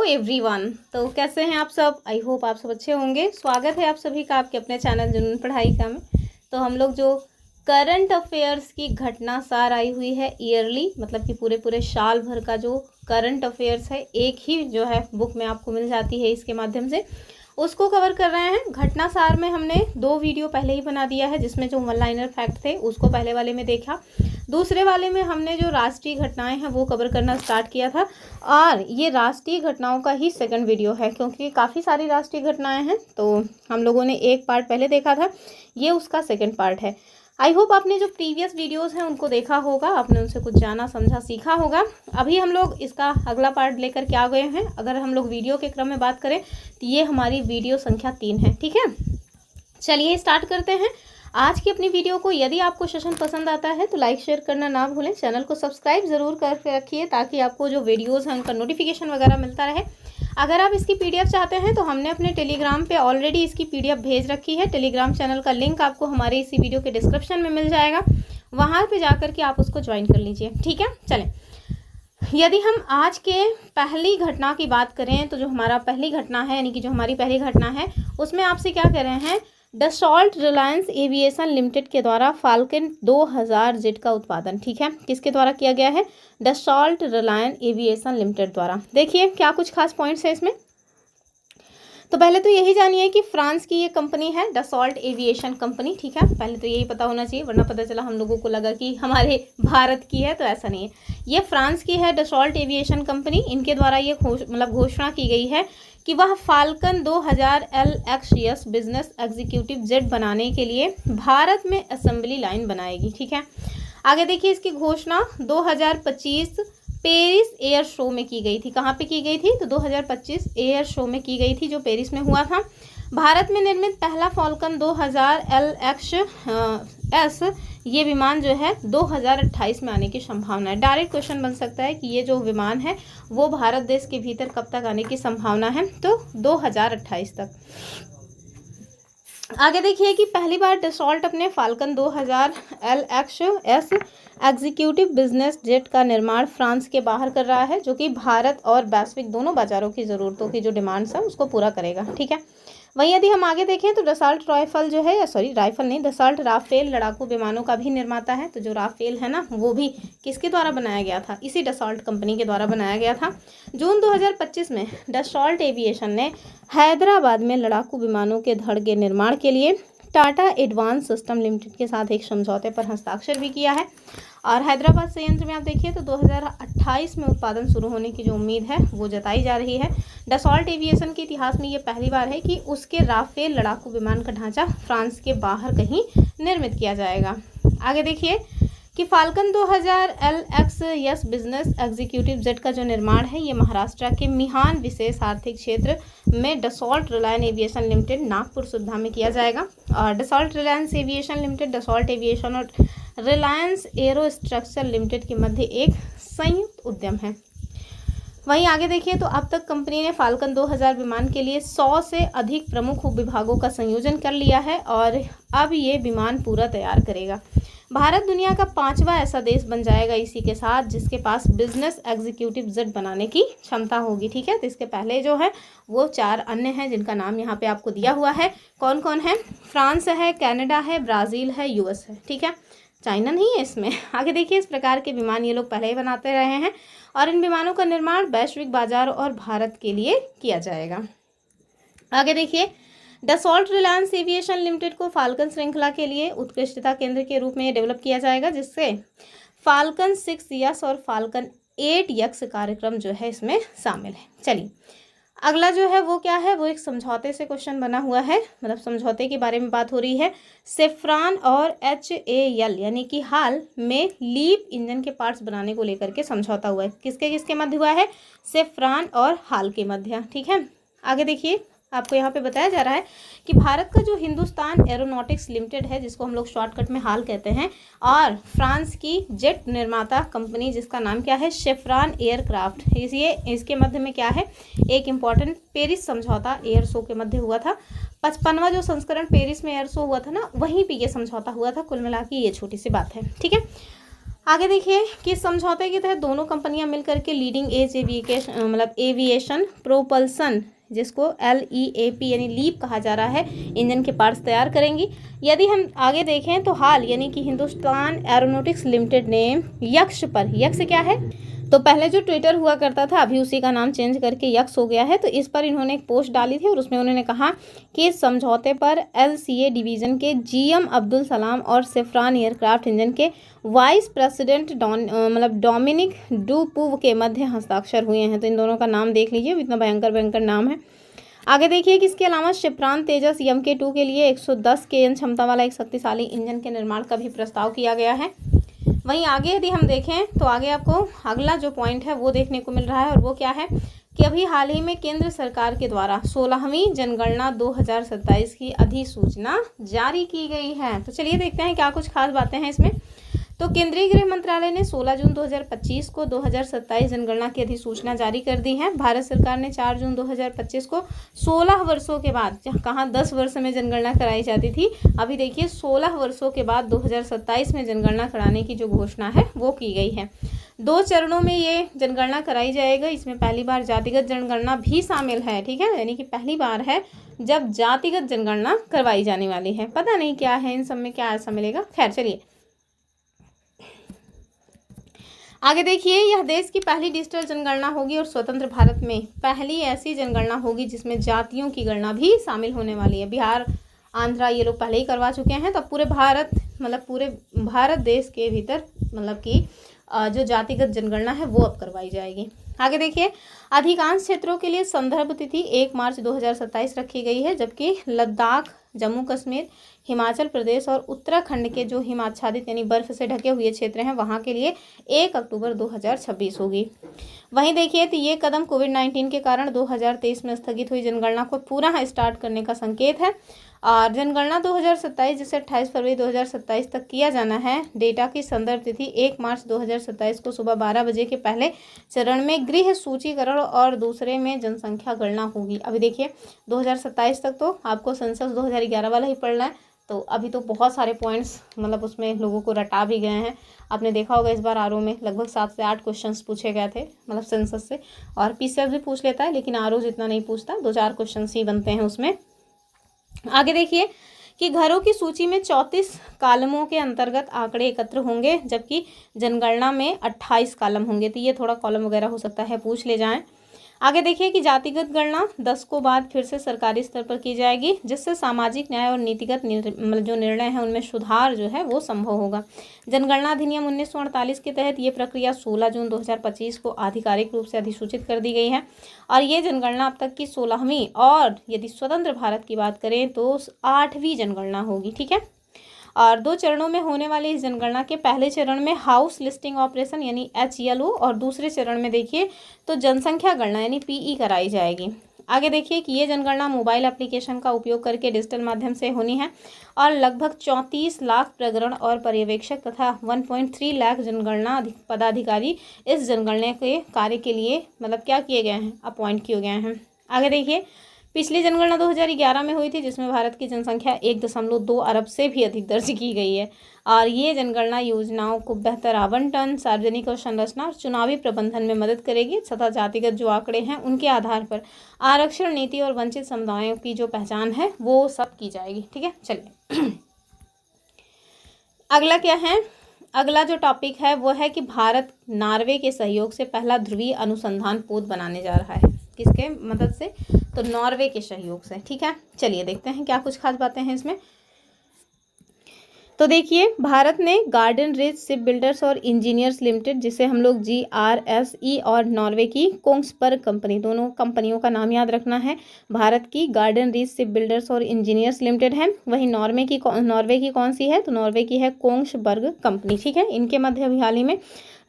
Everyone. तो कैसे हैं आप सब? आई होप आप सब अच्छे होंगे। स्वागत है आप सभी का आपके अपने चैनल जुनून पढ़ाई का में। तो हम लोग जो करंट अफेयर्स की घटना सार आई हुई है ईयरली, मतलब कि पूरे पूरे साल भर का जो करंट अफेयर्स है एक ही जो है बुक में आपको मिल जाती है, इसके माध्यम से उसको कवर कर रहे हैं। घटना सार में हमने 2 वीडियो पहले ही बना दिया है, जिसमें जो वन लाइनर फैक्ट थे उसको पहले वाले में देखा, दूसरे वाले में हमने जो राष्ट्रीय घटनाएं हैं वो कवर करना स्टार्ट किया था। और ये राष्ट्रीय घटनाओं का ही सेकंड वीडियो है, क्योंकि काफ़ी सारी राष्ट्रीय घटनाएं हैं। तो हम लोगों ने एक पार्ट पहले देखा था, ये उसका सेकंड पार्ट है। आई होप आपने जो प्रीवियस वीडियोस हैं उनको देखा होगा, आपने उनसे कुछ जाना समझा सीखा होगा। अभी हम लोग इसका अगला पार्ट लेकर के आ गए हैं। अगर हम लोग वीडियो के क्रम में बात करें तो ये हमारी वीडियो संख्या 3 है। ठीक है, चलिए स्टार्ट करते हैं आज की अपनी वीडियो को। यदि आपको सेशन पसंद आता है तो लाइक शेयर करना ना भूलें, चैनल को सब्सक्राइब ज़रूर करके रखिए ताकि आपको जो वीडियोस हैं उनका नोटिफिकेशन वगैरह मिलता रहे। अगर आप इसकी पीडीएफ चाहते हैं तो हमने अपने टेलीग्राम पे ऑलरेडी इसकी पीडीएफ भेज रखी है। टेलीग्राम चैनल का लिंक आपको हमारे इसी वीडियो के डिस्क्रिप्शन में मिल जाएगा, वहाँ पे जाकर के आप उसको ज्वाइन कर लीजिए। ठीक है, चलें। यदि हम आज के पहली घटना की बात करें तो जो हमारा पहली घटना है, यानी कि जो हमारी पहली घटना है उसमें आपसे क्या कह रहे हैं, डसॉल्ट रिलायंस एविएशन लिमिटेड के द्वारा फाल्कन 2000 जेट का उत्पादन। ठीक है, किसके द्वारा किया गया है? डसॉल्ट रिलायंस एविएशन लिमिटेड द्वारा। देखिए क्या कुछ खास पॉइंट्स है इसमें। तो पहले तो यही जानिए कि फ्रांस की ये कंपनी है डसॉल्ट एविएशन कंपनी। ठीक है, पहले तो यही पता होना चाहिए, वरना पता चला हम लोगों को लगा कि हमारे भारत की है, तो ऐसा नहीं है। ये फ्रांस की है डसॉल्ट एविएशन कंपनी। इनके द्वारा ये घोषणा की गई है कि वह falcon 2000 LXS business executive jet बनाने के लिए भारत में असेंबली लाइन बनाएगी। ठीक है, आगे देखिए इसकी घोषणा 2025 पेरिस एयर शो में की गई थी। कहाँ पे की गई थी? तो 2025 एयर शो में की गई थी, जो पेरिस में हुआ था। भारत में निर्मित पहला फाल्कन 2000 LXS ये विमान जो है 2028 में आने की संभावना है। डायरेक्ट क्वेश्चन बन सकता है कि ये जो विमान है वो भारत देश के भीतर कब तक आने की संभावना है? तो 2028 तक। आगे देखिए कि पहली बार डसॉल्ट अपने falcon 2000 LXS executive business jet का निर्माण फ्रांस के बाहर कर रहा है, जो कि भारत और वैश्विक दोनों बाजारों की ज़रूरतों की जो डिमांड्स है उसको पूरा करेगा। ठीक है, वहीं यदि हम आगे देखें तो डसॉल्ट राइफल जो है, राइफल नहीं, डसॉल्ट राफेल लड़ाकू विमानों का भी निर्माता है। तो जो राफेल है ना, वो भी किसके द्वारा बनाया गया था? इसी डसॉल्ट कंपनी के द्वारा बनाया गया था। जून 2025 में डसॉल्ट एविएशन ने हैदराबाद में लड़ाकू विमानों के धड़ के निर्माण के लिए टाटा एडवांस सिस्टम लिमिटेड के साथ एक समझौते पर हस्ताक्षर भी किया है। और हैदराबाद संयंत्र में आप देखिए तो 2028 में उत्पादन शुरू होने की जो उम्मीद है वो जताई जा रही है। डसॉल्ट एविएशन के इतिहास में ये पहली बार है कि उसके राफेल लड़ाकू विमान का ढांचा फ्रांस के बाहर कहीं निर्मित किया जाएगा। आगे देखिए कि falcon 2000 LXS business executive jet का जो निर्माण है ये महाराष्ट्र के मिहान विशेष आर्थिक क्षेत्र में Dassault Reliance aviation limited Nagpur सुविधा में किया जाएगा। और Dassault Reliance aviation limited Dassault aviation और रिलायंस एरोस्ट्रक्चर लिमिटेड के मध्य एक संयुक्त उद्यम है। वहीं आगे देखिए तो अब तक कंपनी ने फाल्कन 2000 विमान के लिए 100 से अधिक प्रमुख विभागों का संयोजन कर लिया है और अब ये विमान पूरा तैयार करेगा। भारत दुनिया का 5वां ऐसा देश बन जाएगा इसी के साथ जिसके पास बिजनेस एग्जीक्यूटिव जेट बनाने की क्षमता होगी। ठीक है, तो इसके पहले जो है वो 4 अन्य हैं जिनका नाम यहाँ पे आपको दिया हुआ है। कौन कौन है? फ्रांस है, कनाडा है, ब्राज़ील है, यूएस है। ठीक है, चाइना नहीं है इसमें। आगे देखिए इस प्रकार के विमान ये लोग पहले ही बनाते रहे हैं और इन विमानों का निर्माण वैश्विक बाजार और भारत के लिए किया जाएगा। आगे देखिए डसॉल्ट रिलायंस एविएशन लिमिटेड को फाल्कन श्रृंखला के लिए उत्कृष्टता केंद्र के रूप में डेवलप किया जाएगा, जिससे फाल्कन 6 और फाल्कन 8 कार्यक्रम जो है इसमें शामिल है। चलिए अगला जो है वो क्या है, वो एक समझौते से क्वेश्चन बना हुआ है, मतलब समझौते के बारे में बात हो रही है। सेफ्रॉन और HAL यानी कि हाल में लीप इंजन के पार्ट्स बनाने को लेकर के समझौता हुआ है। किसके किसके मध्य हुआ है? सेफ्रॉन और हाल के मध्य। ठीक है, आगे देखिए आपको यहाँ पे बताया जा रहा है कि भारत का जो हिंदुस्तान एरोनॉटिक्स लिमिटेड है, जिसको हम लोग शॉर्टकट में हाल कहते हैं, और फ्रांस की जेट निर्माता कंपनी जिसका नाम क्या है? शेफ्रॉन एयरक्राफ्ट, इसके मध्य में क्या है? एक इम्पॉर्टेंट पेरिस समझौता एयर शो के मध्य हुआ था। 55वां जो संस्करण पेरिस में एयर शो हुआ था ना, वहीं पे ये समझौता हुआ था। कुल मिला के ये छोटी सी बात है। ठीक है, आगे देखिए कि समझौते के तहत दोनों कंपनियां मिलकर के लीडिंग एज एविएशन प्रोपल्सन, जिसको LEAP यानी लीप कहा जा रहा है, इंजन के पार्ट्स तैयार करेंगी। यदि हम आगे देखें तो हाल यानी कि हिंदुस्तान एरोनॉटिक्स लिमिटेड ने यक्ष क्या है, तो पहले जो ट्विटर हुआ करता था अभी उसी का नाम चेंज करके यक्स हो गया है, तो इस पर इन्होंने एक पोस्ट डाली थी और उसमें उन्होंने कहा कि इस समझौते पर LCA डिवीज़न के GM अब्दुल सलाम और सेफ्रान एयरक्राफ्ट इंजन के वाइस प्रेसिडेंट डोमिनिक डुपुव के मध्य हस्ताक्षर हुए हैं। तो इन दोनों का नाम देख लीजिए, इतना भयंकर नाम है। आगे देखिए कि इसके अलावा शिप्रान तेजस MK2 के लिए 110 kN क्षमता वाला एक शक्तिशाली इंजन के निर्माण का भी प्रस्ताव किया गया है। वहीं आगे यदि हम देखें तो आगे आपको अगला जो पॉइंट है वो देखने को मिल रहा है, और वो क्या है कि अभी हाल ही में केंद्र सरकार के द्वारा 16वीं जनगणना 2027 की अधिसूचना जारी की गई है। तो चलिए देखते हैं क्या कुछ खास बातें हैं इसमें। तो केंद्रीय गृह मंत्रालय ने 16 जून 2025 को 2027 जनगणना की अधिसूचना जारी कर दी है। भारत सरकार ने 4 जून 2025 को 16 वर्षों के बाद, कहाँ 10 वर्ष में जनगणना कराई जाती थी, अभी देखिए 16 वर्षों के बाद 2027 में जनगणना कराने की जो घोषणा है वो की गई है। 2 चरणों में ये जनगणना कराई जाएगा। इसमें पहली बार जातिगत जनगणना भी शामिल है, ठीक है, यानी कि पहली बार है जब जातिगत जनगणना करवाई जाने वाली है। पता नहीं क्या है इन सब में, क्या ऐसा मिलेगा, खैर चलिए आगे देखिए। यह देश की पहली डिजिटल जनगणना होगी और स्वतंत्र भारत में पहली ऐसी जनगणना होगी जिसमें जातियों की गणना भी शामिल होने वाली है। बिहार, आंध्रा ये लोग पहले ही करवा चुके हैं, तो पूरे भारत देश के भीतर कि जो जातिगत जनगणना है वो अब करवाई जाएगी। आगे देखिए, अधिकांश क्षेत्रों के लिए संदर्भ तिथि 1 मार्च 2027 रखी गई है, जबकि लद्दाख, जम्मू कश्मीर, हिमाचल प्रदेश और उत्तराखंड के जो हिमाच्छादित यानी बर्फ से ढके हुए क्षेत्र हैं वहाँ के लिए 1 अक्टूबर 2026 होगी। वहीं देखिए तो ये कदम कोविड-19 के कारण 2023 में स्थगित हुई जनगणना को पुनः स्टार्ट करने का संकेत है। और जनगणना 2027 जिसे 28 फरवरी 2027 तक किया जाना है। डेटा की संदर्भ तिथि 1 मार्च 2027 को सुबह 12 बजे के पहले चरण में गृह सूचीकरण और दूसरे में जनसंख्या गणना होगी। अभी देखिए 2027 तक तो आपको सेंसस 2011 वाला ही पढ़ना है, तो अभी तो बहुत सारे पॉइंट्स उसमें लोगों को रटा भी गए हैं। आपने देखा होगा इस बार आरओ में लगभग 7 से 8 क्वेश्चंस पूछे गए थे सेंसस से, और पीसीएस भी पूछ लेता है लेकिन आरओ जितना नहीं पूछता, 2-4 क्वेश्चन ही बनते हैं उसमें। आगे देखिए कि घरों की सूची में 34 कालमों के अंतर्गत आंकड़े एकत्र होंगे, जबकि जनगणना में 28 कालम होंगे, तो ये थोड़ा कॉलम वगैरह हो सकता है पूछ ले जाएं। आगे देखिए कि जातिगत गणना 10 को बाद फिर से सरकारी स्तर पर की जाएगी, जिससे सामाजिक न्याय और नीतिगत जो निर्णय है उनमें सुधार जो है वो संभव होगा। जनगणना अधिनियम 1948 के तहत ये प्रक्रिया 16 जून 2025 को आधिकारिक रूप से अधिसूचित कर दी गई है, और ये जनगणना अब तक की 16वीं और यदि स्वतंत्र भारत की बात करें तो 8वीं जनगणना होगी, ठीक है। और 2 चरणों में होने वाली इस जनगणना के पहले चरण में हाउस लिस्टिंग ऑपरेशन यानी HLO, और दूसरे चरण में देखिए तो जनसंख्या गणना यानी PE कराई जाएगी। आगे देखिए कि ये जनगणना मोबाइल एप्लीकेशन का उपयोग करके डिजिटल माध्यम से होनी है, और लगभग 34 लाख प्रगणन और पर्यवेक्षक तथा 1.3 लाख जनगणना पदाधिकारी इस जनगणना के कार्य के लिए क्या किए गए हैं, अपॉइंट किए गए हैं। आगे देखिए, पिछली जनगणना 2011 में हुई थी जिसमें भारत की जनसंख्या 1.2 अरब से भी अधिक दर्ज की गई है, और ये जनगणना योजनाओं को बेहतर आवंटन, सार्वजनिक संरचना और चुनावी प्रबंधन में मदद करेगी तथा जातिगत जो आंकड़े हैं उनके आधार पर आरक्षण नीति और वंचित समुदायों की जो पहचान है वो सब की जाएगी, ठीक है। चलिए अगला क्या है, अगला जो टॉपिक है वो है कि भारत नॉर्वे के सहयोग से पहला ध्रुवीय अनुसंधान पोत बनाने जा रहा है। किसके मदद से, तो नॉर्वे के सहयोग से, ठीक है। चलिए देखते हैं क्या कुछ खास बातें हैं इसमें। तो देखिए, भारत ने गार्डन रिच शिप बिल्डर्स और इंजीनियर्स लिमिटेड, जिसे हम लोग GRSE, और नॉर्वे की कोंग्सबर्ग कंपनी, दोनों कंपनियों का नाम याद रखना है। भारत की गार्डन रिच शिप बिल्डर्स और इंजीनियर्स लिमिटेड है, वहीं नॉर्वे की कौन सी है, तो नॉर्वे की है कोंग्सबर्ग कंपनी, ठीक है। इनके मध्य अभी हाल ही में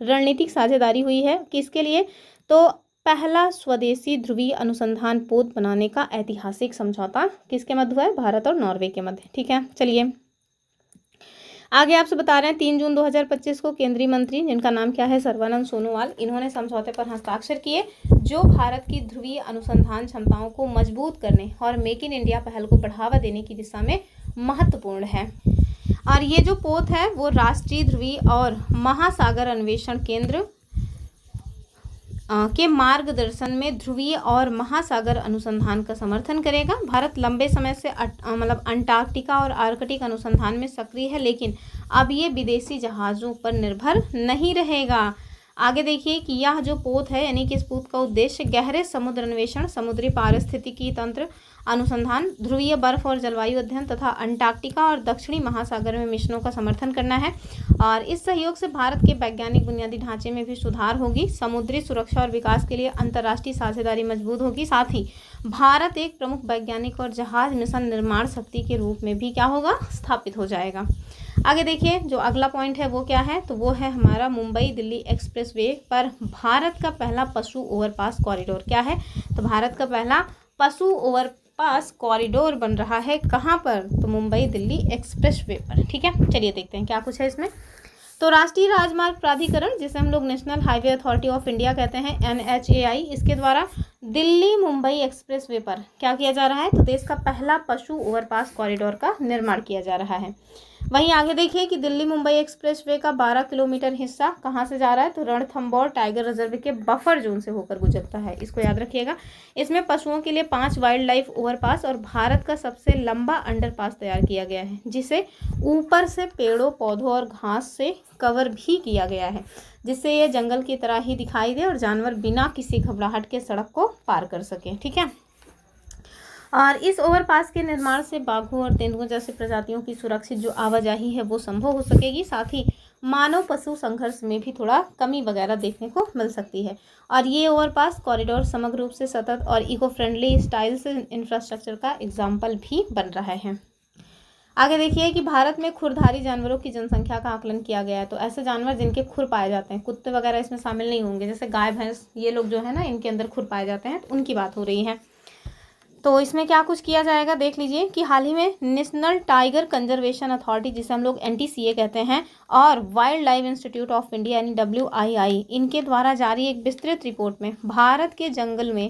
रणनीतिक साझेदारी हुई है, किसके लिए, तो पहला स्वदेशी ध्रुवीय अनुसंधान पोत बनाने का ऐतिहासिक समझौता किसके मध्य हुआ है, भारत और नॉर्वे के मध्य, ठीक है। चलिए आगे आपसे बता रहे हैं 3 जून 2025 को केंद्रीय मंत्री, जिनका नाम क्या है, सर्बानंद सोनोवाल, इन्होंने समझौते पर हस्ताक्षर किए जो भारत की ध्रुवीय अनुसंधान क्षमताओं को मजबूत करने और मेक इन इंडिया पहल को बढ़ावा देने की दिशा में महत्वपूर्ण है। और ये जो पोत है वो राष्ट्रीय ध्रुवीय और महासागर अन्वेषण केंद्र के मार्गदर्शन में ध्रुवीय और महासागर अनुसंधान का समर्थन करेगा। भारत लंबे समय से मतलब अंटार्कटिका और आर्कटिक अनुसंधान में सक्रिय है, लेकिन अब ये विदेशी जहाज़ों पर निर्भर नहीं रहेगा। आगे देखिए कि यह जो पोत है यानी कि इस पोत का उद्देश्य गहरे समुद्र अन्वेषण, समुद्री पारिस्थितिकी तंत्र अनुसंधान, ध्रुवीय बर्फ और जलवायु अध्ययन तथा अंटार्कटिका और दक्षिणी महासागर में मिशनों का समर्थन करना है। और इस सहयोग से भारत के वैज्ञानिक बुनियादी ढांचे में भी सुधार होगी, समुद्री सुरक्षा और विकास के लिए अंतर्राष्ट्रीय साझेदारी मजबूत होगी। साथ ही भारत एक प्रमुख वैज्ञानिक और जहाज मिशन निर्माण शक्ति के रूप में भी क्या होगा, स्थापित हो जाएगा। आगे देखिए जो अगला पॉइंट है वो क्या है, तो वो है हमारा मुंबई दिल्ली एक्सप्रेसवे पर भारत का पहला पशु ओवरपास कॉरिडोर। क्या है, तो भारत का पहला पशु ओवरपास कॉरिडोर बन रहा है कहाँ पर, तो मुंबई दिल्ली एक्सप्रेसवे पर। ठीक है, चलिए देखते हैं क्या कुछ है इसमें। तो राष्ट्रीय राजमार्ग प्राधिकरण, जिसे हम लोग national highway authority of India कहते हैं, NHAI, इसके द्वारा दिल्ली मुंबई एक्सप्रेसवे पर क्या किया जा रहा है, तो देश का पहला पशु ओवरपास कॉरिडोर का निर्माण किया जा रहा है। वहीं आगे देखिए कि दिल्ली मुंबई एक्सप्रेसवे का 12 किलोमीटर हिस्सा कहाँ से जा रहा है, तो रणथंभौर टाइगर रिजर्व के बफर जोन से होकर गुजरता है, इसको याद रखिएगा। इसमें पशुओं के लिए 5 वाइल्ड लाइफ ओवरपास और भारत का सबसे लंबा अंडरपास तैयार किया गया है, जिसे ऊपर से पेड़ों पौधों और घास से कवर भी किया गया है, जिससे ये जंगल की तरह ही दिखाई दे और जानवर बिना किसी घबराहट के सड़क को पार कर सकें। ठीक है, और इस ओवरपास के निर्माण से बाघों और तेंदुओं जैसी प्रजातियों की सुरक्षित जो आवाजाही है वो संभव हो सकेगी। साथ ही मानव पशु संघर्ष में भी थोड़ा कमी वगैरह देखने को मिल सकती है। और ये ओवरपास कॉरिडोर समग्र रूप से सतत और इको फ्रेंडली स्टाइल से इंफ्रास्ट्रक्चर का एग्जाम्पल भी बन रहा है। आगे देखिए कि भारत में खुरधारी जानवरों की जनसंख्या का आकलन किया गया है। तो ऐसे जानवर जिनके खुर पाए जाते हैं, कुत्ते वगैरह इसमें शामिल नहीं होंगे, जैसे गाय भैंस, ये लोग जो है ना इनके अंदर खुर पाए जाते हैं, तो उनकी बात हो रही है। तो इसमें क्या कुछ किया जाएगा, देख लीजिए कि हाल ही में नेशनल टाइगर कंजर्वेशन अथॉरिटी, जिसे हम लोग NTCA कहते हैं, और wild life institute of India यानी WII, इनके द्वारा जारी एक विस्तृत रिपोर्ट में भारत के जंगल में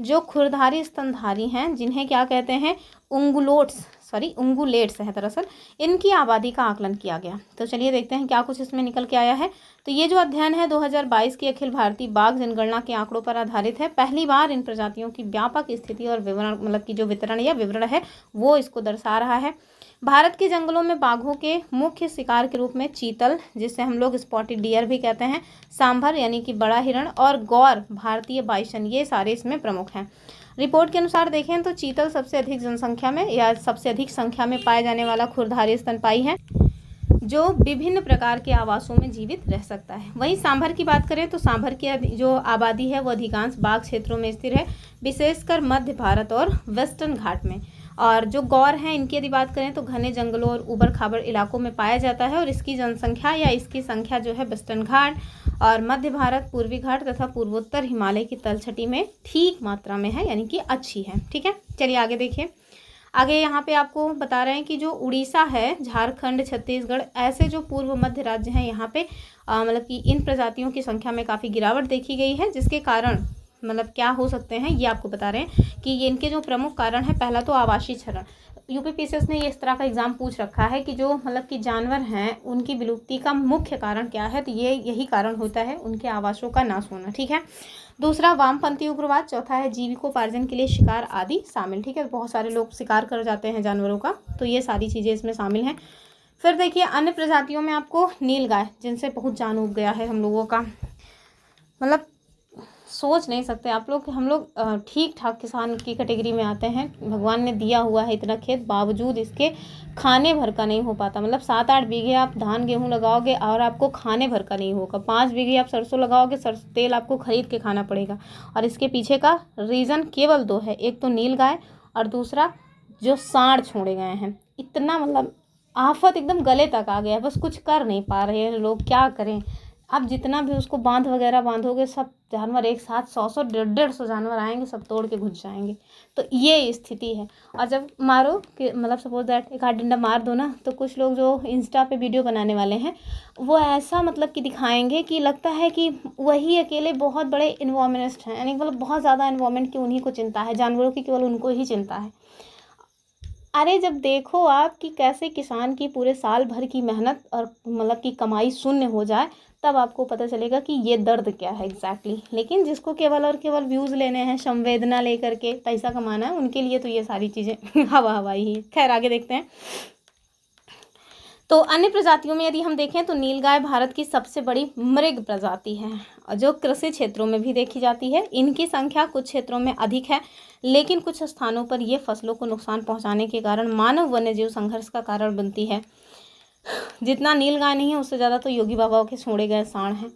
जो खुरधारी स्तनधारी हैं, जिन्हें क्या कहते हैं, उंगुलेट्स है दरअसल, इनकी आबादी का आकलन किया गया। तो चलिए देखते हैं क्या कुछ इसमें निकल के आया है। तो ये जो अध्ययन है 2022 की अखिल भारतीय बाघ जनगणना के आंकड़ों पर आधारित है। पहली बार इन प्रजातियों की व्यापक स्थिति और विवरण, मतलब कि जो वितरण या विवरण है वो इसको दर्शा रहा है। भारत के जंगलों में बाघों के मुख्य शिकार के रूप में चीतल, जिसे हम लोग स्पॉटेड डियर भी कहते हैं, सांभर यानी कि बड़ा हिरण, और गौर भारतीय बाइसन, ये सारे इसमें प्रमुख हैं। रिपोर्ट के अनुसार देखें तो चीतल सबसे अधिक जनसंख्या में या सबसे अधिक संख्या में पाए जाने वाला खुरधारी स्तनपायी है, जो विभिन्न प्रकार के आवासों में जीवित रह सकता है। वहीं सांभर की बात करें तो सांभर की जो आबादी है वो अधिकांश बाघ क्षेत्रों में स्थिर है, विशेषकर मध्य भारत और वेस्टर्न घाट में। और जो गौर हैं इनकी यदि बात करें तो घने जंगलों और ऊबड़ खाबड़ इलाकों में पाया जाता है, और इसकी जनसंख्या या इसकी संख्या जो है वेस्टर्न घाट और मध्य भारत, पूर्वी घाट तथा पूर्वोत्तर हिमालय की तलछटी में ठीक मात्रा में है, यानी कि अच्छी है। ठीक है, चलिए आगे देखिए। आगे यहाँ पे आपको बता रहे हैं कि जो उड़ीसा है, झारखंड, छत्तीसगढ़, ऐसे जो पूर्व मध्य राज्य हैं, यहाँ पे मतलब कि इन प्रजातियों की संख्या में काफ़ी गिरावट देखी गई है, जिसके कारण मतलब क्या हो सकते हैं ये आपको बता रहे हैं कि ये इनके जो प्रमुख कारण है, पहला तो आवासीय क्षरण। UPPSS ने इस तरह का एग्जाम पूछ रखा है कि जो मतलब कि जानवर हैं उनकी विलुप्ति का मुख्य कारण क्या है, तो ये यही कारण होता है, उनके आवासों का नाश होना। ठीक है, दूसरा वामपंथी उग्रवाद, चौथा है जीविकोपार्जन के लिए शिकार आदि शामिल। ठीक है, बहुत सारे लोग शिकार कर जाते हैं जानवरों का, तो ये सारी चीज़ें इसमें शामिल हैं। फिर देखिए अन्य प्रजातियों में आपको नीलगाय, जिनसे बहुत जान उब गया है हम लोगों का, मतलब सोच नहीं सकते आप लोग कि हम लोग ठीक ठाक किसान की कैटेगरी में आते हैं। भगवान ने दिया हुआ है इतना खेत, बावजूद इसके खाने भर का नहीं हो पाता। मतलब 7-8 बीघे आप धान गेहूं लगाओगे और आपको खाने भर का नहीं होगा। 5 बीघे आप सरसों लगाओगे, सरसों तेल आपको खरीद के खाना पड़ेगा। और इसके पीछे का रीज़न केवल 2 है, एक तो नीलगाय और दूसरा जो सांड छोड़े गए हैं। इतना मतलब आफत एकदम गले तक आ गया है, बस कुछ कर नहीं पा रहे हैं लोग, क्या करें। अब जितना भी उसको बांध वगैरह बांधोगे, सब जानवर एक साथ 100-100, 150-150 जानवर आएंगे, सब तोड़ के घुस जाएंगे। तो ये स्थिति है। और जब मारो कि मतलब सपोज दैट एक आध डंडा मार दो ना, तो कुछ लोग जो इंस्टा पे वीडियो बनाने वाले हैं वो ऐसा मतलब कि दिखाएंगे कि लगता है कि वही अकेले बहुत बड़े इन्वायरमेंटिस्ट हैं, यानी मतलब बहुत ज़्यादा इन्वायरमेंट की उन्हीं को चिंता है, जानवरों की केवल उनको ही चिंता है। अरे जब देखो आप कि कैसे किसान की पूरे साल भर की मेहनत और मतलब कि कमाई शून्य हो जाए, तब आपको पता चलेगा कि ये दर्द क्या है एग्जैक्टली। लेकिन जिसको केवल और केवल व्यूज़ लेने हैं, संवेदना लेकर के पैसा कमाना है, उनके लिए तो ये सारी चीज़ें हवा हवाई ही। खैर आगे देखते हैं। तो अन्य प्रजातियों में यदि हम देखें तो नीलगाय भारत की सबसे बड़ी मृग प्रजाति है, जो कृषि क्षेत्रों में भी देखी जाती है। इनकी संख्या कुछ क्षेत्रों में अधिक है, लेकिन कुछ स्थानों पर ये फसलों को नुकसान पहुंचाने के कारण मानव वन्यजीव संघर्ष का कारण बनती है। जितना नीलगाय नहीं है, उससे ज़्यादा तो योगी बाबा के छोड़े गए सांड हैं।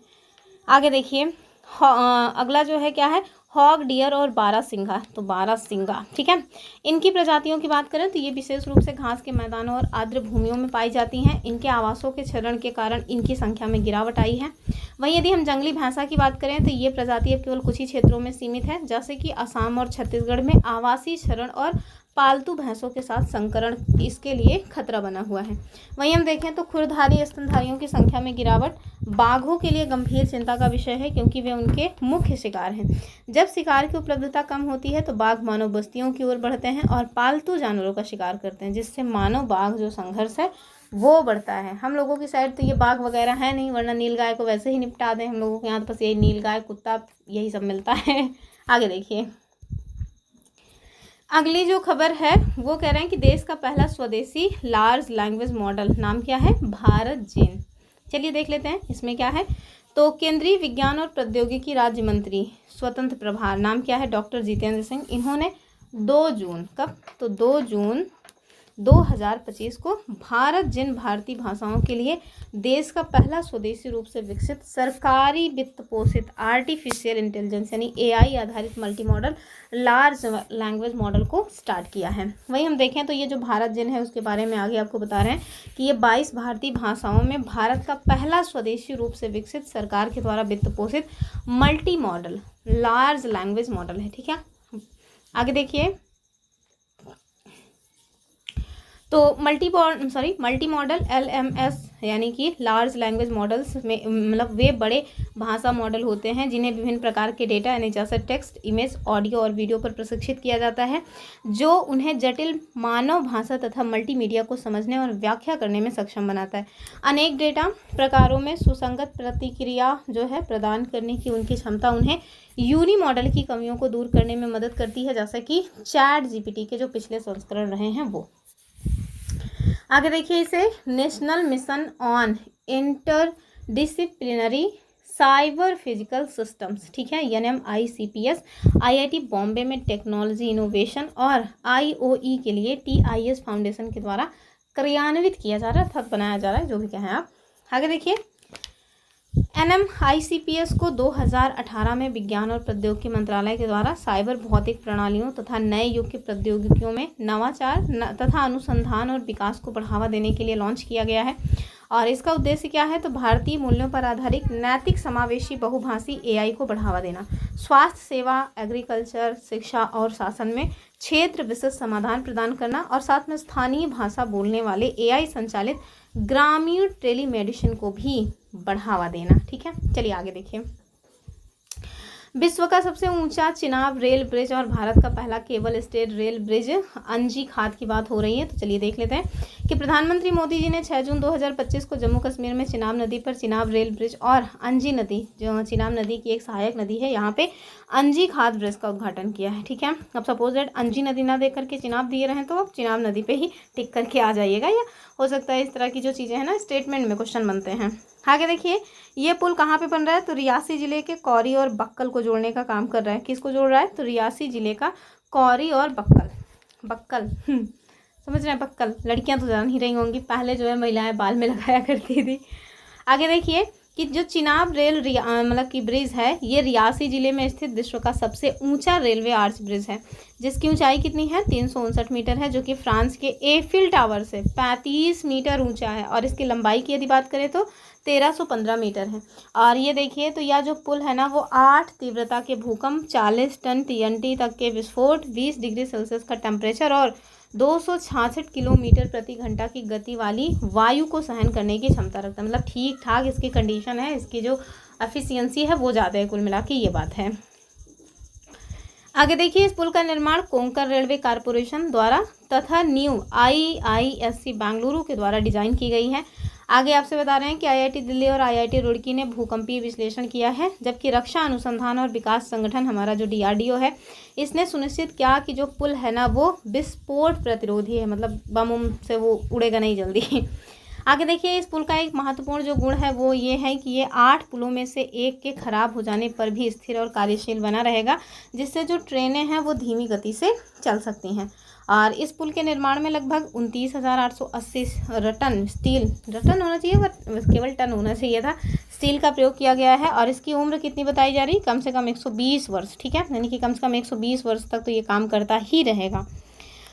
आगे देखिए, अगला जो है क्या है, हॉग, डियर और बारहसिंगा। तो बारहसिंगा, ठीक है। इनकी प्रजातियों की बात करें तो ये विशेष रूप से घास के मैदानों और आर्द्र भूमियों में पाई जाती हैं। इनके आवासों के क्षरण के कारण इनकी संख्या में गिरावट आई है। वहीं यदि हम जंगली भैंसा की बात करें तो ये प्रजाति अब केवल कुछ ही क्षेत्रों में सीमित है, जैसे कि असम और छत्तीसगढ़ में आवासीय क्षरण और पालतू भैंसों के साथ संकरण इसके लिए खतरा बना हुआ है। वहीं हम देखें तो खुरधारी स्तनधारियों की संख्या में गिरावट बाघों के लिए गंभीर चिंता का विषय है, क्योंकि वे उनके मुख्य शिकार हैं। जब शिकार की उपलब्धता कम होती है तो बाघ मानव बस्तियों की ओर बढ़ते हैं और पालतू जानवरों का शिकार करते हैं, जिससे मानव बाघ जो संघर्ष है वो बढ़ता है। हम लोगों की साइड तो ये बाघ वगैरह है नहीं, वरना नीलगाय को वैसे ही निपटा दें। हम लोगों के यहाँ तो बस यही नीलगाय, कुत्ता, यही सब मिलता है। आगे देखिए, अगली जो खबर है वो कह रहे हैं कि देश का पहला स्वदेशी लार्ज लैंग्वेज मॉडल, नाम क्या है, भारत जीन। चलिए देख लेते हैं इसमें क्या है। तो केंद्रीय विज्ञान और प्रौद्योगिकी राज्य मंत्री स्वतंत्र प्रभार, नाम क्या है, डॉक्टर जितेंद्र सिंह। इन्होंने 2 जून, कब, तो 2 जून 2025 को भारत जिन भारतीय भाषाओं के लिए देश का पहला स्वदेशी रूप से विकसित सरकारी वित्त पोषित आर्टिफिशियल इंटेलिजेंस यानी AI आधारित multi modal large language model को स्टार्ट किया है। वहीं हम देखें तो ये जो भारत जिन है उसके बारे में आगे आपको बता रहे हैं कि ये 22 भारतीय भाषाओं में भारत का पहला स्वदेशी रूप से विकसित सरकार के द्वारा वित्त पोषित multi modal large language model है, ठीक है। आगे देखिए, तो मल्टी मॉडल LMS यानी कि लार्ज लैंग्वेज मॉडल्स में मतलब वे बड़े भाषा मॉडल होते हैं जिन्हें विभिन्न प्रकार के डेटा यानी जैसे टेक्स्ट, इमेज, ऑडियो और वीडियो पर प्रशिक्षित किया जाता है, जो उन्हें जटिल मानव भाषा तथा मल्टीमीडिया को समझने और व्याख्या करने में सक्षम बनाता है। अनेक डेटा प्रकारों में सुसंगत प्रतिक्रिया जो है प्रदान करने की उनकी क्षमता उन्हें यूनी मॉडल की कमियों को दूर करने में मदद करती है, जैसा कि ChatGPT के जो पिछले संस्करण रहे हैं वो। आगे देखिए, इसे national mission on interdisciplinary cyber physical systems, ठीक है, NMICPS, IIT बॉम्बे में टेक्नोलॉजी इनोवेशन और IOE के लिए TIS फाउंडेशन के द्वारा क्रियान्वित किया जा रहा है, अर्थात बनाया जा रहा है, जो भी कहें आप। आगे देखिए, NMICPS को 2018 में विज्ञान और प्रौद्योगिकी मंत्रालय के द्वारा साइबर भौतिक प्रणालियों तथा नए युग की प्रौद्योगिकियों में नवाचार तथा अनुसंधान और विकास को बढ़ावा देने के लिए लॉन्च किया गया है। और इसका उद्देश्य क्या है, तो भारतीय मूल्यों पर आधारित नैतिक समावेशी बहुभाषी AI को बढ़ावा देना, स्वास्थ्य सेवा, एग्रीकल्चर, शिक्षा और शासन में क्षेत्र विशिष्ट समाधान प्रदान करना और साथ में स्थानीय भाषा बोलने वाले AI संचालित ग्रामीण टेलीमेडिसिन को भी बढ़ावा देना, ठीक है। चलिए आगे देखिए, विश्व का सबसे ऊंचा चिनाब रेल ब्रिज और भारत का पहला केबल स्टेड रेल ब्रिज अंजी खात की बात हो रही है। तो चलिए देख लेते हैं कि प्रधानमंत्री मोदी जी ने 6 जून 2025 को जम्मू कश्मीर में चिनाब नदी पर चिनाब रेल ब्रिज और अंजी नदी, जो चिनाब नदी की एक सहायक नदी है, यहाँ पे अंजी खात ब्रिज का उद्घाटन किया है, ठीक है। अब सपोज दैट अंजी नदी ना देख करके चिनाब दिए रहें तो आप चिनाब नदी पे ही टिक करके आ जाइएगा, या हो सकता है इस तरह की जो चीज़ें हैं ना स्टेटमेंट में क्वेश्चन बनते हैं। आगे देखिए, ये पुल कहाँ पे बन रहा है, तो रियासी जिले के कौरी और बक्कल को जोड़ने का काम कर रहा है। किसको जोड़ रहा है, तो रियासी जिले का कौरी और बक्कल समझ रहे हैं, बक्कल। लड़कियां तो जान ही रही होंगी, पहले जो है महिलाएं बाल में लगाया करती थी। आगे देखिए कि जो चिनाब रेल मतलब की ब्रिज है, ये रियासी जिले में स्थित विश्व का सबसे ऊंचा रेलवे आर्च ब्रिज है, जिसकी ऊंचाई कितनी है, 359 मीटर है, जो कि फ्रांस के एफिल टावर से 35 मीटर ऊंचा है। और इसकी लंबाई की यदि बात करें तो 1315 मीटर है। और ये देखिए, तो यह जो पुल है ना, वो 8 तीव्रता के भूकंप, 40 टन TNT तक के विस्फोट, 20 डिग्री सेल्सियस का टेम्परेचर और 266 किलोमीटर प्रति घंटा की गति वाली वायु को सहन करने की क्षमता रखता है। मतलब ठीक ठाक इसकी कंडीशन है, इसकी जो एफिशिएंसी है वो ज़्यादा है, कुल मिला के ये बात है। आगे देखिए, इस पुल का निर्माण कोंकण रेलवे कारपोरेशन द्वारा तथा न्यू IISC बेंगलुरु के द्वारा डिजाइन की गई है। आगे आपसे बता रहे हैं कि IIT दिल्ली और IIT रुड़की ने भूकंपीय विश्लेषण किया है, जबकि रक्षा अनुसंधान और विकास संगठन हमारा जो DRDO है, इसने सुनिश्चित किया कि जो पुल है ना वो विस्फोट प्रतिरोधी है, मतलब बम से वो उड़ेगा नहीं जल्दी। आगे देखिए, इस पुल का एक महत्वपूर्ण जो गुण है वो ये है कि ये 8 पुलों में से एक के खराब हो जाने पर भी स्थिर और कार्यशील बना रहेगा, जिससे जो ट्रेनें हैं वो धीमी गति से चल सकती हैं। और इस पुल के निर्माण में लगभग 29,880 टन स्टील, टन होना चाहिए बट केवल टन होना चाहिए था, स्टील का प्रयोग किया गया है। और इसकी उम्र कितनी बताई जा रही, कम से कम 120 वर्ष, ठीक है, यानी कि कम से कम 120 वर्ष तक तो ये काम करता ही रहेगा।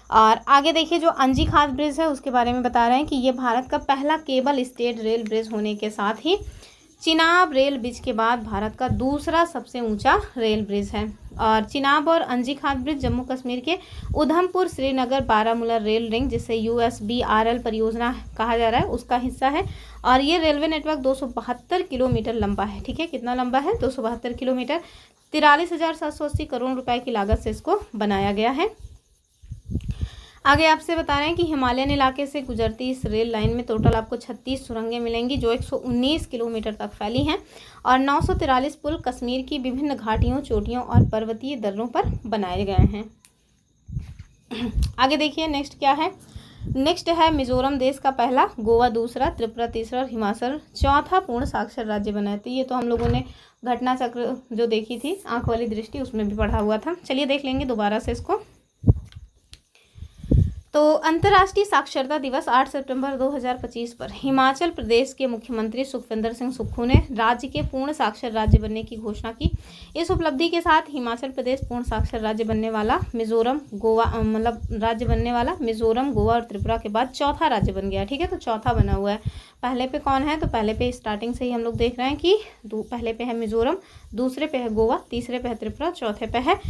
और आगे देखिए, जो अंजीखात ब्रिज है उसके बारे में बता रहे हैं कि ये भारत का पहला केबल स्टेड रेल ब्रिज होने के साथ ही चिनाब रेल ब्रिज के बाद भारत का दूसरा सबसे ऊंचा रेल ब्रिज है। और चिनाब और अंजीखात ब्रिज जम्मू कश्मीर के उधमपुर श्रीनगर बारामूला रेल रिंग, जिसे USBRL परियोजना कहा जा रहा है, उसका हिस्सा है। और ये रेलवे नेटवर्क 272 किलोमीटर लंबा है, ठीक है, कितना लंबा है, 272 किलोमीटर, 43,780 करोड़ रुपए की लागत से इसको बनाया गया है। आगे आपसे बता रहे हैं कि हिमालयन इलाके से गुजरती इस रेल लाइन में टोटल आपको 36 सुरंगें मिलेंगी, जो 119 किलोमीटर तक फैली हैं। और 943 पुल कश्मीर की विभिन्न घाटियों, चोटियों और पर्वतीय दर्रों पर बनाए गए हैं। आगे देखिए, नेक्स्ट क्या है, नेक्स्ट है मिजोरम देश का पहला, गोवा दूसरा, त्रिपुरा तीसरा और हिमाचल चौथा पूर्ण साक्षर राज्य बना है। ये तो हम लोगों ने घटना चक्र जो देखी थी, आंख वाली दृष्टि, उसमें भी पढ़ा हुआ था। चलिए देख लेंगे दोबारा से इसको। तो अंतर्राष्ट्रीय साक्षरता दिवस 8 सितंबर 2025 पर हिमाचल प्रदेश के मुख्यमंत्री सुखविंदर सिंह सुक्खू ने राज्य के पूर्ण साक्षर राज्य बनने की घोषणा की। इस उपलब्धि के साथ हिमाचल प्रदेश पूर्ण साक्षर राज्य बनने वाला मिजोरम, गोवा, मतलब राज्य बनने वाला मिजोरम, गोवा और त्रिपुरा के बाद चौथा राज्य बन गया, ठीक है। तो चौथा बना हुआ है। पहले पे कौन है, तो पहले पे स्टार्टिंग से ही हम लोग देख रहे हैं कि पहले पे है मिजोरम, दूसरे पे है गोवा, तीसरे पे है त्रिपुरा, चौथे पे है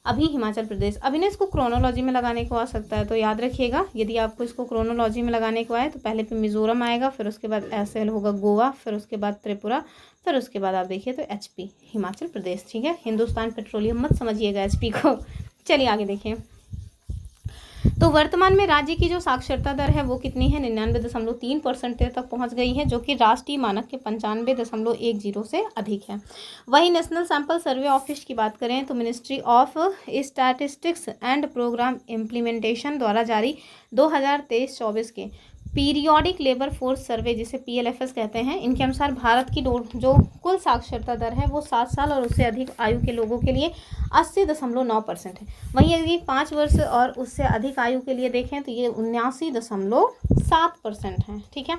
अभी हिमाचल प्रदेश। अभी ना इसको क्रोनोलॉजी में लगाने को आ सकता है, तो याद रखिएगा, यदि आपको इसको क्रोनोलॉजी में लगाने को आए तो पहले पे मिजोरम आएगा, फिर उसके बाद ऐसे होगा गोवा, फिर उसके बाद त्रिपुरा, फिर उसके बाद आप देखिए तो HP हिमाचल प्रदेश, ठीक है। हिंदुस्तान पेट्रोलियम मत समझिएगा HP को। चलिए आगे देखिए। तो वर्तमान में राज्य की जो साक्षरता दर है वो कितनी है, 99.3% तक पहुंच गई है, जो कि राष्ट्रीय मानक के 95.10 से अधिक है। वहीं नेशनल सैंपल सर्वे ऑफिस की बात करें तो ministry of statistics and programme implementation द्वारा जारी 2023-24 के पीरियोडिक लेबर फोर्स सर्वे, जिसे PLFS कहते हैं, इनके अनुसार भारत की जो कुल साक्षरता दर है वो 7 साल और उससे अधिक आयु के लोगों के लिए 80.9% है। वहीं यदि 5 वर्ष और उससे अधिक आयु के लिए देखें तो ये 79.7% है, ठीक है।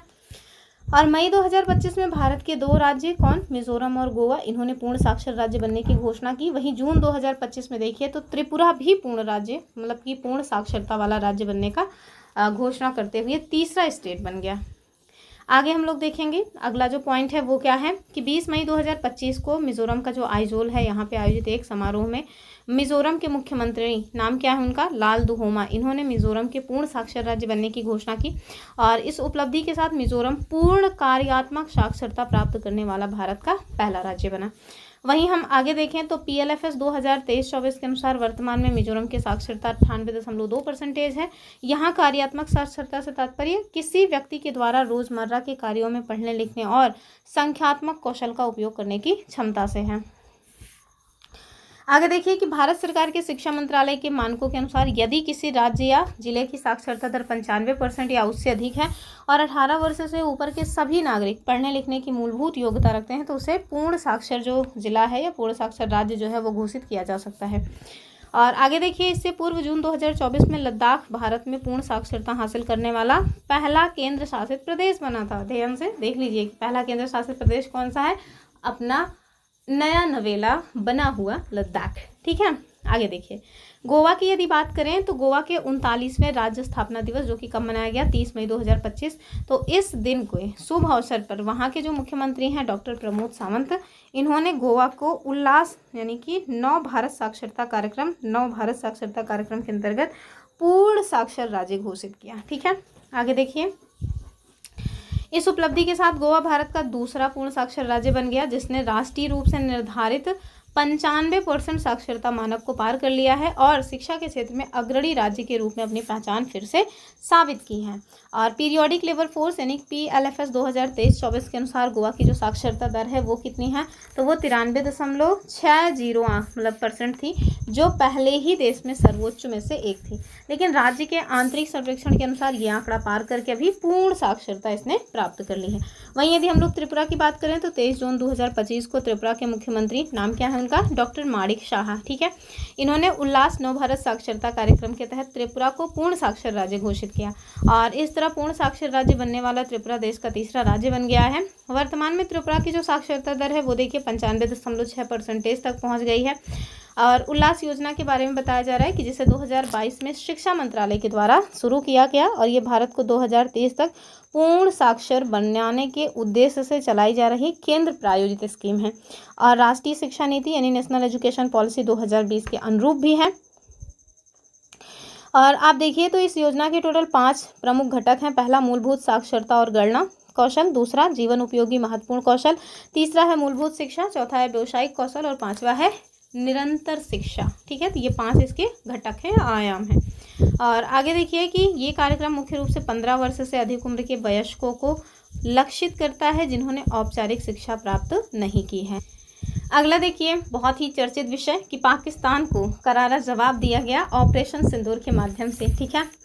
और मई 2025 में भारत के 2 राज्य कौन, मिजोरम और गोवा, इन्होंने पूर्ण साक्षर राज्य बनने की घोषणा की। वहीं जून 2025 में देखिए तो त्रिपुरा भी पूर्ण राज्य, मतलब कि पूर्ण साक्षरता वाला राज्य बनने का घोषणा करते हुए तीसरा स्टेट बन गया। आगे हम लोग देखेंगे, अगला जो पॉइंट है वो क्या है कि 20 मई 2025 को मिजोरम का जो आइजोल है, यहाँ पे आयोजित एक समारोह में मिजोरम के मुख्यमंत्री, नाम क्या है उनका, लाल दुहोमा, इन्होंने मिजोरम के पूर्ण साक्षर राज्य बनने की घोषणा की। और इस उपलब्धि के साथ मिजोरम पूर्ण कार्यात्मक साक्षरता प्राप्त करने वाला भारत का पहला राज्य बना। वहीं हम आगे देखें तो PLFS 2023-24 के अनुसार वर्तमान में मिजोरम की साक्षरता 98.2% है। यहाँ कार्यात्मक साक्षरता से तात्पर्य किसी व्यक्ति के द्वारा रोजमर्रा के कार्यों में पढ़ने, लिखने और संख्यात्मक कौशल का उपयोग करने की क्षमता से है। आगे देखिए कि भारत सरकार के शिक्षा मंत्रालय के मानकों के अनुसार यदि किसी राज्य या जिले की साक्षरता दर 95% या उससे अधिक है और 18 वर्ष से ऊपर के सभी नागरिक पढ़ने लिखने की मूलभूत योग्यता रखते हैं तो उसे पूर्ण साक्षर जो जिला है या पूर्ण साक्षर राज्य जो है वो घोषित किया जा सकता है। और आगे देखिए, इससे पूर्व जून 2024 में लद्दाख भारत में पूर्ण साक्षरता हासिल करने वाला पहला केंद्र शासित प्रदेश बना था। ध्यान से देख लीजिए कि पहला केंद्र शासित प्रदेश कौन सा है, अपना नया नवेला बना हुआ लद्दाख, ठीक है। आगे देखिए, गोवा की यदि बात करें तो गोवा के 39वें राज्य स्थापना दिवस जो कि कब मनाया गया, 30 मई 2025। तो इस दिन को शुभ अवसर पर वहाँ के जो मुख्यमंत्री हैं डॉक्टर प्रमोद सावंत, इन्होंने गोवा को उल्लास यानी कि नव भारत साक्षरता कार्यक्रम के अंतर्गत पूर्ण साक्षर राज्य घोषित किया, ठीक है। आगे देखिए, इस उपलब्धि के साथ गोवा भारत का दूसरा पूर्ण साक्षर राज्य बन गया जिसने राष्ट्रीय रूप से निर्धारित 95% साक्षरता मानक को पार कर लिया है और शिक्षा के क्षेत्र में अग्रणी राज्य के रूप में अपनी पहचान फिर से साबित की है। और पीरियोडिक लेबर फोर्स यानी PLFS 2023-24 के अनुसार गोवा की जो साक्षरता दर है वो कितनी है, तो वो 93.60% थी, जो पहले ही देश में सर्वोच्च में से एक थी। लेकिन राज्य के आंतरिक सर्वेक्षण के अनुसार ये आंकड़ा पार करके अभी पूर्ण साक्षरता इसने प्राप्त कर ली है। वहीं यदि हम लोग त्रिपुरा की बात करें तो 23 जून 2025 को त्रिपुरा के मुख्यमंत्री, नाम क्या है उनका, डॉक्टर माणिक शाह, ठीक है, इन्होंने उल्लास नवभारत साक्षरता कार्यक्रम के तहत त्रिपुरा को पूर्ण साक्षर राज्य घोषित किया और इस तरह पूर्ण साक्षर राज्य बनने वाला त्रिपुरा देश का तीसरा राज्य बन गया है। वर्तमान में त्रिपुरा की जो साक्षरता दर है वो देखिए 95.6% तक पहुंच गई है। और उल्लास योजना के बारे में बताया जा रहा है कि जिसे 2022 में शिक्षा मंत्रालय के द्वारा शुरू किया गया और ये भारत को 2030 तक पूर्ण साक्षर बनाने के उद्देश्य से चलाई जा रही केंद्र प्रायोजित स्कीम है और राष्ट्रीय शिक्षा नीति यानी नेशनल एजुकेशन पॉलिसी 2020 के अनुरूप भी है। और आप देखिए तो इस योजना के टोटल 5 प्रमुख घटक हैं। पहला, मूलभूत साक्षरता और गणना कौशल, दूसरा जीवन उपयोगी महत्वपूर्ण कौशल, तीसरा है मूलभूत शिक्षा, चौथा है व्यावसायिक कौशल और पांचवा है निरंतर शिक्षा, ठीक है। तो ये 5 इसके घटक हैं, आयाम हैं। और आगे देखिए कि ये कार्यक्रम मुख्य रूप से 15 वर्ष से अधिक उम्र के वयस्कों को लक्षित करता है जिन्होंने औपचारिक शिक्षा प्राप्त नहीं की है। अगला देखिए बहुत ही चर्चित विषय कि पाकिस्तान को करारा जवाब दिया गया ऑपरेशन सिंदूर के माध्यम से, ठीक है।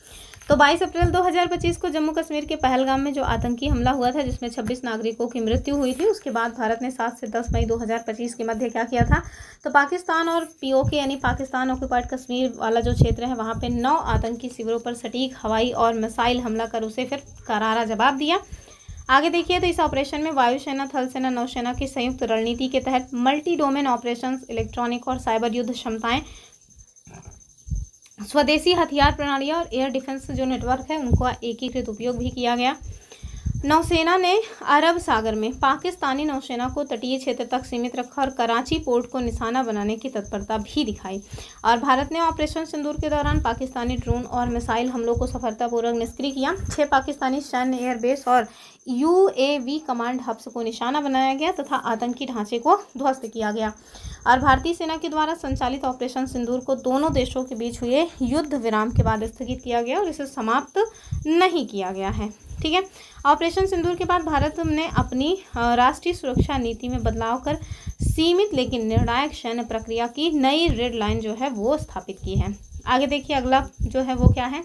तो 22 अप्रैल 2025 को जम्मू कश्मीर के पहलगाम में जो आतंकी हमला हुआ था जिसमें 26 नागरिकों की मृत्यु हुई थी, उसके बाद भारत ने 7 से 10 मई 2025 के मध्य क्या किया था, तो पाकिस्तान और POK यानी पाकिस्तान ऑक्युपाइड कश्मीर वाला जो क्षेत्र है वहाँ पे 9 आतंकी शिविरों पर सटीक हवाई और मिसाइल हमला कर उसे फिर करारा जवाब दिया। आगे देखिए तो इस ऑपरेशन में वायुसेना, थल सेना, नौसेना की संयुक्त रणनीति के तहत मल्टी डोमेन ऑपरेशंस, इलेक्ट्रॉनिक और साइबर युद्ध क्षमताएं, स्वदेशी हथियार प्रणालियां और एयर डिफेंस जो नेटवर्क है उनको एकीकृत उपयोग भी किया गया। नौसेना ने अरब सागर में पाकिस्तानी नौसेना को तटीय क्षेत्र तक सीमित रखा और कराची पोर्ट को निशाना बनाने की तत्परता भी दिखाई। और भारत ने ऑपरेशन सिंदूर के दौरान पाकिस्तानी ड्रोन और मिसाइल हमलों को सफलतापूर्वक निष्क्रिय किया। 6 पाकिस्तानी सैन्य एयरबेस और UAV कमांड हब्स को निशाना बनाया गया तथा आतंकी ढांचे को ध्वस्त किया गया। और भारतीय सेना के द्वारा संचालित ऑपरेशन सिंदूर को दोनों देशों के बीच हुए युद्ध विराम के बाद स्थगित किया गया और इसे समाप्त नहीं किया गया है, ठीक है। ऑपरेशन सिंदूर के बाद भारत ने अपनी राष्ट्रीय सुरक्षा नीति में बदलाव कर सीमित लेकिन निर्णायक सैन्य प्रक्रिया की नई रेड लाइन जो है वो स्थापित की है। आगे देखिए अगला जो है वो क्या है,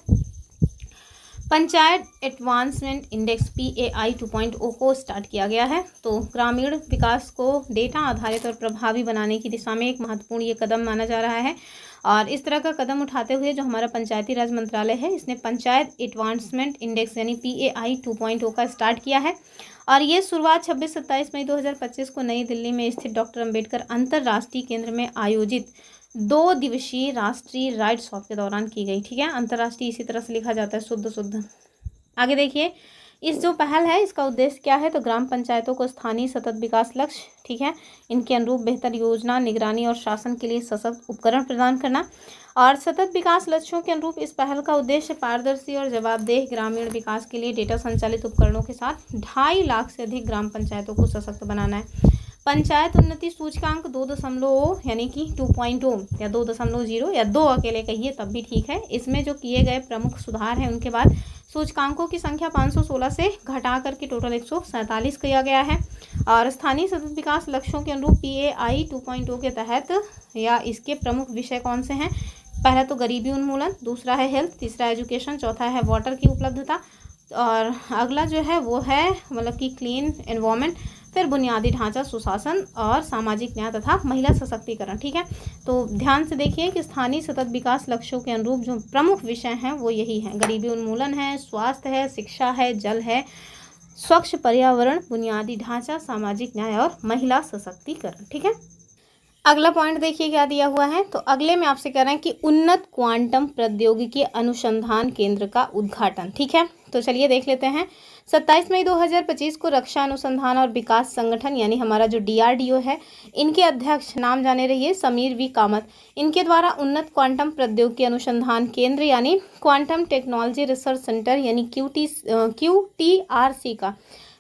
पंचायत एडवांसमेंट इंडेक्स PAI 2.0 को स्टार्ट किया गया है। तो ग्रामीण विकास को डेटा आधारित और प्रभावी बनाने की दिशा में एक महत्वपूर्ण ये कदम माना जा रहा है। और इस तरह का कदम उठाते हुए जो हमारा पंचायती राज मंत्रालय है इसने पंचायत एडवांसमेंट इंडेक्स यानी PAI 2.0 का स्टार्ट किया है। और ये शुरुआत 26-27 मई 2025 को नई दिल्ली में स्थित डॉक्टर अंबेडकर अंतर्राष्ट्रीय केंद्र में आयोजित 2 दिवसीय राष्ट्रीय राइट्स वॉक के दौरान की गई, ठीक है। अंतर्राष्ट्रीय इसी तरह से लिखा जाता है, शुद्ध। आगे देखिए इस जो पहल है इसका उद्देश्य क्या है, तो ग्राम पंचायतों को स्थानीय सतत विकास लक्ष्य, ठीक है, इनके अनुरूप बेहतर योजना, निगरानी और शासन के लिए सशक्त उपकरण प्रदान करना। और सतत विकास लक्ष्यों के अनुरूप इस पहल का उद्देश्य पारदर्शी और जवाबदेह ग्रामीण विकास के लिए डेटा संचालित उपकरणों के साथ 2.5 लाख से अधिक ग्राम पंचायतों को सशक्त बनाना है। पंचायत उन्नति सूचकांक 2.0 यानी कि 2.0 या 2.0 या 2 अकेले कहिए तब भी ठीक है, इसमें जो किए गए प्रमुख सुधार हैं उनके बाद सूचकांकों की संख्या 516 से घटा करके टोटल 147 किया गया है। और स्थानीय सतत विकास लक्ष्यों के अनुरूप PAI 2.0 के तहत या इसके प्रमुख विषय कौन से हैं, पहला तो गरीबी उन्मूलन, दूसरा है हेल्थ, तीसरा एजुकेशन, चौथा है वाटर की उपलब्धता और अगला जो है वो है मतलब कि क्लीन एनवायरनमेंट, फिर बुनियादी ढांचा सुशासन और सामाजिक न्याय तथा महिला सशक्तिकरण, ठीक है। तो ध्यान से देखिए कि स्थानीय सतत विकास लक्ष्यों के अनुरूप जो प्रमुख विषय हैं वो यही हैं, गरीबी उन्मूलन है, स्वास्थ्य है, शिक्षा है, जल है, स्वच्छ पर्यावरण, बुनियादी ढांचा, सामाजिक न्याय और महिला सशक्तिकरण, ठीक है। अगला पॉइंट देखिए क्या दिया हुआ है, तो अगले में आपसे कह रहे हैं कि उन्नत क्वांटम प्रौद्योगिकी अनुसंधान केंद्र का उद्घाटन, ठीक है। तो चलिए देख लेते हैं। 27 मई 2025 को रक्षा अनुसंधान और विकास संगठन यानी हमारा जो DRDO है, इनके अध्यक्ष नाम जाने रहिए समीर V कामत, इनके द्वारा उन्नत क्वांटम प्रौद्योगिकी अनुसंधान केंद्र यानी क्वांटम टेक्नोलॉजी रिसर्च सेंटर यानी QTRC का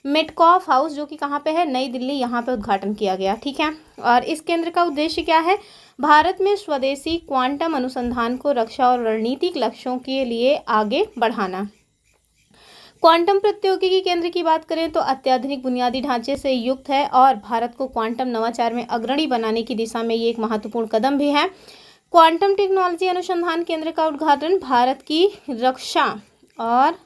मिटकॉफ हाउस जो कि कहाँ पे है, नई दिल्ली, यहाँ पे उद्घाटन किया गया। ठीक है, और इस केंद्र का उद्देश्य क्या है, भारत में स्वदेशी क्वांटम अनुसंधान को रक्षा और रणनीतिक लक्ष्यों के लिए आगे बढ़ाना। क्वांटम प्रौद्योगिकी केंद्र की बात करें तो अत्याधुनिक बुनियादी ढांचे से युक्त है और भारत को क्वांटम नवाचार में अग्रणी बनाने की दिशा में ये एक महत्वपूर्ण कदम भी है। क्वांटम टेक्नोलॉजी अनुसंधान केंद्र का उद्घाटन भारत की रक्षा और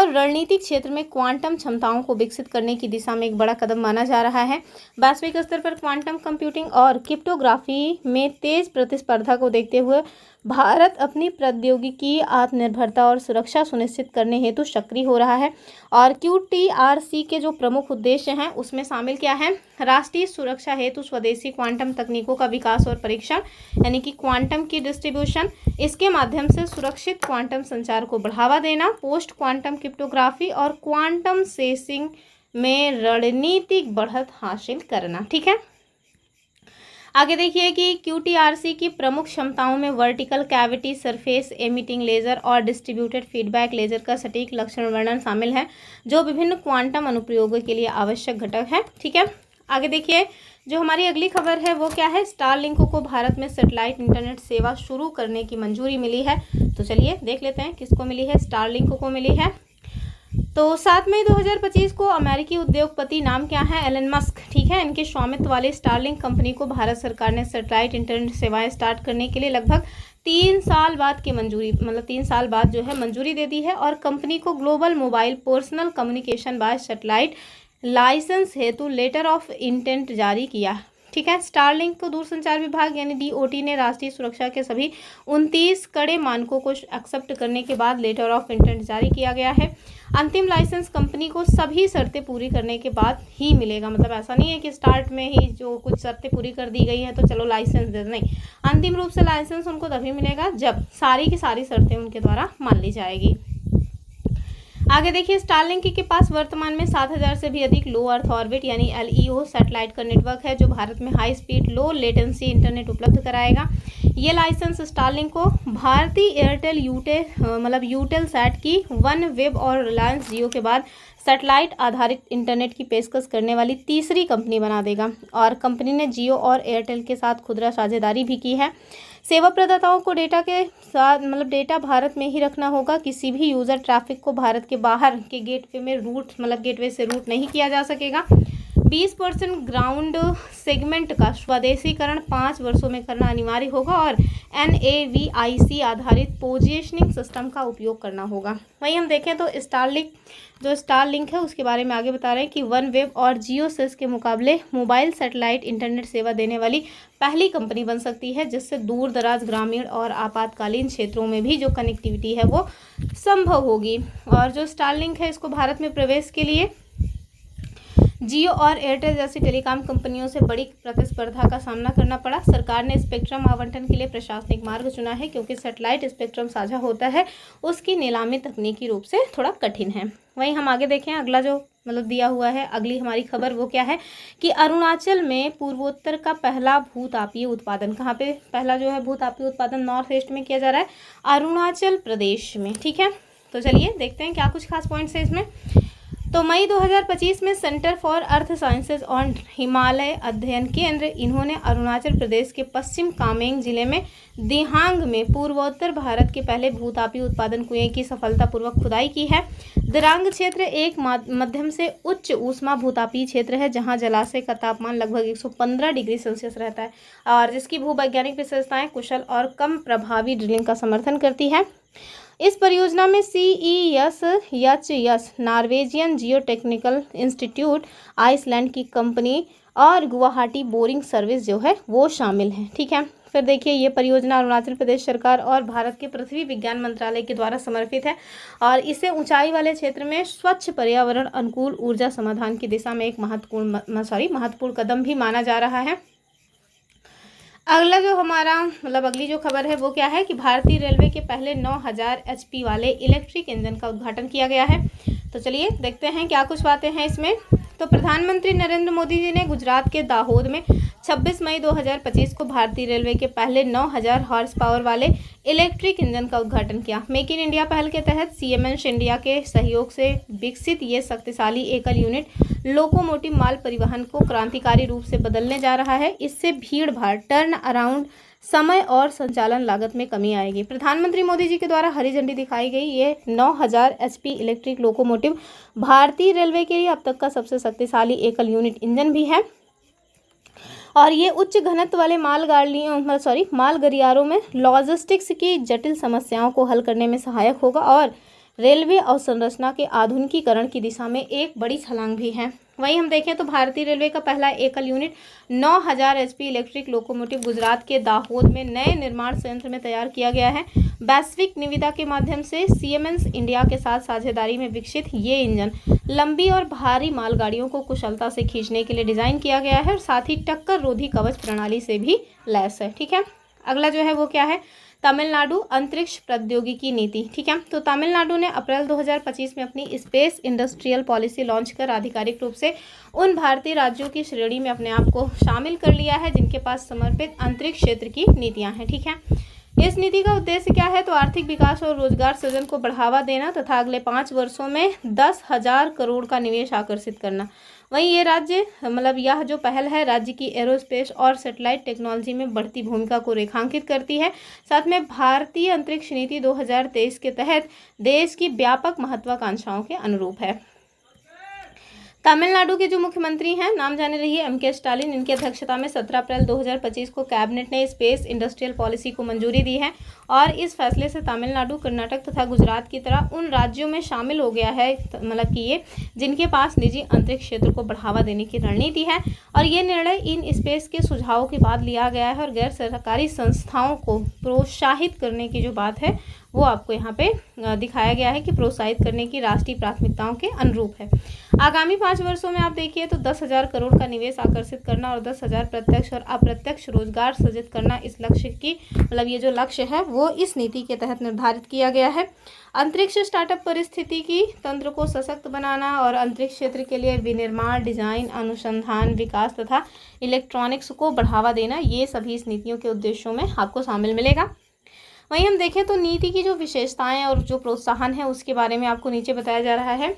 रणनीतिक क्षेत्र में क्वांटम क्षमताओं को विकसित करने की दिशा में एक बड़ा कदम माना जा रहा है। वैश्विक स्तर पर क्वांटम कंप्यूटिंग और क्रिप्टोग्राफी में तेज प्रतिस्पर्धा को देखते हुए भारत अपनी प्रौद्योगिकी आत्मनिर्भरता और सुरक्षा सुनिश्चित करने हेतु सक्रिय हो रहा है। और QTRC के जो प्रमुख उद्देश्य हैं उसमें शामिल क्या है, राष्ट्रीय सुरक्षा हेतु स्वदेशी क्वांटम तकनीकों का विकास और परीक्षण, यानी कि क्वांटम की डिस्ट्रीब्यूशन, इसके माध्यम से सुरक्षित क्वांटम संचार को बढ़ावा देना, पोस्ट क्वांटम क्रिप्टोग्राफी और क्वांटम सेंसिंग में रणनीतिक बढ़त हासिल करना। ठीक है, आगे देखिए कि QTRC की प्रमुख क्षमताओं में vertical cavity surface emitting laser और डिस्ट्रीब्यूटेड फीडबैक लेजर का सटीक लक्षण वर्णन शामिल है, जो विभिन्न क्वांटम अनुप्रयोगों के लिए आवश्यक घटक है। ठीक है, आगे देखिए जो हमारी अगली खबर है वो क्या है, स्टारलिंक को भारत में सैटेलाइट इंटरनेट सेवा शुरू करने की मंजूरी मिली है। तो चलिए देख लेते हैं किसको मिली है, स्टारलिंक को मिली है। तो 7 मई 2025 को अमेरिकी उद्योगपति, नाम क्या है, एलन मस्क, ठीक है, इनके स्वामित्व वाली स्टारलिंक कंपनी को भारत सरकार ने सैटेलाइट इंटरनेट सेवाएं स्टार्ट करने के लिए लगभग 3 साल बाद की मंजूरी, मतलब 3 साल बाद जो है मंजूरी दे दी है और कंपनी को global mobile personal communication by satellite licence हेतु लेटर ऑफ इंटेंट जारी किया। ठीक है, स्टारलिंक को दूरसंचार विभाग यानी DOT ने राष्ट्रीय सुरक्षा के सभी 29 कड़े मानकों को एक्सेप्ट करने के बाद लेटर ऑफ इंटेंट जारी किया गया है। अंतिम लाइसेंस कंपनी को सभी शर्तें पूरी करने के बाद ही मिलेगा, मतलब ऐसा नहीं है कि स्टार्ट में ही जो कुछ शर्तें पूरी कर दी गई हैं तो चलो लाइसेंस दे, नहीं, अंतिम रूप से लाइसेंस उनको तभी मिलेगा जब सारी की सारी शर्तें उनके द्वारा मान ली जाएगी। आगे देखिए, स्टारलिंक के पास वर्तमान में 7000 से भी अधिक लो अर्थ ऑर्बिट यानी LEO सैटेलाइट का नेटवर्क है, जो भारत में high speed low latency internet उपलब्ध कराएगा। ये लाइसेंस स्टारलिंक को भारतीय एयरटेल यूटेल सैट की वन वेब और रिलायंस जियो के बाद सैटेलाइट आधारित इंटरनेट की पेशकश करने वाली तीसरी कंपनी बना देगा। और कंपनी ने जियो और एयरटेल के साथ खुदरा साझेदारी भी की है। सेवा प्रदाताओं को डेटा के साथ डेटा भारत में ही रखना होगा। किसी भी यूज़र ट्रैफिक को भारत के बाहर के गेटवे में गेटवे से रूट नहीं किया जा सकेगा। 20% ग्राउंड सेगमेंट का स्वदेशीकरण 5 वर्षों में करना अनिवार्य होगा और NAVIC आधारित पोजिशनिंग सिस्टम का उपयोग करना होगा। वहीं हम देखें तो स्टारलिंक है उसके बारे में आगे बता रहे हैं कि वन वेब और जियोसिस के मुकाबले मोबाइल सैटेलाइट इंटरनेट सेवा देने वाली पहली कंपनी बन सकती है, जिससे दूर दराज ग्रामीण और आपातकालीन क्षेत्रों में भी जो कनेक्टिविटी है वो संभव होगी। और जो स्टारलिंक है इसको भारत में प्रवेश के लिए जियो और एयरटेल जैसी टेलीकॉम कंपनियों से बड़ी प्रतिस्पर्धा का सामना करना पड़ा। सरकार ने स्पेक्ट्रम आवंटन के लिए प्रशासनिक मार्ग चुना है, क्योंकि सैटेलाइट स्पेक्ट्रम साझा होता है उसकी नीलामी तकनीकी रूप से थोड़ा कठिन है। वहीं हम आगे देखें, अगला जो दिया हुआ है, अगली हमारी खबर वो क्या है कि अरुणाचल में पूर्वोत्तर का पहला भूतापीय उत्पादन, कहाँ पे पहला जो है भूतापीय उत्पादन नॉर्थ ईस्ट में किया जा रहा है, अरुणाचल प्रदेश में। ठीक है, तो चलिए देखते हैं क्या कुछ खास पॉइंट्स है इसमें। तो मई 2025 में सेंटर फॉर अर्थ साइंसेज और हिमालय अध्ययन केंद्र, इन्होंने अरुणाचल प्रदेश के पश्चिम कामेंग जिले में दिहांग में पूर्वोत्तर भारत के पहले भूतापीय उत्पादन कुएं की सफलतापूर्वक खुदाई की है। दिरांग क्षेत्र एक मध्यम से उच्च ऊष्मा भूतापीय क्षेत्र है, जहां जलाशय का तापमान लगभग 115 डिग्री सेल्सियस रहता है और जिसकी भूवैज्ञानिक विशेषताएं कुशल और कम प्रभावी ड्रिलिंग का समर्थन करती है। इस परियोजना में CESHS Norwegian geotechnical institute, Iceland की कंपनी और गुवाहाटी बोरिंग सर्विस जो है वो शामिल है। ठीक है, फिर देखिए ये परियोजना अरुणाचल प्रदेश सरकार और भारत के पृथ्वी विज्ञान मंत्रालय के द्वारा समर्पित है और इसे ऊंचाई वाले क्षेत्र में स्वच्छ पर्यावरण अनुकूल ऊर्जा समाधान की दिशा में एक महत्वपूर्ण कदम भी माना जा रहा है। अगला जो हमारा अगली जो खबर है वो क्या है कि भारतीय रेलवे के पहले 9000 HP वाले इलेक्ट्रिक इंजन का उद्घाटन किया गया है। तो चलिए देखते हैं क्या कुछ बातें हैं इसमें। तो प्रधानमंत्री नरेंद्र मोदी जी ने गुजरात के दाहोद में 26 मई 2025 को भारतीय रेलवे के पहले 9000 हॉर्स पावर वाले इलेक्ट्रिक इंजन का उद्घाटन किया। मेक इन इंडिया पहल के तहत सीमेंस इंडिया के सहयोग से विकसित ये शक्तिशाली एकल यूनिट लोकोमोटिव माल परिवहन को क्रांतिकारी रूप से बदलने जा रहा है। इससे भीड़ भाड़, टर्न अराउंड समय और संचालन लागत में कमी आएगी। प्रधानमंत्री मोदी जी के द्वारा हरी झंडी दिखाई गई ये 9000 HP इलेक्ट्रिक लोकोमोटिव भारतीय रेलवे के लिए अब तक का सबसे शक्तिशाली एकल यूनिट इंजन भी है और ये उच्च घनत्व वाले माल गलियारों में लॉजिस्टिक्स की जटिल समस्याओं को हल करने में सहायक होगा और रेलवे अवसंरचना के आधुनिकीकरण की दिशा में एक बड़ी छलांग भी है। वहीं हम देखें तो भारतीय रेलवे का पहला एकल unit 9000 HP electric locomotive Gujarat के दाहोद में नए निर्माण संयंत्र में तैयार किया गया है। वैश्विक निविदा के माध्यम से सीमेंस इंडिया के साथ साझेदारी में विकसित ये इंजन लंबी और भारी मालगाड़ियों को कुशलता से खींचने के लिए डिज़ाइन किया गया है और साथ ही टक्कर रोधी कवच प्रणाली से भी लैस है। ठीक है, अगला जो है वो क्या है, तमिलनाडु अंतरिक्ष प्रौद्योगिकी नीति। ठीक है, तो तमिलनाडु ने अप्रैल 2025 में अपनी स्पेस इंडस्ट्रियल पॉलिसी लॉन्च कर आधिकारिक रूप से उन भारतीय राज्यों की श्रेणी में अपने आप को शामिल कर लिया है जिनके पास समर्पित अंतरिक्ष क्षेत्र की नीतियां हैं। ठीक है, इस नीति का उद्देश्य क्या है, तो आर्थिक विकास और रोजगार सृजन को बढ़ावा देना तथा अगले 5 वर्षों में 10,000 करोड़ का निवेश आकर्षित करना। वहीं ये राज्य यह जो पहल है राज्य की एरोस्पेस और सैटेलाइट टेक्नोलॉजी में बढ़ती भूमिका को रेखांकित करती है। साथ में भारतीय अंतरिक्ष नीति 2023 के तहत देश की व्यापक महत्वाकांक्षाओं के अनुरूप है। तमिलनाडु के जो मुख्यमंत्री हैं नाम जाने रहिए MK स्टालिन, इनकी अध्यक्षता में 17 अप्रैल 2025 को कैबिनेट ने स्पेस इंडस्ट्रियल पॉलिसी को मंजूरी दी है और इस फैसले से तमिलनाडु, कर्नाटक तथा गुजरात की तरह उन राज्यों में शामिल हो गया है कि ये जिनके पास निजी अंतरिक्ष क्षेत्र को बढ़ावा देने की रणनीति है। और ये निर्णय इन स्पेस के सुझावों के बाद लिया गया है और गैर सरकारी संस्थाओं को प्रोत्साहित करने की जो बात है वो आपको यहाँ पे दिखाया गया है कि प्रोत्साहित करने की राष्ट्रीय प्राथमिकताओं के अनुरूप है। आगामी 5 वर्षों में आप देखिए तो 10,000 करोड़ का निवेश आकर्षित करना और 10,000 प्रत्यक्ष और अप्रत्यक्ष रोजगार सृजित करना इस लक्ष्य की ये जो लक्ष्य है वो इस नीति के तहत निर्धारित किया गया है। अंतरिक्ष स्टार्टअप परिस्थितिकी तंत्र को सशक्त बनाना और अंतरिक्ष क्षेत्र के लिए विनिर्माण, डिजाइन, अनुसंधान, विकास तथा इलेक्ट्रॉनिक्स को बढ़ावा देना, ये सभी इस नीतियों के उद्देश्यों में आपको शामिल मिलेगा। वहीं हम देखें तो नीति की जो विशेषताएं और जो प्रोत्साहन है उसके बारे में आपको नीचे बताया जा रहा है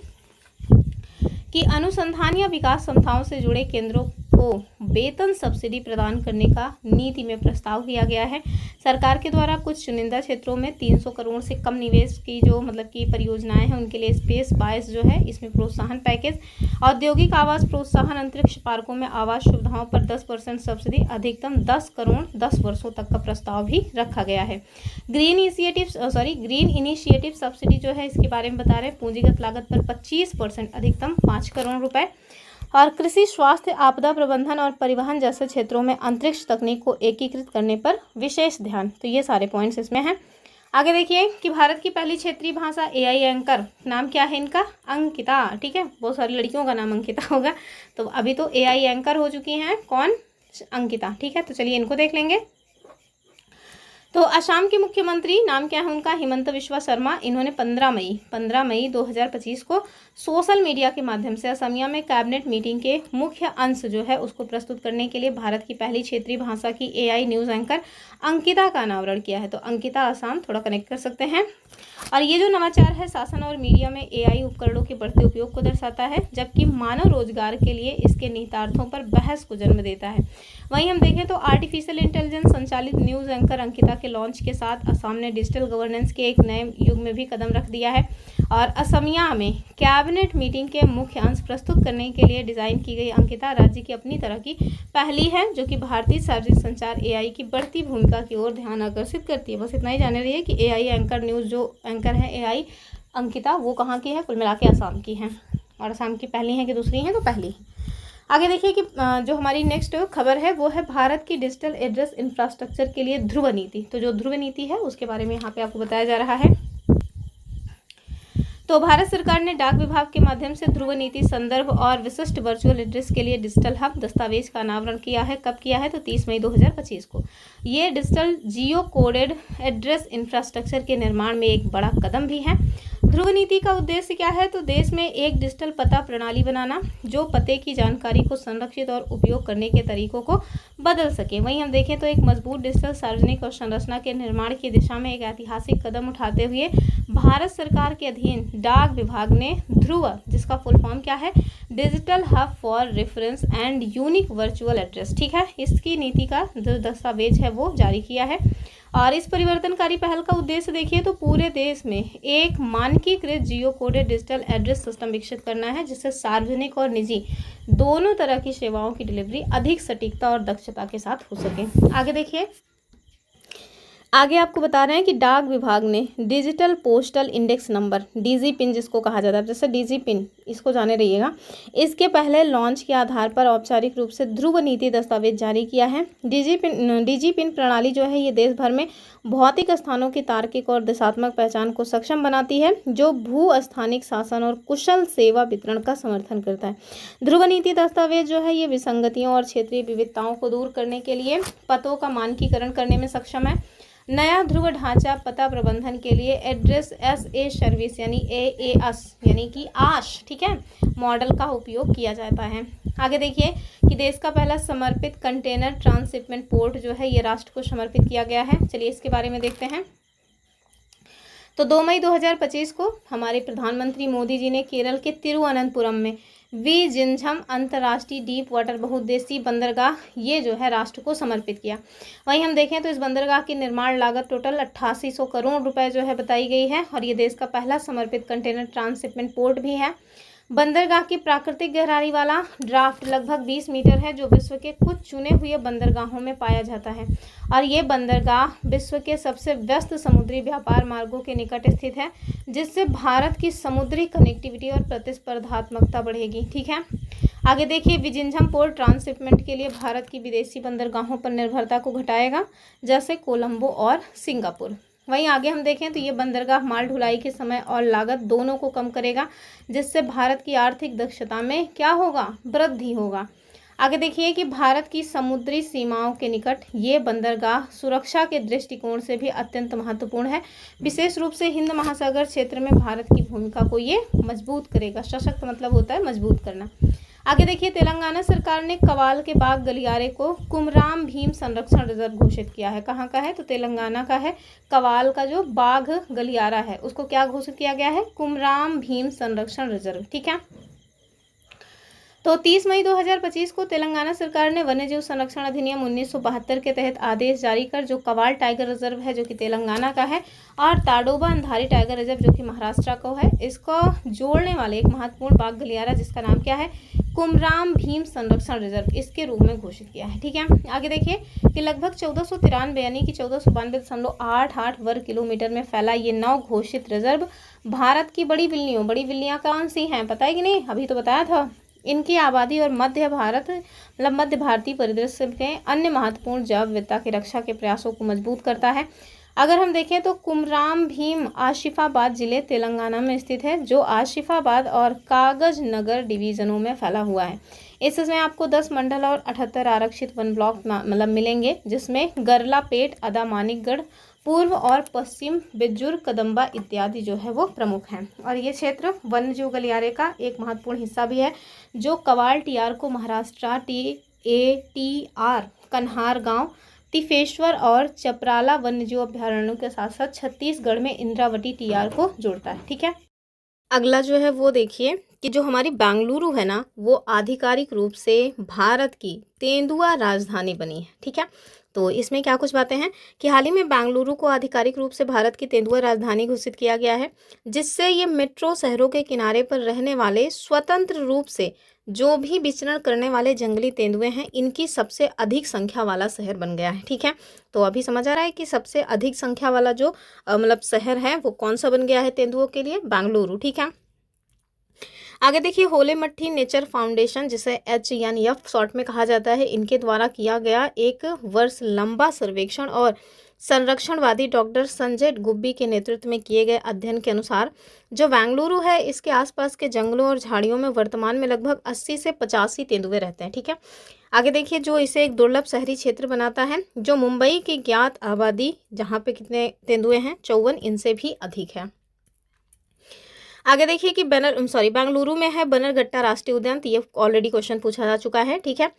कि अनुसंधान या विकास संस्थाओं से जुड़े केंद्रों को वेतन सब्सिडी प्रदान करने का नीति में प्रस्ताव किया गया है। सरकार के द्वारा कुछ चुनिंदा क्षेत्रों में 300 करोड़ से कम निवेश की जो की परियोजनाएं हैं उनके लिए स्पेस 22 जो है इसमें प्रोत्साहन पैकेज, औद्योगिक आवास प्रोत्साहन, अंतरिक्ष पार्कों में आवास सुविधाओं पर 10% सब्सिडी, अधिकतम 10 करोड़ 10 वर्षों तक का प्रस्ताव भी रखा गया है। ग्रीन इनिशिएटिव सब्सिडी जो है इसके बारे में बता रहे हैं, पूंजीगत लागत पर 25%, अधिकतम 5 करोड़ रुपए। और कृषि, स्वास्थ्य, आपदा प्रबंधन और परिवहन जैसे क्षेत्रों में अंतरिक्ष तकनीक को एकीकृत करने पर विशेष ध्यान। तो ये सारे पॉइंट्स इसमें हैं। आगे देखिए कि भारत की पहली क्षेत्रीय भाषा AI एंकर, नाम क्या है इनका, अंकिता। ठीक है, बहुत सारी लड़कियों का नाम अंकिता होगा, तो अभी तो AI एंकर हो चुकी हैं कौन, अंकिता। ठीक है, तो चलिए इनको देख लेंगे। तो असम के मुख्यमंत्री नाम क्या है उनका, हिमंत बिस्वा शर्मा। इन्होंने 15 मई 2025 को सोशल मीडिया के माध्यम से असमिया में कैबिनेट मीटिंग के मुख्य अंश जो है उसको प्रस्तुत करने के लिए भारत की पहली क्षेत्रीय भाषा की AI न्यूज़ एंकर अंकिता का अनावरण किया है। तो अंकिता असम थोड़ा कनेक्ट कर सकते हैं। और ये जो नवाचार है शासन और मीडिया में AI उपकरणों के बढ़ते उपयोग को दर्शाता है, जबकि मानव रोजगार के लिए इसके निहितार्थों पर बहस को जन्म देता है। वहीं हम देखें तो आर्टिफिशियल इंटेलिजेंस संचालित न्यूज़ एंकर अंकिता के लॉन्च के साथ असम ने डिजिटल गवर्नेंस के एक नए युग में भी कदम रख दिया है और असमिया में कैबिनेट मीटिंग के मुख्य अंश प्रस्तुत करने के लिए डिज़ाइन की गई अंकिता राज्य की अपनी तरह की पहली है जो कि भारतीय सार्वजनिक संचार AI की बढ़ती भूमिका की ओर ध्यान आकर्षित करती है। बस इतना ही जाने रहिए कि AI एंकर न्यूज़ जो एंकर है AI अंकिता वो कहाँ की है, कुल मिला के असम की है। और असम की पहली है कि दूसरी है, तो पहली। आगे देखिए कि जो हमारी नेक्स्ट खबर है वो है भारत की डिजिटल एड्रेस इंफ्रास्ट्रक्चर के लिए ध्रुव नीति। तो जो ध्रुव नीति है उसके बारे में यहाँ पे आपको बताया जा रहा है। तो भारत सरकार ने डाक विभाग के माध्यम से ध्रुव नीति संदर्भ और विशिष्ट वर्चुअल एड्रेस के लिए डिजिटल हब दस्तावेज का अनावरण किया है। कब किया है, तो 30 मई 2025 को। ये डिजिटल जियो कोडेड एड्रेस इंफ्रास्ट्रक्चर के निर्माण में एक बड़ा कदम भी है। ध्रुव नीति का उद्देश्य क्या है, तो देश में एक डिजिटल पता प्रणाली बनाना जो पते की जानकारी को संरक्षित और उपयोग करने के तरीकों को बदल सके। वहीं हम देखें तो एक मजबूत डिजिटल सार्वजनिक और संरचना के निर्माण की दिशा में एक ऐतिहासिक कदम उठाते हुए भारत सरकार के अधीन डाक विभाग ने ध्रुव, जिसका फुल फॉर्म क्या है, digital hub for reference and unique virtual address, ठीक है, इसकी नीति का जो दस्तावेज है वो जारी किया है। और इस परिवर्तनकारी पहल का उद्देश्य देखिए तो पूरे देश में एक मानकीकृत जियो कोडेड डिजिटल एड्रेस सिस्टम विकसित करना है, जिससे सार्वजनिक और निजी दोनों तरह की सेवाओं की डिलीवरी अधिक सटीकता और दक्षता के साथ हो सके। आगे देखिए, आगे आपको बता रहे हैं कि डाक विभाग ने digital postal index number, DG pin जिसको कहा जाता है, जैसे डीजी पिन इसको जाने रहिएगा, इसके पहले लॉन्च के आधार पर औपचारिक रूप से ध्रुव नीति दस्तावेज जारी किया है। डीजी पिन प्रणाली जो है ये देश भर में भौतिक स्थानों की तार्किक और दिशात्मक पहचान को सक्षम बनाती है, जो भू स्थानिक शासन और कुशल सेवा वितरण का समर्थन करता है। ध्रुव नीति दस्तावेज जो है ये विसंगतियों और क्षेत्रीय विविधताओं को दूर करने के लिए पतों का मानकीकरण करने में सक्षम है। नया ध्रुव ढांचा पता प्रबंधन के लिए एड्रेस एस ए सर्विस यानी AAS यानी कि आश, ठीक है, मॉडल का उपयोग किया जाता है। आगे देखिए कि देश का पहला समर्पित कंटेनर ट्रांसशिपमेंट पोर्ट जो है ये राष्ट्र को समर्पित किया गया है। चलिए इसके बारे में देखते हैं। तो 2 मई 2025 को हमारे प्रधानमंत्री मोदी जी ने केरल के तिरुवनंतपुरम में विजिंझम अंतर्राष्ट्रीय डीप वाटर बहुउद्देशीय बंदरगाह ये जो है राष्ट्र को समर्पित किया। वहीं हम देखें तो इस बंदरगाह की निर्माण लागत टोटल 8800 करोड़ रुपए जो है बताई गई है, और ये देश का पहला समर्पित कंटेनर ट्रांसशिपमेंट पोर्ट भी है। बंदरगाह की प्राकृतिक गहराई वाला ड्राफ्ट लगभग 20 मीटर है, जो विश्व के कुछ चुने हुए बंदरगाहों में पाया जाता है, और ये बंदरगाह विश्व के सबसे व्यस्त समुद्री व्यापार मार्गों के निकट स्थित है, जिससे भारत की समुद्री कनेक्टिविटी और प्रतिस्पर्धात्मकता बढ़ेगी, ठीक है। आगे देखिए, विजिंझम पोर्ट ट्रांसशिपमेंट के लिए भारत की विदेशी बंदरगाहों पर निर्भरता को घटाएगा, जैसे कोलंबो और सिंगापुर। वहीं आगे हम देखें तो ये बंदरगाह माल ढुलाई के समय और लागत दोनों को कम करेगा, जिससे भारत की आर्थिक दक्षता में क्या होगा, वृद्धि होगा। आगे देखिए कि भारत की समुद्री सीमाओं के निकट ये बंदरगाह सुरक्षा के दृष्टिकोण से भी अत्यंत महत्वपूर्ण है। विशेष रूप से हिंद महासागर क्षेत्र में भारत की भूमिका को ये मजबूत करेगा। सशक्त मतलब होता है मजबूत करना। आगे देखिए, तेलंगाना सरकार ने कवाल के बाघ गलियारे को कुमराम भीम संरक्षण रिजर्व घोषित किया है। कहाँ का है, तो तेलंगाना का है। कवाल का जो बाघ गलियारा है उसको क्या घोषित किया गया है, कुमराम भीम संरक्षण रिजर्व, ठीक है। तो 30 मई 2025 को तेलंगाना सरकार ने वन्यजीव संरक्षण अधिनियम 1972 के तहत आदेश जारी कर जो कवाल टाइगर रिजर्व है जो कि तेलंगाना का है, और ताडोबा अंधारी टाइगर रिजर्व जो कि महाराष्ट्र का है, इसको जोड़ने वाले एक महत्वपूर्ण बाघ गलियारा जिसका नाम क्या है, कुमराम भीम संरक्षण रिजर्व, इसके रूप में घोषित किया है, ठीक है। आगे देखिए कि लगभग 1493 यानी कि 1492.88 वर्ग किलोमीटर में फैला ये नव घोषित रिजर्व भारत की बड़ी बिल्लियां कौन सी हैं पता है कि नहीं, अभी तो बताया था। इनकी आबादी और मध्य भारतीय परिदृश्य के अन्य महत्वपूर्ण जैव विविधता की रक्षा के प्रयासों को मजबूत करता है। अगर हम देखें तो कुमराम भीम आसिफाबाद जिले तेलंगाना में स्थित है, जो आसिफाबाद और कागज नगर डिवीजनों में फैला हुआ है। इसमें आपको 10 मंडल और 78 आरक्षित वन ब्लॉक मतलब मिलेंगे, जिसमें गरलापेट, अदा मानिकगढ़, पूर्व और पश्चिम बिज्जुर, कदम्बा इत्यादि जो है वो प्रमुख हैं। और ये क्षेत्र वन्यजीव गलियारे का एक महत्वपूर्ण हिस्सा भी है, जो कवाल टीआर को महाराष्ट्र TATR कन्हार गांव, तिफेश्वर और चपराला वन्यजीव अभ्यारण्यों के साथ साथ छत्तीसगढ़ में इंद्रावती टीआर को जोड़ता है, ठीक है। अगला जो है वो देखिए कि जो हमारी बेंगलुरु है ना, वो आधिकारिक रूप से भारत की तेंदुआ राजधानी बनी है, ठीक है। तो इसमें क्या कुछ बातें हैं कि हाल ही में बेंगलुरु को आधिकारिक रूप से भारत की तेंदुआ राजधानी घोषित किया गया है, जिससे ये मेट्रो शहरों के किनारे पर रहने वाले स्वतंत्र रूप से जो भी विचरण करने वाले जंगली तेंदुए हैं, इनकी सबसे अधिक संख्या वाला शहर बन गया है, ठीक है। तो अभी समझ आ रहा है कि सबसे अधिक संख्या वाला जो मतलब शहर है वो कौन सा बन गया है तेंदुओं के लिए, बेंगलुरु, ठीक है। आगे देखिए, होले मट्टी नेचर फाउंडेशन, जिसे HNF शॉर्ट में कहा जाता है, इनके द्वारा किया गया 1 वर्ष लंबा सर्वेक्षण और संरक्षणवादी डॉक्टर संजय गुब्बी के नेतृत्व में किए गए अध्ययन के अनुसार जो बेंगलुरु है इसके आसपास के जंगलों और झाड़ियों में वर्तमान में लगभग 80 से 85 तेंदुए रहते हैं, ठीक है। आगे देखिए, जो इसे एक दुर्लभ शहरी क्षेत्र बनाता है, जो मुंबई की ज्ञात आबादी जहाँ पे कितने तेंदुए हैं 54, इनसे भी अधिक है। आगे देखिए कि बेंगलुरु में है बनरघट्टा राष्ट्रीय उद्यान, तो ये ऑलरेडी क्वेश्चन पूछा जा चुका है, ठीक है।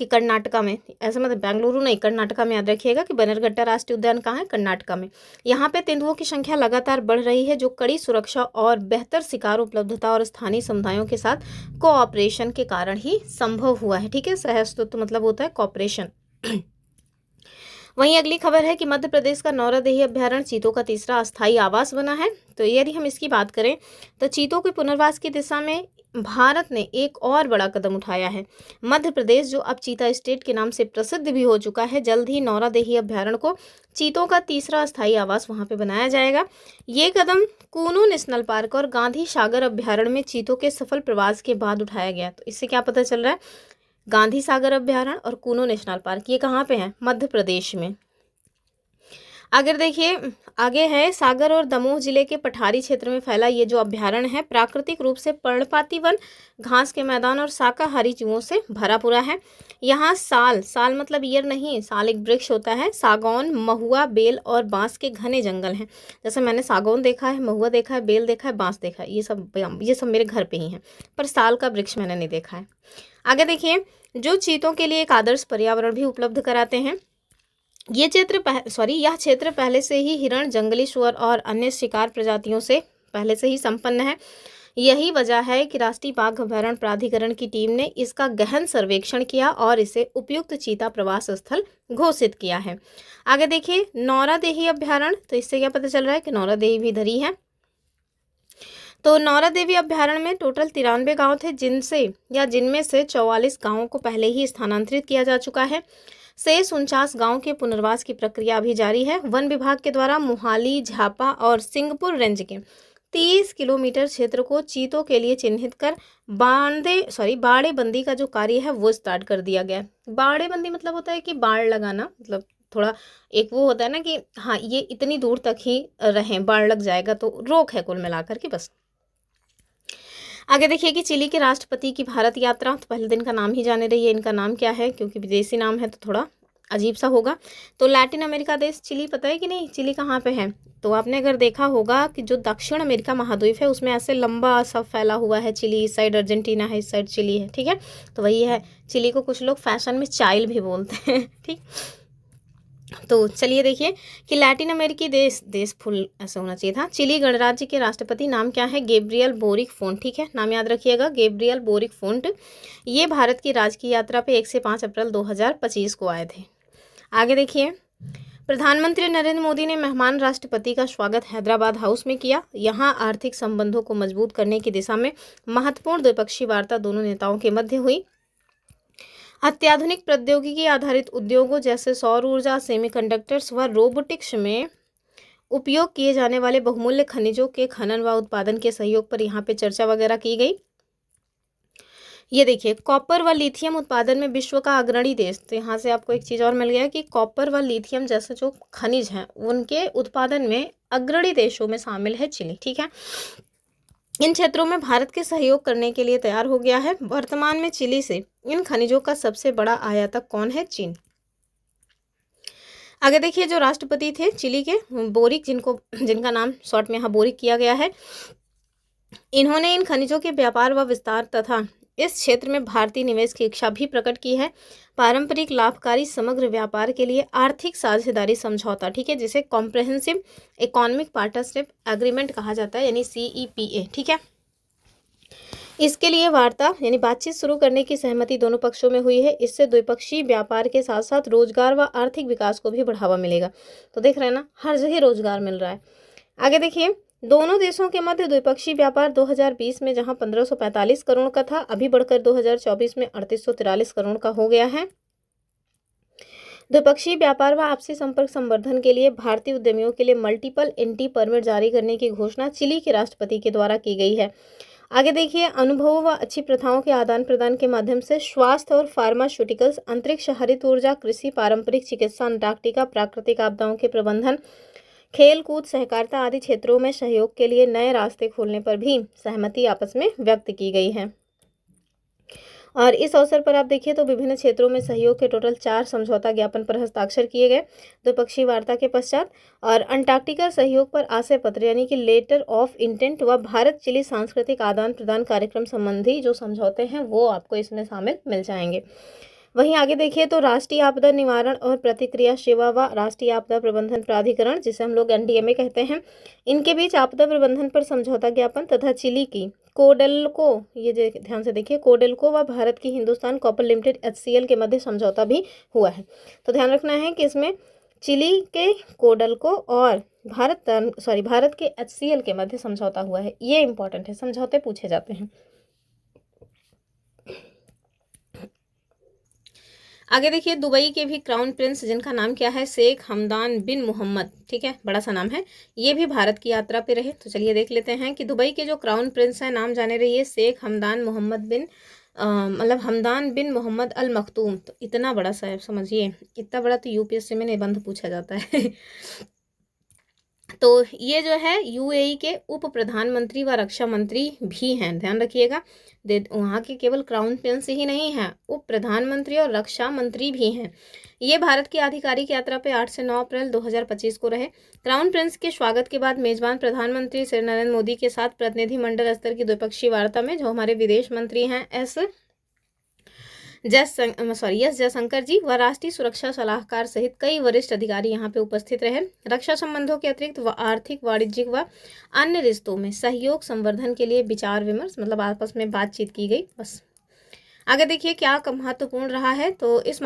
कि कर्नाटका में, ऐसा मतलब बेंगलुरु नहीं, कर्नाटका में याद रखिएगा कि बन्नेरघट्टा राष्ट्रीय उद्यान कहाँ है, कर्नाटका में। यहाँ पे तेंदुओं की संख्या लगातार बढ़ रही है, जो कड़ी सुरक्षा और बेहतर शिकार उपलब्धता और स्थानीय समुदायों के साथ कोऑपरेशन के कारण ही संभव हुआ है। ठीक है, सहअस्तित्व मतलब होता है कोऑपरेशन। वहीं अगली खबर है कि मध्य प्रदेश का नौरादेही अभ्यारण्य चीतों का तीसरा अस्थायी आवास बना है। तो यदि हम इसकी बात करें तो चीतों के पुनर्वास की दिशा में भारत ने एक और बड़ा कदम उठाया है। मध्य प्रदेश, जो अब चीता स्टेट के नाम से प्रसिद्ध भी हो चुका है, जल्द ही नौरादेही अभ्यारण्य को चीतों का तीसरा अस्थायी आवास वहां पे बनाया जाएगा। ये कदम कूनू नेशनल पार्क और गांधी सागर अभ्यारण्य में चीतों के सफल प्रवास के बाद उठाया गया। तो इससे क्या पता चल रहा है, गांधी सागर अभ्यारण्य और कूनू नेशनल पार्क ये कहाँ पे हैं, मध्य प्रदेश में। अगर देखिए आगे है, सागर और दमोह जिले के पठारी क्षेत्र में फैला ये जो अभ्यारण्य है प्राकृतिक रूप से पर्णपाती वन, घास के मैदान और शाकाहारी जीवों से भरा पूरा है। यहाँ साल, साल मतलब ईयर नहीं, साल एक वृक्ष होता है, सागौन, महुआ, बेल और बांस के घने जंगल हैं। जैसे मैंने सागौन देखा है, महुआ देखा है, बेल देखा है, बांस देखा है, ये सब मेरे घर पे ही हैं, पर साल का वृक्ष मैंने नहीं देखा है। आगे देखिए, जो चीतों के लिए एक आदर्श पर्यावरण भी उपलब्ध कराते हैं। यह क्षेत्र पहले से ही हिरण, जंगली सुअर और अन्य शिकार प्रजातियों से पहले से ही संपन्न है। यही वजह है कि राष्ट्रीय बाघ अभ्यारण्य प्राधिकरण की टीम ने इसका गहन सर्वेक्षण किया और इसे उपयुक्त चीता प्रवास स्थल घोषित किया है। आगे देखिए, नौरादेही अभ्यारण्य, तो इससे क्या पता चल रहा है कि नौरादेही भी धरी है। तो नौरादेवी अभ्यारण्य में टोटल 93 गांव थे, जिनमें से 44 गांवों को पहले ही स्थानांतरित किया जा चुका है। शेष 49 गांव के पुनर्वास की प्रक्रिया अभी जारी है। वन विभाग के द्वारा मोहाली, झापा और सिंगपुर रेंज के 30 किलोमीटर क्षेत्र को चीतों के लिए चिन्हित कर बाड़ेबंदी का जो कार्य है वो स्टार्ट कर दिया गया है। बाड़ेबंदी मतलब होता है कि बाड़ लगाना, मतलब थोड़ा एक वो होता है ना कि हाँ ये इतनी दूर तक ही रहें, बाड़ लग जाएगा, तो रोक है कुल मिलाकर के बस। आगे देखिए कि चिली के राष्ट्रपति की भारत यात्रा, तो पहले दिन का नाम ही जाने रही है, इनका नाम क्या है, क्योंकि विदेशी नाम है तो थोड़ा अजीब सा होगा। तो लैटिन अमेरिका देश चिली, पता है कि नहीं चिली कहाँ पे है? तो आपने अगर देखा होगा कि जो दक्षिण अमेरिका महाद्वीप है उसमें ऐसे लंबा सा फैला हुआ है चिली, इस साइड अर्जेंटीना है, इस साइड चिली है, ठीक है, तो वही है चिली को कुछ लोग फैशन में चाइल भी बोलते हैं, ठीक। तो चलिए देखिए कि लैटिन अमेरिकी देश फुल ऐसा होना चाहिए था। चिली गणराज्य के राष्ट्रपति नाम क्या है? गैब्रियल बोरिक फोंट, ठीक है, नाम याद रखिएगा, गैब्रियल बोरिक फोंट। ये भारत की राजकीय यात्रा पे 1 से 5 अप्रैल 2025 को आए थे। आगे देखिए, प्रधानमंत्री नरेंद्र मोदी ने मेहमान राष्ट्रपति का स्वागत हैदराबाद हाउस में किया। यहाँ आर्थिक संबंधों को मजबूत करने की दिशा में महत्वपूर्ण द्विपक्षीय वार्ता दोनों नेताओं के मध्य हुई। अत्याधुनिक प्रौद्योगिकी आधारित उद्योगों जैसे सौर ऊर्जा, सेमीकंडक्टर्स व रोबोटिक्स में उपयोग किए जाने वाले बहुमूल्य खनिजों के खनन व उत्पादन के सहयोग पर यहाँ पे चर्चा वगैरह की गई। ये देखिए, कॉपर व लिथियम उत्पादन में विश्व का अग्रणी देश, तो यहाँ से आपको एक चीज़ और मिल गया कि कॉपर व लिथियम जैसे जो खनिज हैं उनके उत्पादन में अग्रणी देशों में शामिल है चिली, ठीक है। इन क्षेत्रों में भारत के सहयोग करने के लिए तैयार हो गया है। वर्तमान में चिली से इन खनिजों का सबसे बड़ा आयातक कौन है? चीन। आगे देखिए, जो राष्ट्रपति थे चिली के बोरिक, जिनका नाम शॉर्ट में यहाँ बोरिक किया गया है, इन्होंने इन खनिजों के व्यापार व विस्तार तथा इस क्षेत्र में भारतीय निवेश की इच्छा भी प्रकट की है। पारंपरिक लाभकारी समग्र व्यापार के लिए आर्थिक साझेदारी समझौता, ठीक है, जिसे कॉम्प्रहेंसिव इकोनॉमिक पार्टनरशिप एग्रीमेंट कहा जाता है, यानी CEPA, ठीक है। इसके लिए वार्ता यानी बातचीत शुरू करने की सहमति दोनों पक्षों में हुई है। इससे द्विपक्षीय व्यापार के साथ साथ रोजगार व आर्थिक विकास को भी बढ़ावा मिलेगा। तो देख रहे हैं ना, हर जगह रोजगार मिल रहा है। आगे देखिए, दोनों देशों के मध्य द्विपक्षीय व्यापार 2020 में जहां 1545 करोड़ का था, अभी बढ़कर 2024 में 3843 करोड़ का हो गया है। द्विपक्षीय व्यापार व आपसी संपर्क संवर्धन के लिए भारतीय उद्यमियों के लिए मल्टीपल एंट्री परमिट जारी करने की घोषणा चिली के राष्ट्रपति के द्वारा की गई है। आगे देखिए, अनुभवों व अच्छी प्रथाओं के आदान प्रदान के माध्यम से स्वास्थ्य और फार्मास्यूटिकल्स, अंतरिक्ष, हरित ऊर्जा, कृषि, पारंपरिक चिकित्सा, अंटार्कटिका, प्राकृतिक आपदाओं के प्रबंधन, खेल कूद, सहकारिता आदि क्षेत्रों में सहयोग के लिए नए रास्ते खोलने पर भी सहमति आपस में व्यक्त की गई है। और इस अवसर पर आप देखिए तो विभिन्न क्षेत्रों में सहयोग के टोटल 4 समझौता ज्ञापन पर हस्ताक्षर किए गए द्विपक्षीय वार्ता के पश्चात। और अंटार्कटिका सहयोग पर आशय पत्र यानी कि लेटर ऑफ इंटेंट व भारत चिली सांस्कृतिक आदान प्रदान कार्यक्रम संबंधी जो समझौते हैं वो आपको इसमें शामिल मिल जाएंगे। वहीं आगे देखिए तो राष्ट्रीय आपदा निवारण और प्रतिक्रिया सेवा व राष्ट्रीय आपदा प्रबंधन प्राधिकरण, जिसे हम लोग एनडीएमए कहते हैं, इनके बीच आपदा प्रबंधन पर समझौता ज्ञापन तथा चिली की कोडेल्को, ये ध्यान से देखिए, कोडेल्को व भारत की हिंदुस्तान कॉपर लिमिटेड HCL के मध्य समझौता भी हुआ है। तो ध्यान रखना है कि इसमें चिली के कोडेल्को और भारत के HCL के मध्य समझौता हुआ है। ये इंपॉर्टेंट है, समझौते पूछे जाते हैं। आगे देखिए दुबई के भी क्राउन प्रिंस, जिनका नाम क्या है, शेख हमदान बिन मोहम्मद, ठीक है, बड़ा सा नाम है, ये भी भारत की यात्रा पे रहे। तो चलिए देख लेते हैं कि दुबई के जो क्राउन प्रिंस हैं, नाम जाने रहिए, शेख हमदान मोहम्मद बिन हमदान बिन मोहम्मद अल मखतूम। तो इतना बड़ा सा है, समझिए, इतना बड़ा तो यूपीएससी में निबंध पूछा जाता है। तो ये जो है यूएई के उप प्रधानमंत्री व रक्षा मंत्री भी हैं, ध्यान रखिएगा। वहाँ के केवल क्राउन प्रिंस ही नहीं हैं, उप प्रधानमंत्री और रक्षा मंत्री भी हैं। ये भारत की आधिकारिक यात्रा पे 8 से 9 अप्रैल 2025 को रहे। क्राउन प्रिंस के स्वागत के बाद मेजबान प्रधानमंत्री श्री नरेंद्र मोदी के साथ प्रतिनिधिमंडल स्तर की द्विपक्षीय वार्ता में जो हमारे विदेश मंत्री हैं एस जयशंकर जी व राष्ट्रीय सुरक्षा सलाहकार सहित कई वरिष्ठ अधिकारी यहाँ पे उपस्थित रहे। रक्षा संबंधों के अतिरिक्त आर्थिक, वाणिज्यिक व अन्य रिश्तों में सहयोग संवर्धन के लिए विचार विमर्श, मतलब आपस में बातचीत की गई। बस आगे देखिए क्या महत्वपूर्ण रहा है। तो इस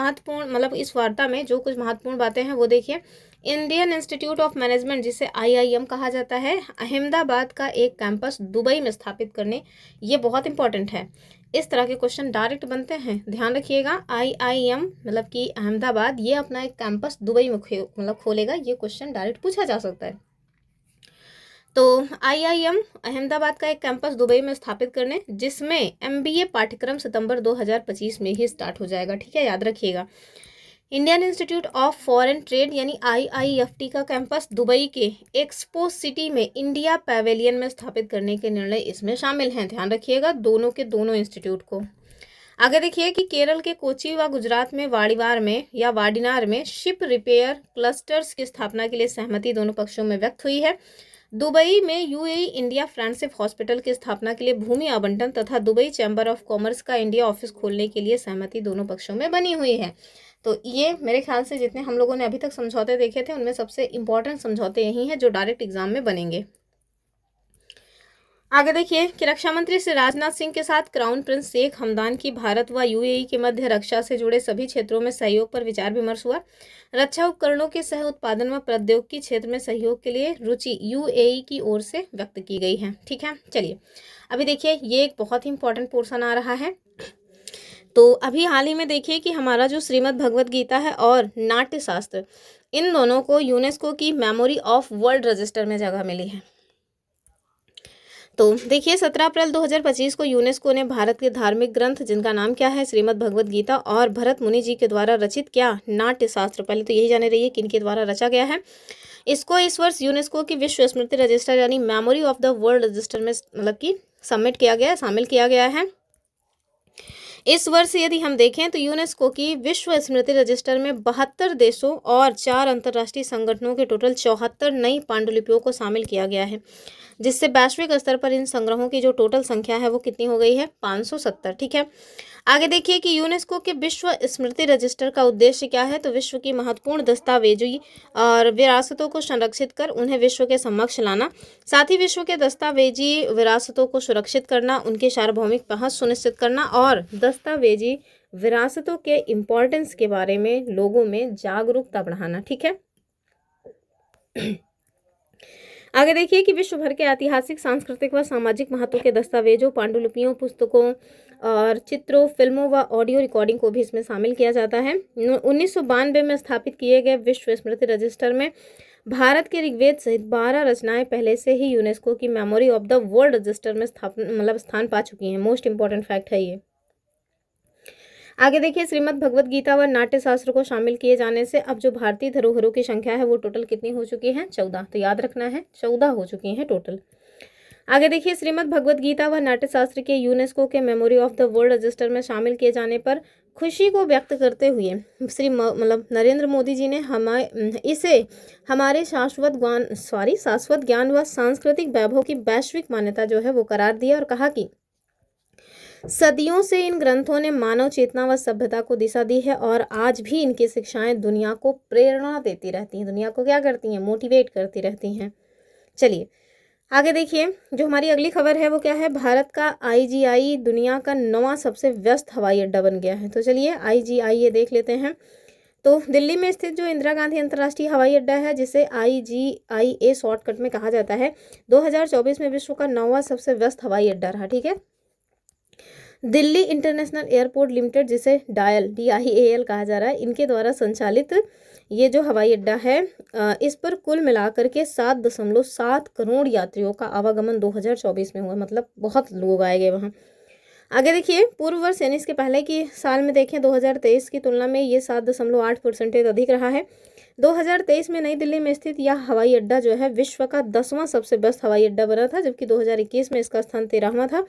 वार्ता में जो कुछ महत्वपूर्ण बातें हैं वो देखिए। इंडियन इंस्टीट्यूट ऑफ मैनेजमेंट, जिसे IIM कहा जाता है, अहमदाबाद का एक कैंपस दुबई में स्थापित करने, ये बहुत इंपॉर्टेंट है। इस तरह के क्वेश्चन डायरेक्ट बनते हैं, ध्यान रखिएगा। IIM मतलब कि अहमदाबाद, ये अपना एक कैंपस दुबई में खोलेगा, ये क्वेश्चन डायरेक्ट पूछा जा सकता है। तो IIM अहमदाबाद का एक कैंपस दुबई में स्थापित करने, जिसमें MBA पाठ्यक्रम सितंबर 2025 में ही स्टार्ट हो जाएगा, ठीक है, याद रखिएगा। Indian institute of foreign trade यानी IIFT का कैंपस दुबई के एक्सपो सिटी में इंडिया पैवेलियन में स्थापित करने के निर्णय इसमें शामिल हैं, ध्यान रखिएगा दोनों के दोनों इंस्टीट्यूट को। आगे देखिए कि केरल के कोची व गुजरात में वाडिनार में शिप रिपेयर क्लस्टर्स की स्थापना के लिए सहमति दोनों पक्षों में व्यक्त हुई है। दुबई में UAE इंडिया फ्रेंडशिप हॉस्पिटल की स्थापना के लिए भूमि आवंटन तथा दुबई चैम्बर ऑफ कॉमर्स का इंडिया ऑफिस खोलने के लिए सहमति दोनों पक्षों में बनी हुई है। तो ये मेरे ख्याल से जितने हम लोगों ने अभी तक समझौते देखे थे उनमें सबसे इंपॉर्टेंट समझौते यही हैं जो डायरेक्ट एग्जाम में बनेंगे। आगे देखिए कि रक्षा मंत्री श्री राजनाथ सिंह के साथ क्राउन प्रिंस शेख हमदान की भारत व UAE के मध्य रक्षा से जुड़े सभी क्षेत्रों में सहयोग पर विचार विमर्श हुआ। रक्षा उपकरणों के सह उत्पादन व प्रौद्योगिकी क्षेत्र में सहयोग के लिए रुचि UAE की ओर से व्यक्त की गई है, ठीक है। चलिए अभी देखिए ये एक बहुत ही इंपॉर्टेंट पोर्शन आ रहा है। तो अभी हाल ही में देखिए कि हमारा जो श्रीमद् भगवद गीता है और नाट्य शास्त्र, इन दोनों को यूनेस्को की मेमोरी ऑफ वर्ल्ड रजिस्टर में जगह मिली है। तो देखिए 17 अप्रैल 2025 को यूनेस्को ने भारत के धार्मिक ग्रंथ, जिनका नाम क्या है, श्रीमद् भगवद गीता, और भरत मुनि जी के द्वारा रचित क्या, नाट्य शास्त्र, पहले तो यही जाने रहिए किनके द्वारा रचा गया है, इसको इस वर्ष यूनेस्को की विश्व स्मृति रजिस्टर यानी memory of the world register में शामिल किया गया है। इस वर्ष यदि हम देखें तो यूनेस्को की विश्व स्मृति रजिस्टर में 72 देशों और 4 अंतर्राष्ट्रीय संगठनों के टोटल 74 नई पांडुलिपियों को शामिल किया गया है, जिससे वैश्विक स्तर पर इन संग्रहों की जो टोटल संख्या है वो कितनी हो गई है, 570, ठीक है। आगे देखिए कि यूनेस्को के विश्व स्मृति रजिस्टर का उद्देश्य क्या है, तो विश्व की महत्वपूर्ण दस्तावेजी और विरासतों को संरक्षित कर उन्हें विश्व के समक्ष लाना, साथ ही विश्व के दस्तावेजी विरासतों को सुरक्षित करना, उनके सार्वभौमिक पहुंच सुनिश्चित करना और दस्तावेजी विरासतों के इम्पोर्टेंस के बारे में लोगों में जागरूकता बढ़ाना, ठीक है। आगे देखिए कि विश्व भर के ऐतिहासिक, सांस्कृतिक व सामाजिक महत्व के दस्तावेजों, पांडुलिपियों, पुस्तकों और चित्रों, फिल्मों व ऑडियो रिकॉर्डिंग को भी इसमें शामिल किया जाता है। 1992 में स्थापित किए गए विश्व स्मृति रजिस्टर में भारत के ऋग्वेद सहित 12 रचनाएं पहले से ही यूनेस्को की memory of the world register में स्थान पा चुकी हैं। मोस्ट इंपॉर्टेंट फैक्ट है ये। आगे देखिए श्रीमद् भगवद गीता व नाट्य शास्त्र को शामिल किए जाने से अब जो भारतीय धरोहरों की संख्या है वो टोटल कितनी हो चुकी है, 14। तो याद रखना है 14 हो चुकी हैं टोटल। आगे देखिए श्रीमद् भगवद गीता व नाट्य शास्त्र के यूनेस्को के memory of the world register में शामिल किए जाने पर खुशी को व्यक्त करते हुए श्री नरेंद्र मोदी जी ने इसे हमारे शाश्वत ज्ञान व सांस्कृतिक वैभव की वैश्विक मान्यता जो है वो करार दिया और कहा कि सदियों से इन ग्रंथों ने मानव चेतना व सभ्यता को दिशा दी है और आज भी इनकी शिक्षाएं दुनिया को प्रेरणा देती रहती हैं, दुनिया को क्या करती हैं, मोटिवेट करती रहती हैं। चलिए आगे देखिए, जो हमारी अगली खबर है वो क्या है, भारत का IGI दुनिया का 9वां सबसे व्यस्त हवाई अड्डा बन गया है। तो चलिए IGI ये देख लेते हैं। तो दिल्ली में स्थित जो इंदिरा गांधी अंतर्राष्ट्रीय हवाई अड्डा है, जिसे IGIA शॉर्टकट में कहा जाता है, 2024 में विश्व का 9वां सबसे व्यस्त हवाई अड्डा रहा। ठीक है, दिल्ली इंटरनेशनल एयरपोर्ट लिमिटेड, जिसे DIAL कहा जा रहा है, इनके द्वारा संचालित ये जो हवाई अड्डा है, इस पर कुल मिलाकर के 7.7 करोड़ यात्रियों का आवागमन 2024 में हुआ। मतलब बहुत लोग आए गए वहाँ। आगे देखिए, पूर्व वर्ष यानी इसके पहले की साल में देखें 2023 की तुलना में ये 7.8% अधिक रहा है। 2023 में नई दिल्ली में स्थित यह हवाई अड्डा जो है विश्व का 10वां सबसे व्यस्त हवाई अड्डा बना था, जबकि 2021 में इसका स्थान 13वां था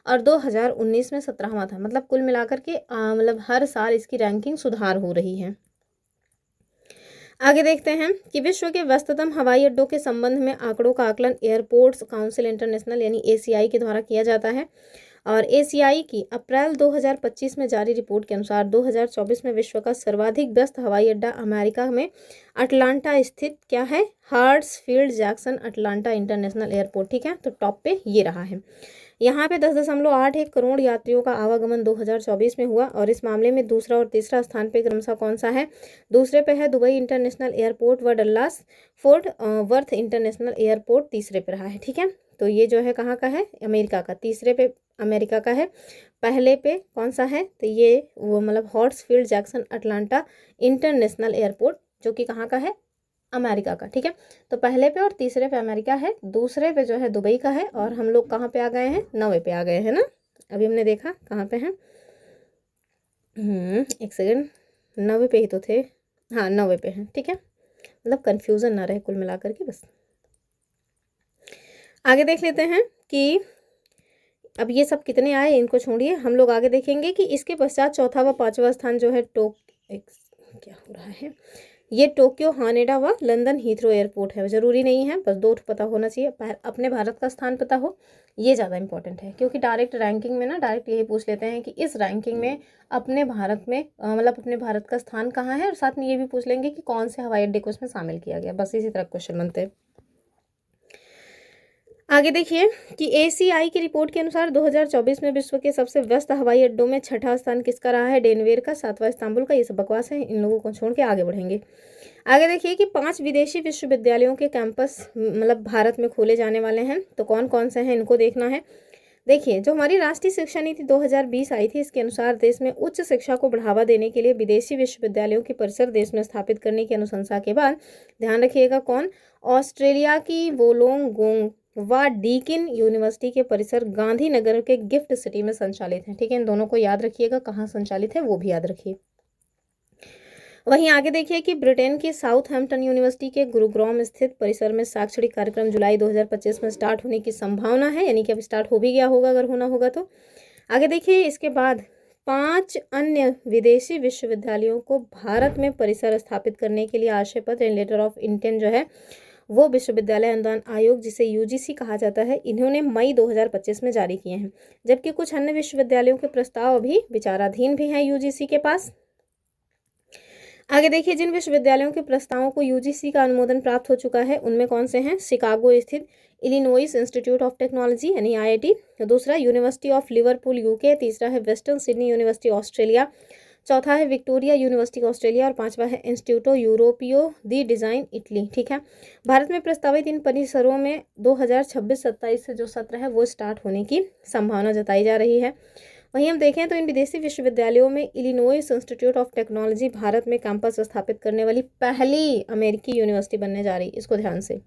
और 2019 में 17वां था। मतलब कुल मिलाकर के मतलब हर साल इसकी रैंकिंग सुधार हो रही है। आगे देखते हैं कि विश्व के व्यस्ततम हवाई अड्डों के संबंध में आंकड़ों का आकलन एयरपोर्ट्स काउंसिल इंटरनेशनल यानी ACI के द्वारा किया जाता है। और ACI की अप्रैल 2025 में जारी रिपोर्ट के अनुसार 2024 में विश्व का सर्वाधिक व्यस्त हवाई अड्डा अमेरिका में अटलांटा स्थित क्या है, हार्ट्सफील्ड जैक्सन अटलांटा इंटरनेशनल एयरपोर्ट। ठीक है, तो टॉप पे ये रहा है। यहाँ पे 10.81 करोड़ यात्रियों का आवागमन 2024 में हुआ और इस मामले में दूसरा और तीसरा स्थान पे क्रमशः कौन सा है, दूसरे पे है दुबई इंटरनेशनल एयरपोर्ट व Dallas fort worth international airport तीसरे पे रहा है। ठीक है, तो ये जो है कहाँ का है, अमेरिका का। तीसरे पे अमेरिका का है, पहले पे कौन सा है, तो ये वो मतलब हार्ट्सफील्ड जैक्सन अटलांटा इंटरनेशनल एयरपोर्ट, जो कि कहाँ का है, अमेरिका का। ठीक है, तो पहले पे और तीसरे पे अमेरिका है, दूसरे पे जो है दुबई का है और हम लोग कहाँ पे आ गए हैं, 9वें पे आ गए हैं ना। अभी हमने देखा कहाँ पे हैं, एक सेकेंड, 9वें पे ही तो थे, हाँ 9वें पे हैं। ठीक है, मतलब कन्फ्यूज़न ना रहे कुल मिलाकर के बस। आगे देख लेते हैं कि अब ये सब कितने आए इनको छोड़िए, हम लोग आगे देखेंगे कि इसके पश्चात चौथा व पांचवा स्थान जो है क्या हो रहा है, ये टोक्यो हानेडा व लंदन हीथ्रो एयरपोर्ट है। जरूरी नहीं है, बस 2 पता होना चाहिए, अपने भारत का स्थान पता हो, ये ज़्यादा इंपॉर्टेंट है। क्योंकि डायरेक्ट रैंकिंग में ना डायरेक्ट यही पूछ लेते हैं कि इस रैंकिंग में अपने भारत में मतलब अपने भारत का स्थान कहाँ है, और साथ में ये भी पूछ लेंगे कि कौन से हवाई अड्डे को इसमें शामिल किया गया। बस इसी तरह क्वेश्चन बनते हैं। आगे देखिए कि ACI की रिपोर्ट के अनुसार 2024 में विश्व के सबसे व्यस्त हवाई अड्डों में छठा स्थान किसका रहा है, डेनवेर का, 7वां इस्तांबुल का। ये सब बकवास है, इन लोगों को छोड़ के आगे बढ़ेंगे। आगे देखिए कि 5 विदेशी विश्वविद्यालयों के कैंपस मतलब भारत में खोले जाने वाले हैं। तो कौन कौन से हैं इनको देखना है। देखिए, जो हमारी राष्ट्रीय शिक्षा नीति 2020 आई थी, इसके अनुसार देश में उच्च शिक्षा को बढ़ावा देने के लिए विदेशी विश्वविद्यालयों के परिसर देश में स्थापित करने की अनुशंसा के बाद, ध्यान रखिएगा कौन, ऑस्ट्रेलिया की वोलोंगोंग व डीकिन यूनिवर्सिटी के परिसर गांधीनगर के गिफ्ट सिटी में संचालित है। ठीक है, इन दोनों को याद रखिएगा, कहाँ संचालित है वो भी याद रखिए। वहीं आगे देखिए कि ब्रिटेन की साउथहैम्पटन यूनिवर्सिटी के गुरुग्राम स्थित परिसर में शैक्षणिक कार्यक्रम जुलाई 2025 में स्टार्ट होने की संभावना है, यानी कि अब स्टार्ट हो भी गया होगा अगर होना होगा तो। आगे देखिए, इसके बाद 5 अन्य विदेशी विश्वविद्यालयों को भारत में परिसर स्थापित करने के लिए आशय पत्र लेटर ऑफ इंटेंट जो है वो विश्वविद्यालय अनुदान आयोग, जिसे UGC कहा जाता है, इन्होंने मई 2025 में जारी किए हैं। जबकि कुछ अन्य विश्वविद्यालयों के प्रस्ताव अभी विचाराधीन भी हैं UGC के पास। आगे देखिए, जिन विश्वविद्यालयों के प्रस्तावों को UGC का अनुमोदन प्राप्त हो चुका है उनमें कौन से हैं, शिकागो स्थित इलिनोइस इंस्टीट्यूट ऑफ टेक्नोलॉजी यानी IIT, दूसरा यूनिवर्सिटी ऑफ लिवरपूल UK, तीसरा है वेस्टर्न सिडनी यूनिवर्सिटी ऑस्ट्रेलिया, चौथा है विक्टोरिया यूनिवर्सिटी ऑस्ट्रेलिया और पांचवा है इंस्टीट्यूटो यूरोपियो दी डिज़ाइन इटली। ठीक है, भारत में प्रस्तावित इन परिसरों में 2026-27 से जो सत्र है वो स्टार्ट होने की संभावना जताई जा रही है। वहीं हम देखें तो इन विदेशी विश्वविद्यालयों में Illinois institute of technology Bharat में कैंपस स्थापित करने वाली पहली अमेरिकी यूनिवर्सिटी बनने जा रही है, इसको ध्यान से।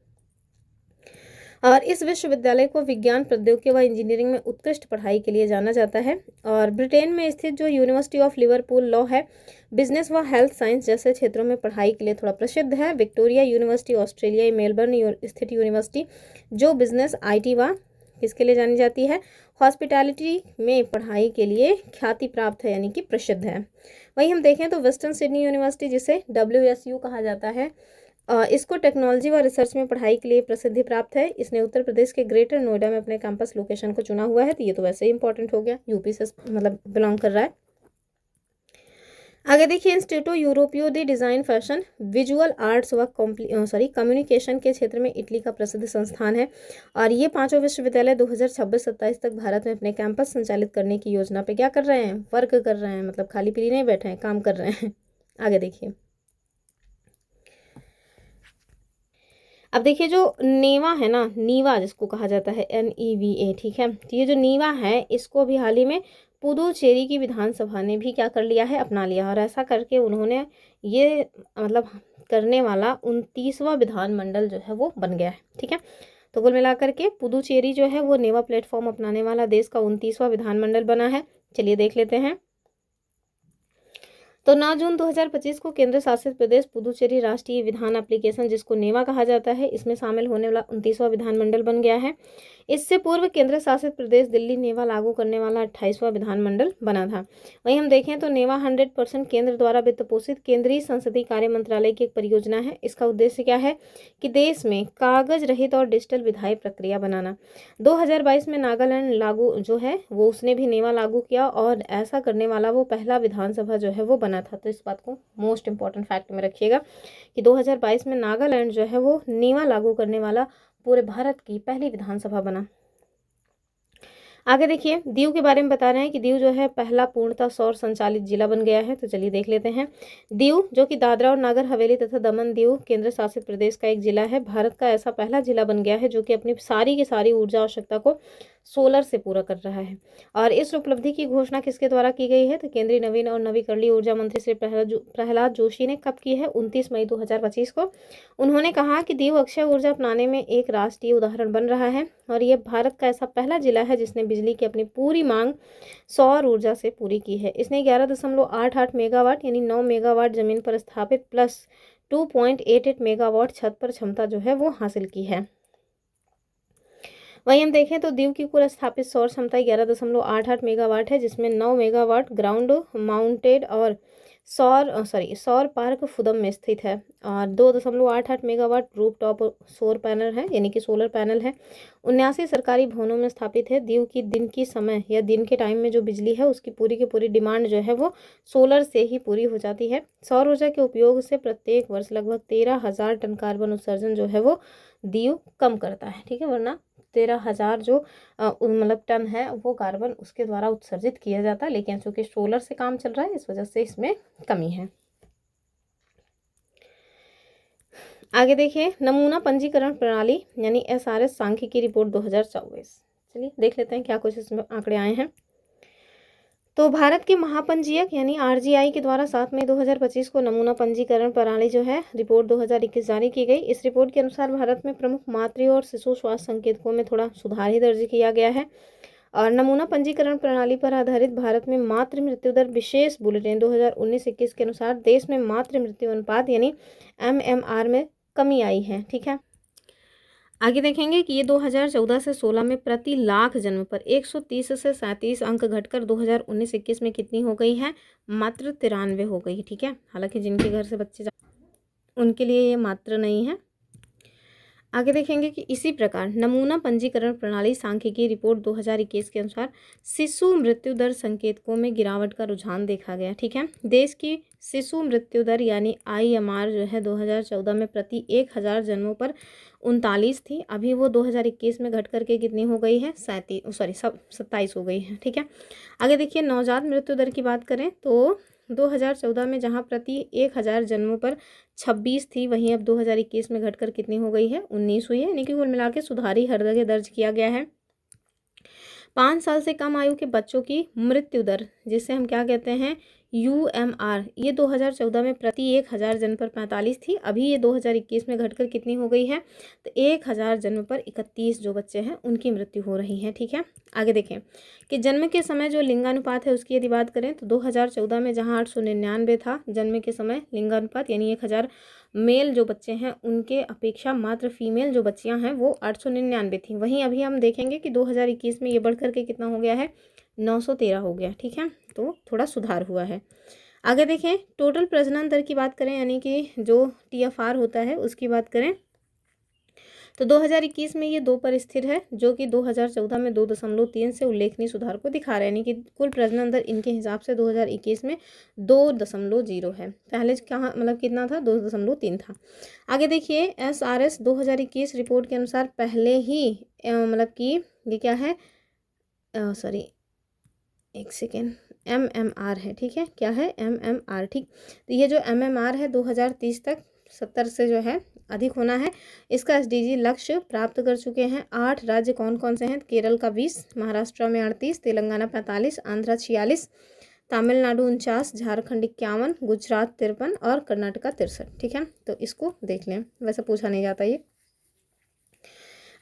और इस विश्वविद्यालय को विज्ञान, प्रौद्योगिकी व इंजीनियरिंग में उत्कृष्ट पढ़ाई के लिए जाना जाता है। और ब्रिटेन में स्थित जो यूनिवर्सिटी ऑफ लिवरपूल लॉ है, बिजनेस व हेल्थ साइंस जैसे क्षेत्रों में पढ़ाई के लिए थोड़ा प्रसिद्ध है। विक्टोरिया यूनिवर्सिटी ऑस्ट्रेलिया मेलबर्न स्थित यूनिवर्सिटी जो बिजनेस, IT व किसके लिए जानी जाती है, हॉस्पिटैलिटी में पढ़ाई के लिए ख्याति प्राप्त है, यानी कि प्रसिद्ध है। वहीं हम देखें तो वेस्टर्न सिडनी यूनिवर्सिटी, जिसे WSU कहा जाता है, इसको टेक्नोलॉजी व रिसर्च में पढ़ाई के लिए प्रसिद्धि प्राप्त है। इसने उत्तर प्रदेश के ग्रेटर नोएडा में अपने कैंपस लोकेशन को चुना हुआ है। तो ये तो वैसे ही इंपॉर्टेंट हो गया, यूपी से मतलब बिलोंग कर रहा है। आगे देखिए, इंस्टीट्यूटो यूरोपियो दी डिज़ाइन फैशन विजुअल आर्ट्स व कम्युनिकेशन के क्षेत्र में इटली का प्रसिद्ध संस्थान है और ये पांचों विश्वविद्यालय 2026-27 तक भारत में अपने कैंपस संचालित करने की योजना पे क्या कर रहे हैं, वर्क कर रहे हैं, मतलब खाली पीली नहीं बैठे हैं, काम कर रहे हैं। आगे देखिए, अब देखिए जो नेवा है ना, नीवा जिसको कहा जाता है, NEVA, ठीक है। तो ये जो नीवा है इसको भी हाल ही में पुदुचेरी की विधानसभा ने भी क्या कर लिया है, अपना लिया, और ऐसा करके उन्होंने ये मतलब करने वाला 29वां विधानमंडल जो है वो बन गया है, ठीक है। तो कुल मिलाकर के पुदुचेरी जो है वो नेवा प्लेटफॉर्म अपनाने वाला देश का 29वां विधानमंडल बना है। चलिए देख लेते हैं। तो 9 जून 2025 को केंद्र शासित प्रदेश पुदुचेरी राष्ट्रीय विधान एप्लीकेशन, जिसको नेवा कहा जाता है, इसमें शामिल होने वाला 29वां विधानमंडल बन गया है। इससे पूर्व केंद्र शासित प्रदेश दिल्ली नेवा लागू करने वाला 28वां विधानमंडल बना था। वहीं हम देखें तो नेवा 100% केंद्र द्वारा वित्त पोषित केंद्रीय संसदीय कार्य मंत्रालय की एक परियोजना है। इसका उद्देश्य क्या है कि देश में कागज रहित और डिजिटल विधायी प्रक्रिया बनाना। 2022 में नागालैंड लागू जो है वो उसने भी नेवा लागू किया और ऐसा करने वाला वो पहला विधानसभा जो है वो बना था। तो इस बात को मोस्ट इंपॉर्टेंट फैक्ट में रखिएगा कि 2022 में नागालैंड जो है वो नेवा लागू करने वाला पूरे भारत की पहली विधानसभा बना। आगे देखिए, दीव के बारे में बता रहे हैं कि दीव जो है पहला पूर्णतः सौर संचालित जिला बन गया है। तो चलिए देख लेते हैं। दीव जो कि दादरा और नागर हवेली तथा दमन दीव केंद्र शासित प्रदेश का एक जिला है, भारत का ऐसा पहला जिला बन गया है जो कि अपनी सारी की सारी ऊर्जा आवश्यकता को सोलर से पूरा कर रहा है। और इस उपलब्धि की घोषणा किसके द्वारा की गई है, तो केंद्रीय नवीन और नवीकरणीय ऊर्जा मंत्री श्री प्रहलाद जोशी ने कब की है, 29 मई 2025 को। उन्होंने कहा कि दीव अक्षय ऊर्जा अपनाने में एक राष्ट्रीय उदाहरण बन रहा है और यह भारत का ऐसा पहला जिला है जिसने बिजली की अपनी पूरी मांग सौर ऊर्जा से पूरी की है। इसने 11.88 मेगावाट यानी 9 मेगावाट जमीन पर स्थापित प्लस 2.88 मेगावाट छत पर क्षमता जो है वो हासिल की है। वहीं हम देखें तो दीव की कुल स्थापित सौर क्षमता 11.88 मेगावाट है, जिसमें 9 मेगावाट ग्राउंड माउंटेड और सौर पार्क फुदम में स्थित है और 2.88 मेगावाट रूफ टॉप सौर पैनल है यानी कि सोलर पैनल है। 79 सरकारी भवनों में स्थापित है। दीव की दिन की समय या दिन के टाइम में जो बिजली है उसकी पूरी की पूरी डिमांड जो है वो सोलर से ही पूरी हो जाती है। सौर ऊर्जा के उपयोग से प्रत्येक वर्ष लगभग 13,000 टन कार्बन उत्सर्जन जो है वो दीव कम करता है, ठीक है। वरना 13,000 जो मतलब टन है वो कार्बन उसके द्वारा उत्सर्जित किया जाता है, लेकिन चूंकि सोलर से काम चल रहा है इस वजह से इसमें कमी है। आगे देखिए, नमूना पंजीकरण प्रणाली यानी SRS सांख्यिकी रिपोर्ट 2024। चलिए देख लेते हैं क्या कुछ इसमें आंकड़े आए हैं। तो भारत के महापंजीयक यानी RGI के द्वारा 7 मई 2025 को नमूना पंजीकरण प्रणाली जो है रिपोर्ट 2021 जारी की गई। इस रिपोर्ट के अनुसार भारत में प्रमुख मातृ और शिशु स्वास्थ्य संकेतकों में थोड़ा सुधार ही दर्ज किया गया है और नमूना पंजीकरण प्रणाली पर आधारित भारत में मातृ मृत्यु दर विशेष बुलेटिन 2019-21 के अनुसार देश में मातृ मृत्यु अनुपात यानी MMR में कमी आई है, ठीक है। आगे देखेंगे कि ये 2014 से 16 में प्रति लाख जन्म पर 130 से 37 अंक घटकर 2019-21 में कितनी हो गई है, मात्र 93 हो गई, ठीक है। हालांकि जिनके घर से बच्चे उनके लिए ये मात्र नहीं है। आगे देखेंगे कि इसी प्रकार नमूना पंजीकरण प्रणाली सांख्यिकी रिपोर्ट 2021 के अनुसार शिशु मृत्यु दर संकेतकों में गिरावट का रुझान देखा गया, ठीक है। देश की शिशु मृत्यु दर यानी IMR जो है 2014 में प्रति 1,000 जन्मों पर 39 थी। अभी वो 2021 में घट करके कितनी हो गई है, 27 हो गई है, ठीक है। आगे देखिए, नवजात मृत्यु दर की बात करें तो 2014 में जहां प्रति 1,000 जन्मों पर 26 थी, वहीं अब 2021 में घटकर कितनी हो गई है, 19 हुई है, यानी कि कुल मिला के सुधारी हर जगह दर्ज किया गया है। 5 साल से कम आयु के बच्चों की मृत्यु दर जिसे हम क्या कहते हैं, UMR, ये 2014 में प्रति 1,000 जन्म पर 45 थी। अभी ये 2021 में घटकर कितनी हो गई है, तो 1,000 जन्म पर 31 जो बच्चे हैं उनकी मृत्यु हो रही है, ठीक है। आगे देखें कि जन्म के समय जो लिंगानुपात है उसकी यदि बात करें तो 2014 में जहां 899 था जन्म के समय लिंगानुपात यानी 1,000 मेल जो बच्चे हैं उनके अपेक्षा मात्र फीमेल जो बच्चियां हैं वो 899 थी। वहीं अभी हम देखेंगे कि 2021 में ये बढ़ करके कितना हो गया है, 913 हो गया, ठीक है। तो थोड़ा सुधार हुआ है। आगे देखें, टोटल प्रजनन दर की बात करें, यानी कि जो TFR होता है उसकी बात करें, तो 2021 में ये 2 पर स्थिर है, जो कि 2014 में 2.3 से उल्लेखनीय सुधार को दिखा रहा है, यानी कि कुल प्रजनन दर इनके हिसाब से 2021 में 2.0 है। पहले कहाँ मतलब कितना था, 2.3 था। आगे देखिए, SRS 2021 रिपोर्ट के अनुसार पहले ही मतलब कि ये क्या है, सॉरी एक सेकेंड, MMR है, ठीक है, क्या है, MMR, ठीक। तो ये जो MMR है 2030 तक 70 से जो है अधिक होना है। इसका SDG लक्ष्य प्राप्त कर चुके हैं 8 राज्य। कौन कौन से हैं, केरल का 20, महाराष्ट्र में 38, तेलंगाना 45, आंध्र 46, तमिलनाडु 49, झारखंड 51, गुजरात 53 और कर्नाटका 63, ठीक है। तो इसको देख लें, वैसे पूछा नहीं जाता ये।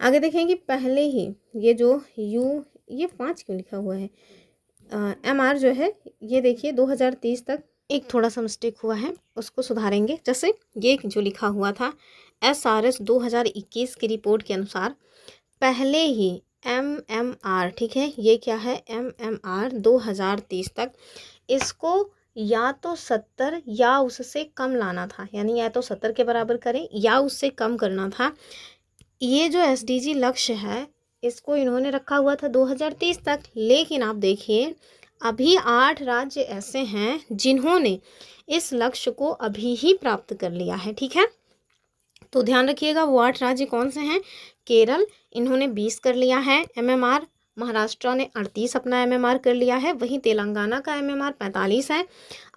आगे देखेंगे, पहले ही ये जो ये 5 क्यों लिखा हुआ है, MR जो है ये देखिए 2030 तक एक थोड़ा सा मिस्टेक हुआ है, उसको सुधारेंगे। जैसे ये जो लिखा हुआ था SRS 2021 की रिपोर्ट के अनुसार पहले ही MMR, ठीक है, ये क्या है, MMR 2030 तक इसको या तो 70 या उससे कम लाना था, यानी या तो 70 के बराबर करें या उससे कम करना था। ये जो SDG लक्ष्य है इसको इन्होंने रखा हुआ था 2030 तक, लेकिन आप देखिए अभी 8 राज्य ऐसे हैं जिन्होंने इस लक्ष्य को अभी ही प्राप्त कर लिया है, ठीक है। तो ध्यान रखिएगा, वो 8 राज्य कौन से हैं, केरल, इन्होंने 20 कर लिया है MMR, महाराष्ट्र ने 38 अपना MMR कर लिया है, वहीं तेलंगाना का MMR 45 है,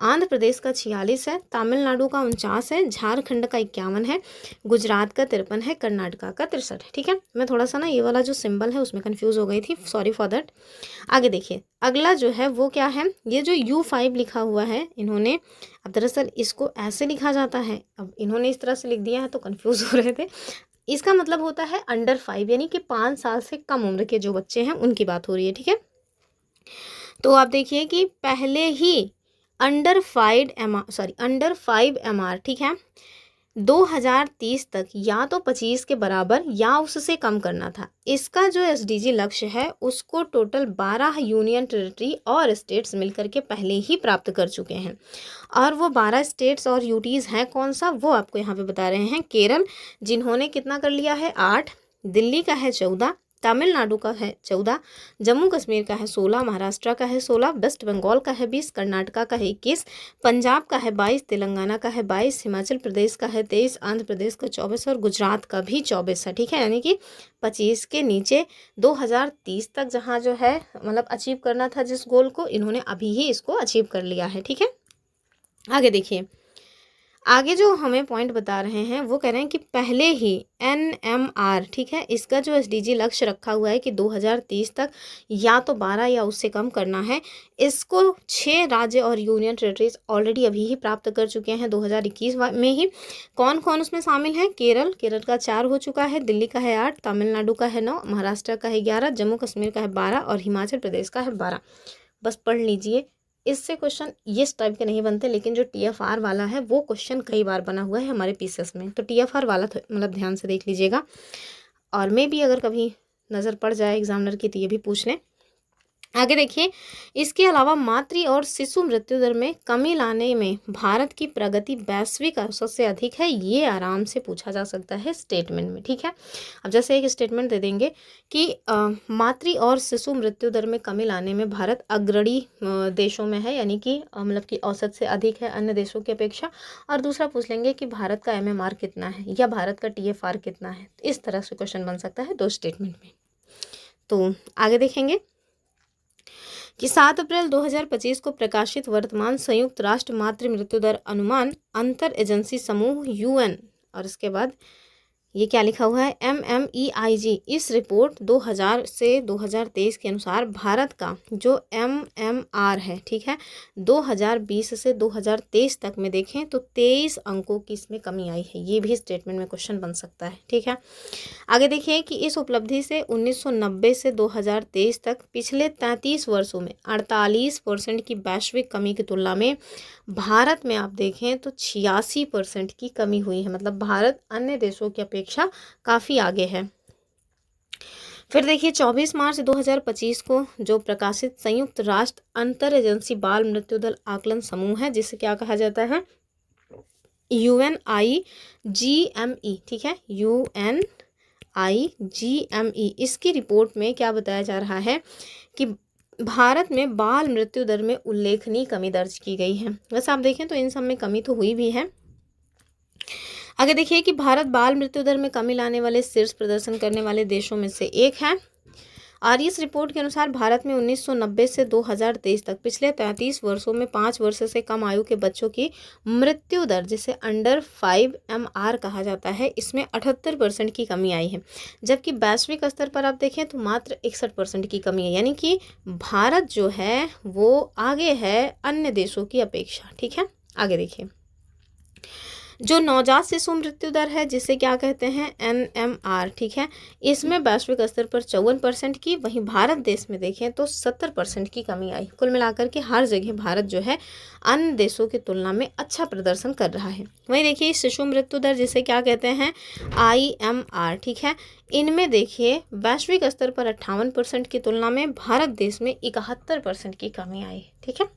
आंध्र प्रदेश का 46 है, तमिलनाडु का 49 है, झारखंड का 51 है, गुजरात का 53 है, कर्नाटका का 63 है, ठीक है। मैं थोड़ा सा ना ये वाला जो सिंबल है उसमें कंफ्यूज हो गई थी, सॉरी फॉर दैट। आगे देखिए, अगला जो है वो क्या है, ये जो U5 लिखा हुआ है इन्होंने, अब दरअसल इसको ऐसे लिखा जाता है, अब इन्होंने इस तरह से लिख दिया है तो कंफ्यूज हो रहे थे। इसका मतलब होता है अंडर 5, यानी कि 5 साल से कम उम्र के जो बच्चे हैं उनकी बात हो रही है, ठीक है। तो आप देखिए कि पहले ही अंडर 5 MR, ठीक है, 2030 तक या तो 25 के बराबर या उससे कम करना था। इसका जो SDG लक्ष्य है उसको टोटल 12 यूनियन टेरिटरी और स्टेट्स मिलकर के पहले ही प्राप्त कर चुके हैं, और वो 12 स्टेट्स और यूटीज़ हैं, कौन सा, वो आपको यहाँ पे बता रहे हैं। केरल जिन्होंने कितना कर लिया है, 8, दिल्ली का है 14, तमिलनाडु का है 14, जम्मू कश्मीर का है 16, महाराष्ट्र का है 16, वेस्ट बंगाल का है 20, कर्नाटका का है 21, पंजाब का है 22, तेलंगाना का है 22, हिमाचल प्रदेश का है 23, आंध्र प्रदेश का 24 और गुजरात का भी 24 है, ठीक है। यानी कि 25 के नीचे 2030 तक जहाँ जो है मतलब अचीव करना था जिस गोल को, इन्होंने अभी ही इसको अचीव कर लिया है, ठीक है। आगे देखिए, आगे जो हमें पॉइंट बता रहे हैं वो कह रहे हैं कि पहले ही NMR, ठीक है, इसका जो SDG लक्ष्य रखा हुआ है कि 2030 तक या तो 12 या उससे कम करना है, इसको 6 राज्य और यूनियन टेरिटरीज ऑलरेडी अभी ही प्राप्त कर चुके हैं 2021 में ही। कौन कौन उसमें शामिल है, केरल का 4 हो चुका है, दिल्ली का है 8, तमिलनाडु का है 9, महाराष्ट्र का है 11, जम्मू कश्मीर का है 12 और हिमाचल प्रदेश का है 12। बस पढ़ लीजिए, इससे क्वेश्चन इस टाइप के नहीं बनते, लेकिन जो TFR वाला है वो क्वेश्चन कई बार बना हुआ है हमारे पीसीएस में, तो TFR वाला मतलब ध्यान से देख लीजिएगा, और मे भी अगर कभी नज़र पड़ जाए एग्जामिनर की तो ये भी पूछ लें। आगे देखिए, इसके अलावा मातृ और शिशु मृत्यु दर में कमी लाने में भारत की प्रगति वैश्विक औसत से अधिक है, ये आराम से पूछा जा सकता है स्टेटमेंट में, ठीक है। अब जैसे एक स्टेटमेंट दे देंगे कि मातृ और शिशु मृत्यु दर में कमी लाने में भारत अग्रणी देशों में है, यानी कि मतलब कि औसत से अधिक है अन्य देशों की अपेक्षा, और दूसरा पूछ लेंगे कि भारत का MMR कितना है या भारत का TFR कितना है। इस तरह से क्वेश्चन बन सकता है 2 स्टेटमेंट में। तो आगे देखेंगे कि 7 अप्रैल 2025 को प्रकाशित वर्तमान संयुक्त राष्ट्र मातृ मृत्यु दर अनुमान अंतर एजेंसी समूह UN, और इसके बाद ये क्या लिखा हुआ है, MMEIG, इस रिपोर्ट 2000 से 2023 के अनुसार भारत का जो MMR है, ठीक है, 2020 से 2023 तक में देखें तो 23 अंकों की इसमें कमी आई है। ये भी स्टेटमेंट में क्वेश्चन बन सकता है, ठीक है। आगे देखिए कि इस उपलब्धि से 1990 से 2023 तक पिछले 33 वर्षों में 48% की वैश्विक कमी की तुलना में भारत में आप देखें तो 86% की कमी हुई है, मतलब भारत अन्य देशों की अपेक्षा काफ़ी आगे है। फिर देखिए 24 मार्च 2025 को जो प्रकाशित संयुक्त राष्ट्र अंतर एजेंसी बाल मृत्यु दर आकलन समूह है, जिसे क्या कहा जाता है, UNIGME, ठीक है, UNIGME, इसकी रिपोर्ट में क्या बताया जा रहा है कि भारत में बाल मृत्यु दर में उल्लेखनीय कमी दर्ज की गई है। वैसे आप देखें तो इन सब में कमी तो हुई भी है। आगे देखिए कि भारत बाल मृत्यु दर में कमी लाने वाले शीर्ष प्रदर्शन करने वाले देशों में से एक है। और इस रिपोर्ट के अनुसार भारत में 1990 से 2023 तक पिछले 33 वर्षों में 5 वर्ष से कम आयु के बच्चों की मृत्यु दर, जिसे अंडर 5 MR कहा जाता है, इसमें 78% की कमी आई है। जबकि वैश्विक स्तर पर आप देखें तो मात्र 61% की कमी है, यानी कि भारत जो है वो आगे है अन्य देशों की अपेक्षा। ठीक है, आगे देखिए जो नवजात शिशु मृत्यु दर है, जिसे क्या कहते हैं, NMR, ठीक है, इसमें वैश्विक स्तर पर 54% की, वहीं भारत देश में देखें तो 70% की कमी आई। कुल मिलाकर के हर जगह भारत जो है अन्य देशों की तुलना में अच्छा प्रदर्शन कर रहा है। वहीं देखिए शिशु मृत्यु दर, जिसे क्या कहते हैं, IMR, ठीक है, इनमें देखिए वैश्विक स्तर पर 58% की तुलना में भारत देश में 71% की कमी आई। ठीक है,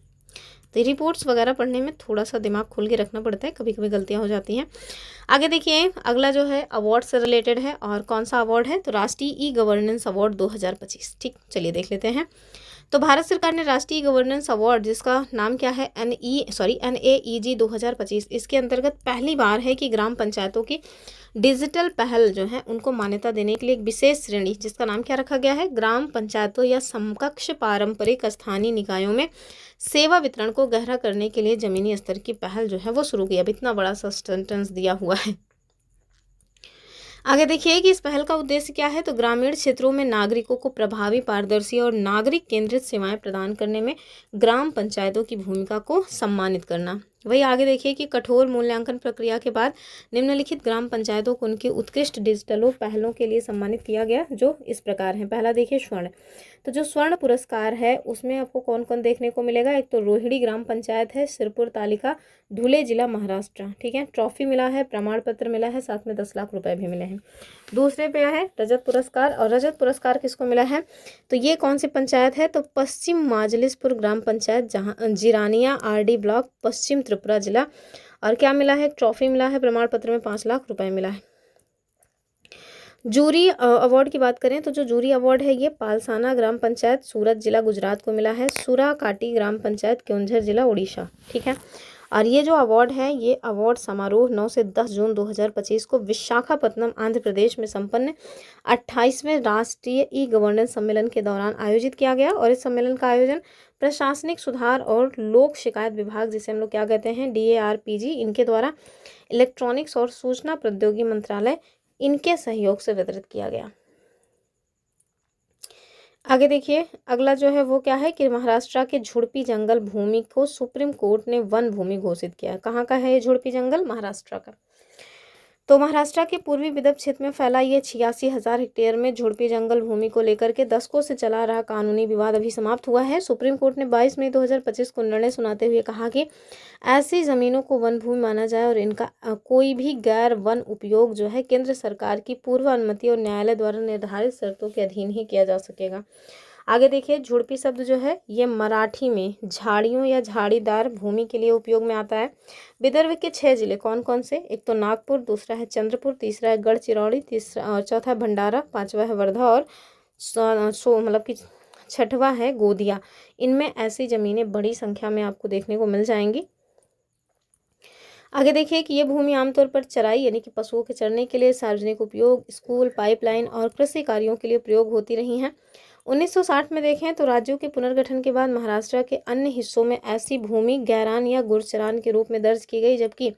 तो रिपोर्ट्स वगैरह पढ़ने में थोड़ा सा दिमाग खोल के रखना पड़ता है, कभी कभी गलतियां हो जाती हैं। आगे देखिए अगला जो है अवार्ड से रिलेटेड है, और कौन सा अवार्ड है, तो राष्ट्रीय ई गवर्नेंस अवार्ड 2025। ठीक, चलिए देख लेते हैं। तो भारत सरकार ने राष्ट्रीय गवर्नेंस अवार्ड, जिसका नाम क्या है, NAEG 2025, इसके अंतर्गत पहली बार है कि ग्राम पंचायतों की डिजिटल पहल जो है उनको मान्यता देने के लिए एक विशेष श्रेणी, जिसका नाम क्या रखा गया है, ग्राम पंचायतों या समकक्ष पारंपरिक स्थानीय निकायों में सेवा वितरण को गहरा करने के लिए जमीनी स्तर की पहल जो है वो शुरू की। अब इतना बड़ा सा सेंटेंस दिया हुआ है। आगे देखिए कि इस पहल का उद्देश्य क्या है, तो ग्रामीण क्षेत्रों में नागरिकों को प्रभावी, पारदर्शी और नागरिक केंद्रित सेवाएं प्रदान करने में ग्राम पंचायतों की भूमिका को सम्मानित करना। वही आगे देखिए कि कठोर मूल्यांकन प्रक्रिया के बाद निम्नलिखित ग्राम पंचायतों को उनकी उत्कृष्ट डिजिटल पहलों के लिए सम्मानित किया गया, जो इस प्रकार है। पहला देखिए स्वर्ण, तो जो स्वर्ण पुरस्कार है उसमें आपको कौन कौन देखने को मिलेगा, एक तो रोहिणी ग्राम पंचायत है, सिरपुर तालुका, धुले जिला, महाराष्ट्र। ठीक है, ट्रॉफी मिला है, प्रमाण पत्र मिला है, साथ में 10 लाख रुपए भी मिले हैं। दूसरे पे है रजत पुरस्कार, और रजत पुरस्कार किसको मिला है, तो ये कौन सी पंचायत है, तो पश्चिम माजलिसपुर ग्राम पंचायत, जहाँ जिरानिया RD ब्लॉक, पश्चिम त्रिपुरा जिला। और क्या मिला है, ट्रॉफी मिला है, प्रमाण पत्र में 5 लाख रुपए मिला है। जूरी अवार्ड की बात करें तो जो जूरी अवार्ड है ये पालसाना ग्राम पंचायत, सूरत जिला, गुजरात को मिला है, सुराकाटी ग्राम पंचायत, केओंझर जिला, उड़ीसा। ठीक है, और ये जो अवार्ड है, ये अवार्ड समारोह 9 से 10 जून 2025 को विशाखापत्तनम, आंध्र प्रदेश में संपन्न 28वें राष्ट्रीय ई गवर्नेंस सम्मेलन के दौरान आयोजित किया गया। और इस सम्मेलन का आयोजन प्रशासनिक सुधार और लोक शिकायत विभाग, जिसे हम लोग क्या कहते हैं, DARPG, इनके द्वारा इलेक्ट्रॉनिक्स और सूचना प्रौद्योगिकी मंत्रालय, इनके सहयोग से वितरित किया गया। आगे देखिए अगला जो है वो क्या है कि महाराष्ट्र के झुड़पी जंगल भूमि को सुप्रीम कोर्ट ने वन भूमि घोषित किया। कहाँ का है ये झुड़पी जंगल, महाराष्ट्र का। तो महाराष्ट्र के पूर्वी विदर्भ क्षेत्र में फैला ये 86,000 हेक्टेयर में झुड़पी जंगल भूमि को लेकर के दशकों से चला रहा कानूनी विवाद अभी समाप्त हुआ है। सुप्रीम कोर्ट ने 22 मई 2025 को निर्णय सुनाते हुए कहा कि ऐसी जमीनों को वन भूमि माना जाए और इनका कोई भी गैर वन उपयोग जो है केंद्र सरकार की पूर्व अनुमति और न्यायालय द्वारा निर्धारित शर्तों के अधीन ही किया जा सकेगा। आगे देखिए झुड़पी शब्द जो है ये मराठी में झाड़ियों या झाड़ीदार भूमि के लिए उपयोग में आता है। विदर्भ के 6 जिले कौन कौन से, एक तो नागपुर, दूसरा है चंद्रपुर, तीसरा है गढ़चिरौली, तीसरा और चौथा है भंडारा, पांचवा है वर्धा और मतलब कि छठवा है गोदिया। इनमें ऐसी ज़मीनें बड़ी संख्या में आपको देखने को मिल जाएंगी। आगे देखिए कि ये भूमि आमतौर पर चराई यानी कि पशुओं के चरने के लिए, सार्वजनिक उपयोग, स्कूल, पाइपलाइन और कृषि कार्यों के लिए प्रयोग होती रही हैं। 1960 में देखें तो राज्यों के पुनर्गठन के बाद महाराष्ट्र के अन्य हिस्सों में ऐसी भूमि गैरान या गुरचरान के रूप में दर्ज की गई, जबकि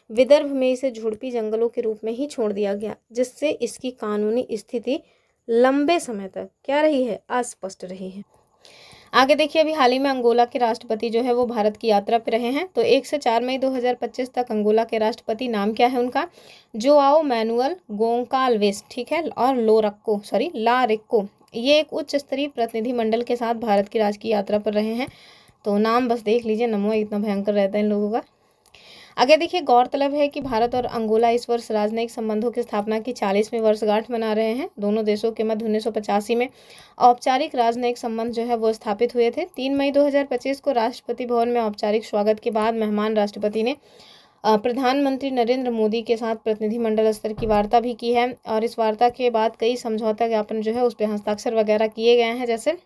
विदर्भ में इसे झुड़पी जंगलों के रूप में ही छोड़ दिया गया, जिससे इसकी कानूनी स्थिति लंबे समय तक क्या रही है, अस्पष्ट रही है। आगे देखिए अभी हाल ही में अंगोला के राष्ट्रपति जो है वो भारत की यात्रा पर रहे हैं। तो 1 से 4 मई 2025 तक अंगोला के राष्ट्रपति, नाम क्या है उनका, जोआओ मैनुअल गोंकाल्वेस, ठीक है, और ला रिक्को, ये एक उच्च स्तरीय प्रतिनिधि मंडल के साथ भारत की राजकीय यात्रा पर रहे हैं। तो नाम बस देख लीजिए, नमो इतना भयंकर रहता है इन लोगों का। आगे देखिए, गौरतलब है कि भारत और अंगोला इस वर्ष राजनयिक संबंधों की स्थापना की 40वीं वर्षगांठ मना रहे हैं। दोनों देशों के मध्य 1985 में औपचारिक राजनयिक संबंध जो है वो स्थापित हुए थे। 3 मई 2025 को राष्ट्रपति भवन में औपचारिक स्वागत के बाद मेहमान राष्ट्रपति ने प्रधानमंत्री नरेंद्र मोदी के साथ प्रतिनिधिमंडल स्तर की वार्ता भी की है, और इस वार्ता के बाद कई समझौता ज्ञापन जो है उस पर हस्ताक्षर वगैरह किए गए हैं, जैसे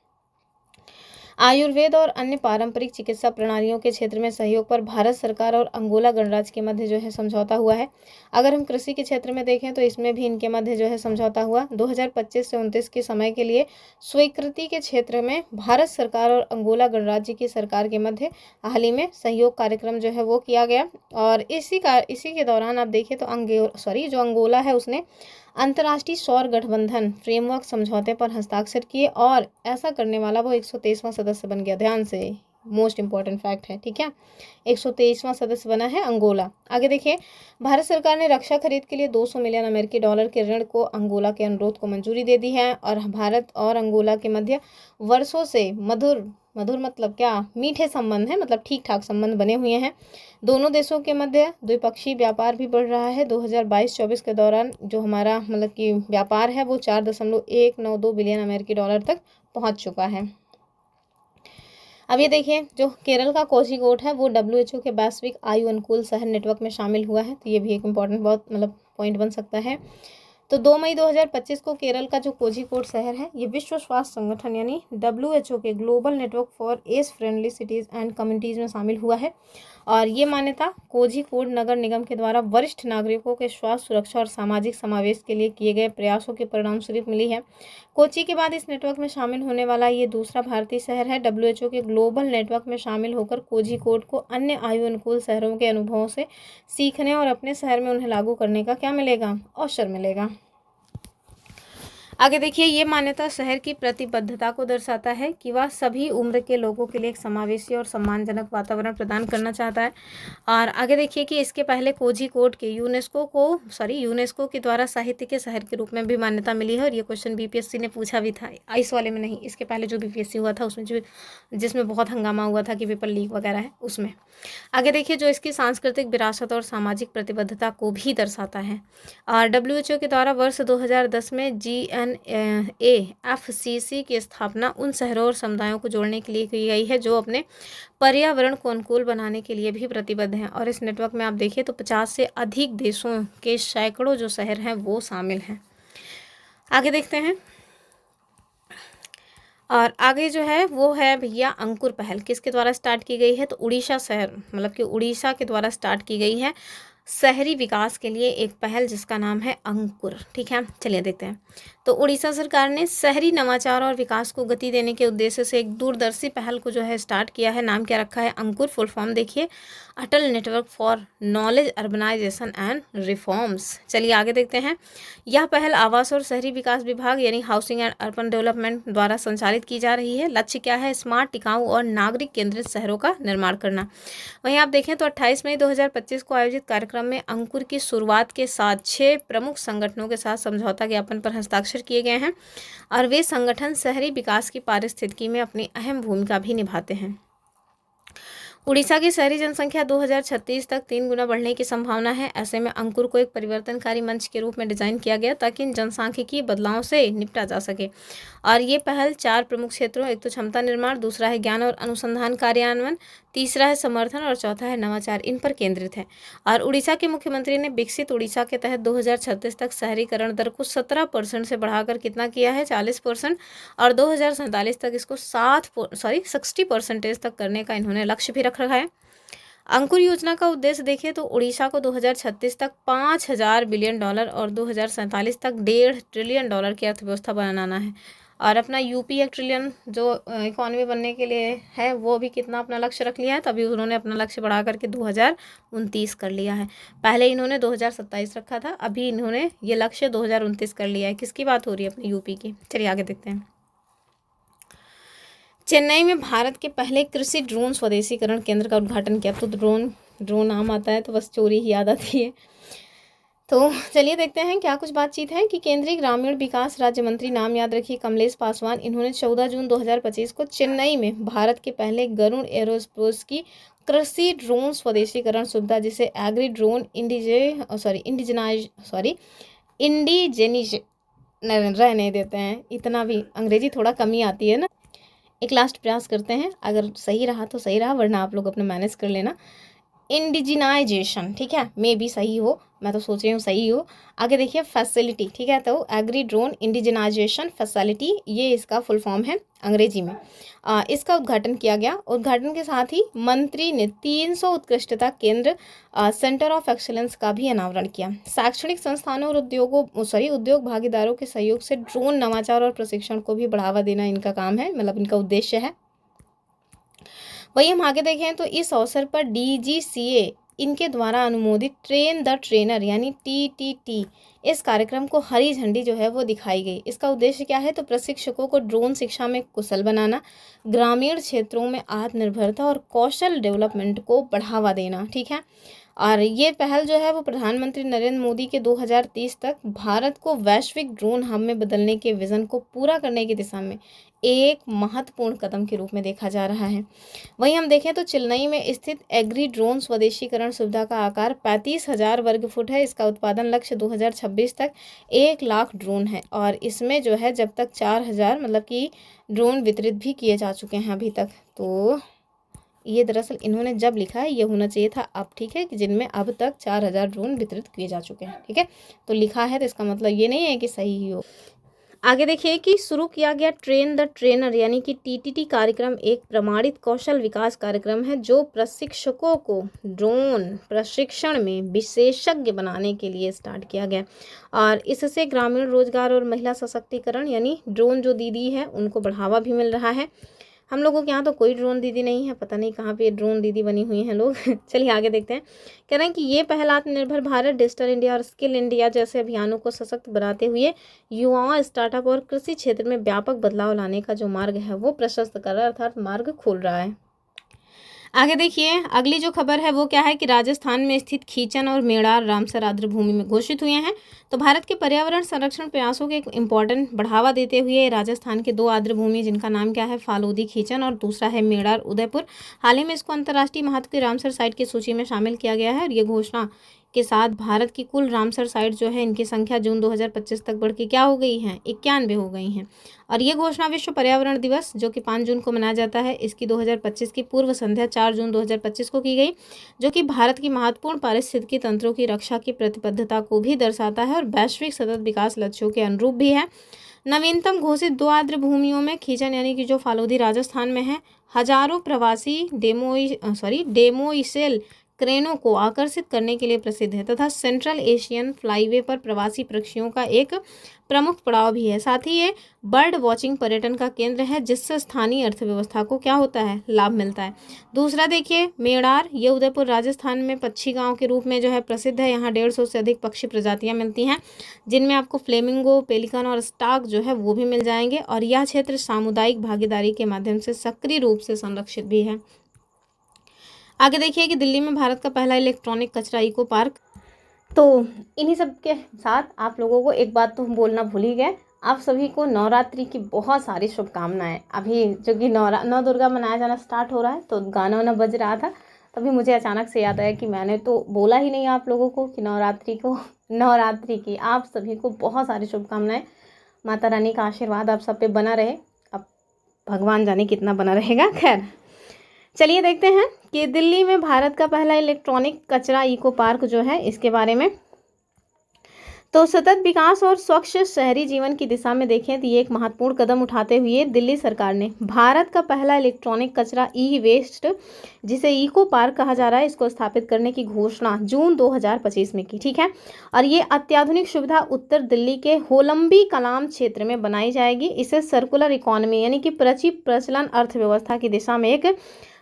आयुर्वेद और अन्य पारंपरिक चिकित्सा प्रणालियों के क्षेत्र में सहयोग पर भारत सरकार और अंगोला गणराज्य के मध्य जो है समझौता हुआ है। अगर हम कृषि के क्षेत्र में देखें तो इसमें भी इनके मध्य जो है समझौता हुआ। 2025 से 29 के समय के लिए स्वीकृति के क्षेत्र में भारत सरकार और अंगोला गणराज्य की सरकार के मध्य हाल ही में सहयोग कार्यक्रम जो है वो किया गया, और इसी के दौरान आप देखिए तो जो अंगोला है उसने अंतर्राष्ट्रीय सौर गठबंधन फ्रेमवर्क समझौते पर हस्ताक्षर किए, और ऐसा करने वाला वो 123वां सदस्य बन गया। ध्यान से, मोस्ट इंपॉर्टेंट फैक्ट है, ठीक है, 123वां सदस्य बना है अंगोला। आगे देखिए, भारत सरकार ने रक्षा खरीद के लिए 200 मिलियन अमेरिकी डॉलर के ऋण को अंगोला के अनुरोध को मंजूरी दे दी है, और भारत और अंगोला के मध्य वर्षों से मधुर मतलब क्या, मीठे संबंध हैं, मतलब ठीक ठाक संबंध बने हुए हैं। दोनों देशों के मध्य द्विपक्षीय व्यापार भी बढ़ रहा है। 2022-24 के दौरान जो हमारा मतलब कि व्यापार है वो 4.192 बिलियन अमेरिकी डॉलर तक पहुंच चुका है। अब ये देखिए, जो केरल का कोझिकोड है वो WHO के वैश्विक आयु अनुकूल शहर नेटवर्क में शामिल हुआ है, तो ये भी एक इम्पॉर्टेंट बहुत मतलब पॉइंट बन सकता है। तो 2 मई 2025 को केरल का जो कोझिकोड शहर है ये विश्व स्वास्थ्य संगठन यानी WHO के global network for age friendly cities and communities में शामिल हुआ है, और ये मान्यता कोझिकोड नगर निगम के द्वारा वरिष्ठ नागरिकों के स्वास्थ्य सुरक्षा और सामाजिक समावेश के लिए किए गए प्रयासों के परिणामस्वरूप मिली है। कोच्चि के बाद इस नेटवर्क में शामिल होने वाला ये दूसरा भारतीय शहर है। WHO के ग्लोबल नेटवर्क में शामिल होकर कोझिकोड को अन्य आयु अनुकूल शहरों के अनुभवों से सीखने और अपने शहर में उन्हें लागू करने का क्या मिलेगा, अवसर मिलेगा। आगे देखिए, ये मान्यता शहर की प्रतिबद्धता को दर्शाता है कि वह सभी उम्र के लोगों के लिए एक समावेशी और सम्मानजनक वातावरण प्रदान करना चाहता है। और आगे देखिए कि इसके पहले कोझिकोड के यूनेस्को के द्वारा साहित्य के शहर के रूप में भी मान्यता मिली है, और ये क्वेश्चन BPSC ने पूछा भी था, इस वाले में नहीं, इसके पहले जो BPSC हुआ था उसमें जिसमें बहुत हंगामा हुआ था कि पेपर लीक वगैरह है उसमें। आगे देखिए, जो इसकी सांस्कृतिक विरासत और सामाजिक प्रतिबद्धता को भी दर्शाता है। और WHO के द्वारा वर्ष 2010 में GNAFCC की स्थापना उन शहरों और समुदायों को जोड़ने के लिए की गई है जो अपने पर्यावरण को अनुकूल बनाने के लिए भी प्रतिबद्ध हैं, और इस नेटवर्क में आप देखिए तो 50 से अधिक देशों के सैकड़ों जो शहर हैं वो शामिल हैं। आगे देखते हैं, और आगे जो है वो है भैया अंकुर पहल, किसके द्वारा स्टार्ट की गई है, तो उड़ीसा शहर मतलब कि उड़ीसा के द्वारा स्टार्ट की गई है शहरी विकास के लिए एक पहल जिसका नाम है अंकुर। ठीक है, चलिए देखते हैं। तो उड़ीसा सरकार ने शहरी नवाचार और विकास को गति देने के उद्देश्य से एक दूरदर्शी पहल को जो है स्टार्ट किया है। नाम क्या रखा है, अंकुर। फुल फॉर्म देखिए, Atal network for knowledge urbanization and reforms. चलिए आगे देखते हैं। यह पहल आवास और शहरी विकास विभाग यानी हाउसिंग एंड अर्बन डेवलपमेंट द्वारा संचालित की जा रही है। लक्ष्य क्या है, स्मार्ट, टिकाऊ और नागरिक केंद्रित शहरों का निर्माण करना। वहीं आप देखें तो 28 मई 2025 को आयोजित कार्यक्रम में अंकुर की शुरुआत के साथ 6 प्रमुख संगठनों के साथ समझौता ज्ञापन पर हस्ताक्षर किए गए हैं, और वे संगठन शहरी विकास की पारिस्थितिकी में अपनी अहम भूमिका भी निभाते हैं। उड़ीसा की शहरी जनसंख्या 2036 तक 3 गुना बढ़ने की संभावना है। ऐसे में अंकुर को एक परिवर्तनकारी मंच के रूप में डिजाइन किया गया ताकि इन जनसांख्यिकीय बदलावों से निपटा जा सके। और ये पहल 4 प्रमुख क्षेत्रों, एक तो क्षमता निर्माण, दूसरा है ज्ञान और अनुसंधान कार्यान्वयन, तीसरा है समर्थन और चौथा है नवाचार, इन पर केंद्रित है। और उड़ीसा के मुख्यमंत्री ने विकसित उड़ीसा के तहत 2036 तक शहरीकरण दर को 17% से बढ़ाकर कितना किया है, 40%, और 2047 तक इसको 60% तक करने का इन्होंने लक्ष्य भी रखा है। अंकुर योजना का उद्देश्य देखिए तो उड़ीसा को 2036 तक $5000 बिलियन और 2047 तक $1.5 ट्रिलियन की अर्थव्यवस्था बनाना है। और अपना यूपी 1 ट्रिलियन जो इकॉनमी बनने के लिए है वो भी कितना अपना लक्ष्य रख लिया है, तभी उन्होंने अपना लक्ष्य बढ़ा करके 2029 कर लिया है। पहले इन्होंने 2027 रखा था, अभी इन्होंने ये लक्ष्य 2029 कर लिया है। किसकी बात हो रही है, अपने यूपी की। चलिए आगे देखते हैं। चेन्नई में भारत के पहले कृषि ड्रोन स्वदेशीकरण केंद्र का उद्घाटन किया। तो ड्रोन नाम आता है तो बस चोरी ही याद आती है। तो चलिए देखते हैं क्या कुछ बातचीत है कि केंद्रीय ग्रामीण विकास राज्य मंत्री, नाम याद रखिए कमलेश पासवान, इन्होंने 14 जून 2025 को चेन्नई में भारत के पहले गरुड़ एरोस्पेस की कृषि ड्रोन स्वदेशीकरण सुविधा, जिसे एग्री ड्रोन इंडिजेनिज रहने देते हैं, इतना भी अंग्रेजी थोड़ा कम ही आती है ना। एक लास्ट प्रयास करते हैं, अगर सही रहा तो सही रहा, वरना आप लोग अपना मैनेज कर लेना। इंडिजिनाइजेशन, ठीक है, मे भी सही हो, मैं तो सोच रही हूँ सही हो। आगे देखिए फैसिलिटी, ठीक है, तो एग्री ड्रोन इंडिजिनाइजेशन फैसिलिटी, ये इसका फुल फॉर्म है अंग्रेजी में। इसका उद्घाटन किया गया। उद्घाटन के साथ ही मंत्री ने 300 उत्कृष्टता केंद्र सेंटर ऑफ एक्सीलेंस का भी अनावरण किया। शैक्षणिक संस्थानों और उद्योग भागीदारों के सहयोग से ड्रोन नवाचार और प्रशिक्षण को भी बढ़ावा देना इनका काम है, मतलब इनका उद्देश्य है। वही हम आगे देखें तो इस अवसर पर DGCA इनके द्वारा अनुमोदित ट्रेन द ट्रेनर यानी TTT इस कार्यक्रम को हरी झंडी जो है वो दिखाई गई। इसका उद्देश्य क्या है, तो प्रशिक्षकों को ड्रोन शिक्षा में कुशल बनाना, ग्रामीण क्षेत्रों में आत्मनिर्भरता और कौशल डेवलपमेंट को बढ़ावा देना, ठीक है। और ये पहल जो है वो प्रधानमंत्री नरेंद्र मोदी के 2030 तक भारत को वैश्विक ड्रोन हब में बदलने के विजन को पूरा करने की दिशा में एक महत्वपूर्ण कदम के रूप में देखा जा रहा है। वहीं हम देखें तो चेन्नई में स्थित एग्री ड्रोन स्वदेशीकरण सुविधा का आकार 35,000 वर्ग फुट है। इसका उत्पादन लक्ष्य 2026 तक 1 लाख ड्रोन है, और इसमें जो है जब तक 4,000 मतलब कि ड्रोन वितरित भी किए जा चुके हैं अभी तक। तो ये दरअसल इन्होंने जब लिखा है ये होना चाहिए था अब, ठीक है, कि जिनमें अब तक 4,000 ड्रोन वितरित किए जा चुके हैं, ठीक है। तो लिखा है तो इसका मतलब ये नहीं है कि सही ही हो। आगे देखिए कि शुरू किया गया ट्रेन द ट्रेनर यानी कि TTT कार्यक्रम एक प्रमाणित कौशल विकास कार्यक्रम है जो प्रशिक्षकों को ड्रोन प्रशिक्षण में विशेषज्ञ बनाने के लिए स्टार्ट किया गया, और इससे ग्रामीण रोजगार और महिला सशक्तिकरण यानी ड्रोन जो दीदी है उनको बढ़ावा भी मिल रहा है। हम लोगों के यहाँ तो कोई ड्रोन दीदी नहीं है, पता नहीं कहाँ पे ड्रोन दीदी बनी हुई हैं लोग। चलिए आगे देखते हैं। कह रहे हैं कि ये पहल आत्मनिर्भर भारत, डिजिटल इंडिया और स्किल इंडिया जैसे अभियानों को सशक्त बनाते हुए युवाओं, स्टार्टअप और कृषि क्षेत्र में व्यापक बदलाव लाने का जो मार्ग है वो प्रशस्त कर रहा है, अर्थात मार्ग खोल रहा है। आगे देखिए अगली जो खबर है वो क्या है कि राजस्थान में स्थित खीचन और मेड़ार रामसर आर्द्र भूमि में घोषित हुए हैं। तो भारत के पर्यावरण संरक्षण प्रयासों के एक इम्पॉर्टेंट बढ़ावा देते हुए राजस्थान के 2 आर्द्र भूमि जिनका नाम क्या है फालूदी खीचन और दूसरा है मेड़ार उदयपुर, हाल ही में इसको अंतर्राष्ट्रीय महत्व की रामसर साइट की सूची में शामिल किया गया है। और ये घोषणा के साथ भारत की कुल रामसर साइट जो है इनकी संख्या जून 2025 तक बढ़ के क्या हो गई है 91 हो गई हैं। और ये घोषणा विश्व पर्यावरण दिवस जो कि 5 जून को मनाया जाता है इसकी 2025 की पूर्व संध्या 4 जून 2025 को की गई, जो कि भारत की महत्वपूर्ण पारिस्थितिकी तंत्रों की रक्षा की प्रतिबद्धता को भी दर्शाता है और वैश्विक सतत विकास लक्ष्यों के अनुरूप भी है। नवीनतम घोषित 2 आर्द्र भूमियों में खीचन यानी कि जो फालूदी राजस्थान में है हजारों प्रवासी डेमोइसेल क्रेनों को आकर्षित करने के लिए प्रसिद्ध है तथा सेंट्रल एशियन फ्लाईवे पर प्रवासी पक्षियों का एक प्रमुख पड़ाव भी है। साथ ही ये बर्ड वॉचिंग पर्यटन का केंद्र है जिससे स्थानीय अर्थव्यवस्था को क्या होता है लाभ मिलता है। दूसरा देखिए मेड़ार, ये उदयपुर राजस्थान में पक्षी गांव के रूप में जो है प्रसिद्ध है। यहाँ 150 से अधिक पक्षी प्रजातियाँ मिलती हैं जिनमें आपको फ्लेमिंगो, पेलिकन और स्टार्क जो है वो भी मिल जाएंगे, और यह क्षेत्र सामुदायिक भागीदारी के माध्यम से सक्रिय रूप से संरक्षित भी है। आगे देखिए कि दिल्ली में भारत का पहला इलेक्ट्रॉनिक कचरा इको पार्क। तो इन्हीं सब के साथ आप लोगों को एक बात तो हम बोलना भूल ही गए, आप सभी को नवरात्रि की बहुत सारी शुभकामनाएं। अभी जो कि नौ दुर्गा मनाया जाना स्टार्ट हो रहा है तो गाना वाना बज रहा था, तभी मुझे अचानक से याद आया कि मैंने तो बोला ही नहीं आप लोगों को कि नवरात्रि की आप सभी को बहुत सारी शुभकामनाएं। माता रानी का आशीर्वाद आप सब पे बना रहे, अब भगवान जाने कितना बना रहेगा। खैर चलिए देखते हैं कि दिल्ली में भारत का पहला इलेक्ट्रॉनिक कचरा इको पार्क जो है इसके बारे में। तो सतत विकास और स्वच्छ शहरी जीवन की दिशा में देखें तो ये एक महत्वपूर्ण कदम उठाते हुए दिल्ली सरकार ने भारत का पहला इलेक्ट्रॉनिक कचरा ई वेस्ट जिसे इको पार्क कहा जा रहा है इसको स्थापित करने की घोषणा जून 2025 में की, ठीक है। और ये अत्याधुनिक सुविधा उत्तर दिल्ली के होलंबी कलाम क्षेत्र में बनाई जाएगी। इसे सर्कुलर इकोनॉमी यानी कि प्रचलन अर्थव्यवस्था की दिशा में एक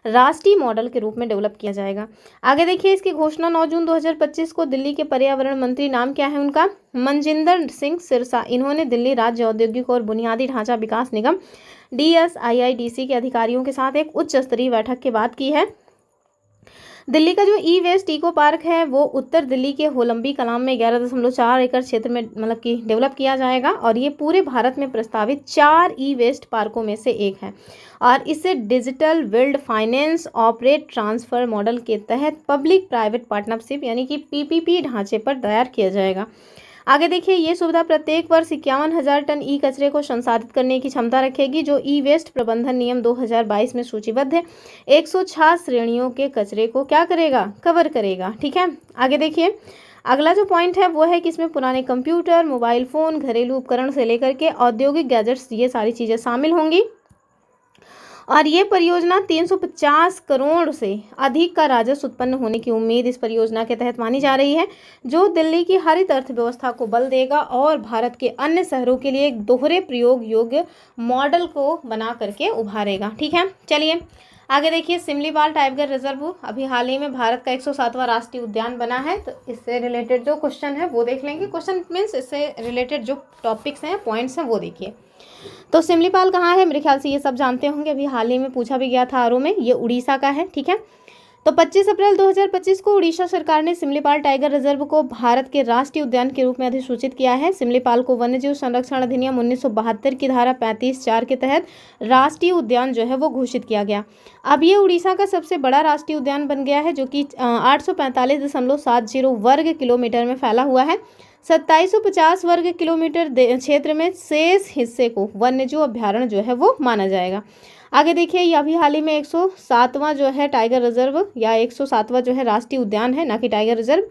राष्ट्रीय मॉडल के रूप में डेवलप किया जाएगा। आगे देखिए इसकी घोषणा 9 जून 2025 को दिल्ली के पर्यावरण मंत्री, नाम क्या है उनका, मनजिंदर सिंह सिरसा, इन्होंने दिल्ली राज्य औद्योगिक और बुनियादी ढांचा विकास निगम DSIIDC के अधिकारियों के साथ एक उच्च स्तरीय बैठक के बाद की है। दिल्ली का जो ई वेस्ट इको पार्क है वो उत्तर दिल्ली के होलंबी कलां में 11.4 एकड़ क्षेत्र में मतलब कि डेवलप किया जाएगा और ये पूरे भारत में प्रस्तावित 4 ई वेस्ट पार्कों में से एक है और इसे digital build finance operate transfer model के तहत पब्लिक प्राइवेट पार्टनरशिप यानी कि पीपीपी ढांचे पर तैयार किया जाएगा। आगे देखिए, ये सुविधा प्रत्येक वर्ष 51,000 टन ई कचरे को संसाधित करने की क्षमता रखेगी, जो ई वेस्ट प्रबंधन नियम 2022 में सूचीबद्ध है। 106 श्रेणियों के कचरे को क्या करेगा, कवर करेगा। ठीक है, आगे देखिए, अगला जो पॉइंट है वो है कि इसमें पुराने कंप्यूटर, मोबाइल फ़ोन, घरेलू उपकरण से लेकर के औद्योगिक गैजेट्स, ये सारी चीज़ें शामिल होंगी और ये परियोजना 350 करोड़ से अधिक का राजस्व उत्पन्न होने की उम्मीद इस परियोजना के तहत मानी जा रही है, जो दिल्ली की हरित अर्थव्यवस्था को बल देगा और भारत के अन्य शहरों के लिए एक दोहरे प्रयोग योग्य मॉडल को बना करके उभारेगा। ठीक है, चलिए आगे देखिए, सिमलीपाल टाइगर रिजर्व अभी हाल ही में भारत का 107वां राष्ट्रीय उद्यान बना है। तो इससे रिलेटेड जो क्वेश्चन है वो देख लेंगे। क्वेश्चन मीन्स इससे रिलेटेड जो टॉपिक्स हैं, पॉइंट्स हैं, वो देखिए। तो सिमलीपाल कहाँ है, मेरे ख्याल से ये सब जानते होंगे, अभी हाल ही में पूछा भी गया था आरओ में। ये उड़ीसा का है। ठीक है, तो 25 अप्रैल 2025 को उड़ीसा सरकार ने सिमलीपाल टाइगर रिजर्व को भारत के राष्ट्रीय उद्यान के रूप में अधिसूचित किया है। सिमलीपाल को वन्यजीव संरक्षण अधिनियम 1972 की धारा 35(4) के तहत राष्ट्रीय उद्यान जो है वो घोषित किया गया। अब ये उड़ीसा का सबसे बड़ा राष्ट्रीय उद्यान बन गया है, जो कि 845.70 वर्ग किलोमीटर में फैला हुआ है। 2750 वर्ग किलोमीटर क्षेत्र में शेष हिस्से को वन्यजीव अभ्यारण्य जो है वो माना जाएगा। आगे देखिए, ये अभी हाल ही में 107वां जो है टाइगर रिजर्व या 107वां जो है राष्ट्रीय उद्यान है, ना कि टाइगर रिजर्व।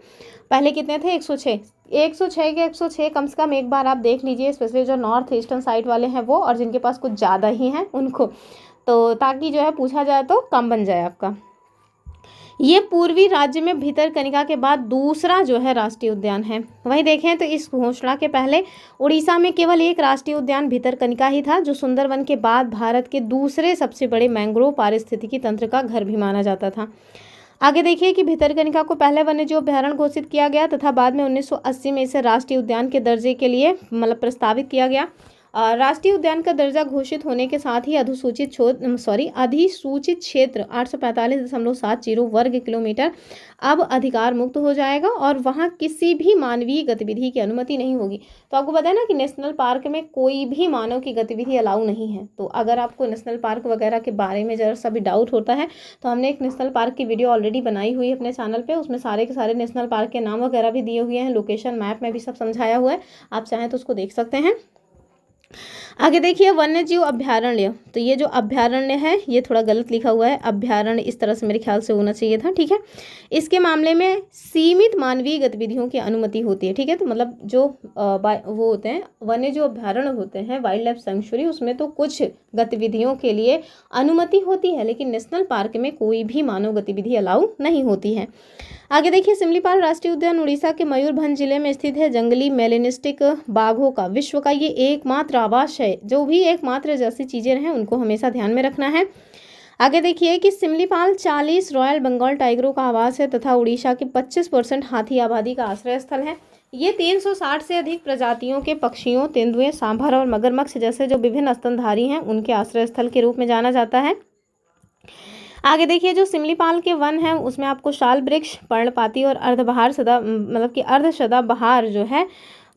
पहले कितने थे, 106 के 106 कम से कम एक बार आप देख लीजिए, स्पेशली जो नॉर्थ ईस्टर्न साइड वाले हैं वो, और जिनके पास कुछ ज़्यादा ही हैं उनको, तो ताकि जो है पूछा जाए तो कम बन जाए आपका। ये पूर्वी राज्य में भितरकनिका के बाद दूसरा जो है राष्ट्रीय उद्यान है। वहीं देखें तो इस घोषणा के पहले उड़ीसा में केवल एक राष्ट्रीय उद्यान भितरकनिका ही था, जो सुंदरवन के बाद भारत के दूसरे सबसे बड़े मैंग्रोव पारिस्थितिकी तंत्र का घर भी माना जाता था। आगे देखिए कि भितरकनिका को पहले वन्यजीव अभ्यारण्य घोषित किया गया तथा बाद में 1980 में इसे राष्ट्रीय उद्यान के दर्जे के लिए मतलब प्रस्तावित किया गया। राष्ट्रीय उद्यान का दर्जा घोषित होने के साथ ही अधिसूचित क्षेत्र 845.70 वर्ग किलोमीटर अब अधिकार मुक्त हो जाएगा और वहाँ किसी भी मानवीय गतिविधि की अनुमति नहीं होगी। तो आपको पता है ना कि नेशनल पार्क में कोई भी मानव की गतिविधि अलाउ नहीं है। तो अगर आपको नेशनल पार्क वगैरह के बारे में जरा सा भी डाउट होता है तो हमने एक नेशनल पार्क की वीडियो ऑलरेडी बनाई हुई है अपने चैनल पे, उसमें सारे के सारे नेशनल पार्क के नाम वगैरह भी दिए हुए हैं, लोकेशन मैप में भी सब समझाया हुआ है, आप चाहें तो उसको देख सकते हैं। आगे देखिए, वन्यजीव अभ्यारण्य, तो ये जो अभ्यारण्य है ये थोड़ा गलत लिखा हुआ है, अभ्यारण्य इस तरह से मेरे ख्याल से होना चाहिए था। ठीक है, इसके मामले में सीमित मानवीय गतिविधियों की अनुमति होती है। ठीक है, तो मतलब जो वो होते हैं वन्यजीव अभ्यारण्य होते हैं, वाइल्ड लाइफ सेंचुरी, उसमें तो कुछ गतिविधियों के लिए अनुमति होती है, लेकिन नेशनल पार्क में कोई भी मानव गतिविधि अलाउ नहीं होती है। आगे देखिए, सिमलीपाल राष्ट्रीय उद्यान उड़ीसा के मयूरभंज जिले में स्थित है। जंगली मेलेनिस्टिक बाघों का विश्व का ये एकमात्र आवास है। जो भी एकमात्र जैसी चीज़ें हैं उनको हमेशा ध्यान में रखना है। आगे देखिए कि सिमलीपाल 40 रॉयल बंगाल टाइगरों का आवास है तथा उड़ीसा के 25% हाथी आबादी का आश्रय स्थल है। ये 360 से अधिक प्रजातियों के पक्षियों, तेंदुए, सांभर और मगरमच्छ जैसे जो विभिन्न स्तनधारी हैं उनके आश्रय स्थल के रूप में जाना जाता है। आगे देखिए, जो सिमलीपाल के वन है उसमें आपको शाल वृक्ष, पर्णपाती और अर्धबहार सदा मतलब कि अर्धसदाबहार जो है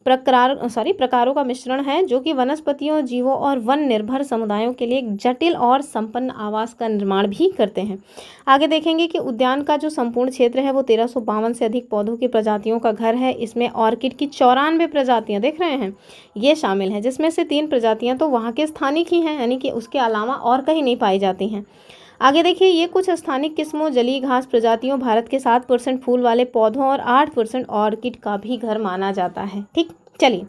प्रकारों का मिश्रण है, जो कि वनस्पतियों, जीवों और वन निर्भर समुदायों के लिए एक जटिल और संपन्न आवास का निर्माण भी करते हैं। आगे देखेंगे कि उद्यान का जो संपूर्ण क्षेत्र है वो 1352 से अधिक पौधों की प्रजातियों का घर है। इसमें ऑर्किड की 94 प्रजातियां देख रहे हैं ये शामिल हैं, जिसमें से 3 प्रजातियां तो वहाँ के स्थानिक ही हैं, यानी कि उसके अलावा और कहीं नहीं पाई जाती हैं। आगे देखिए, ये कुछ स्थानिक किस्मों, जलीय घास प्रजातियों, भारत के 7% फूल वाले पौधों और 8% ऑर्किड का भी घर माना जाता है। ठीक, चलिए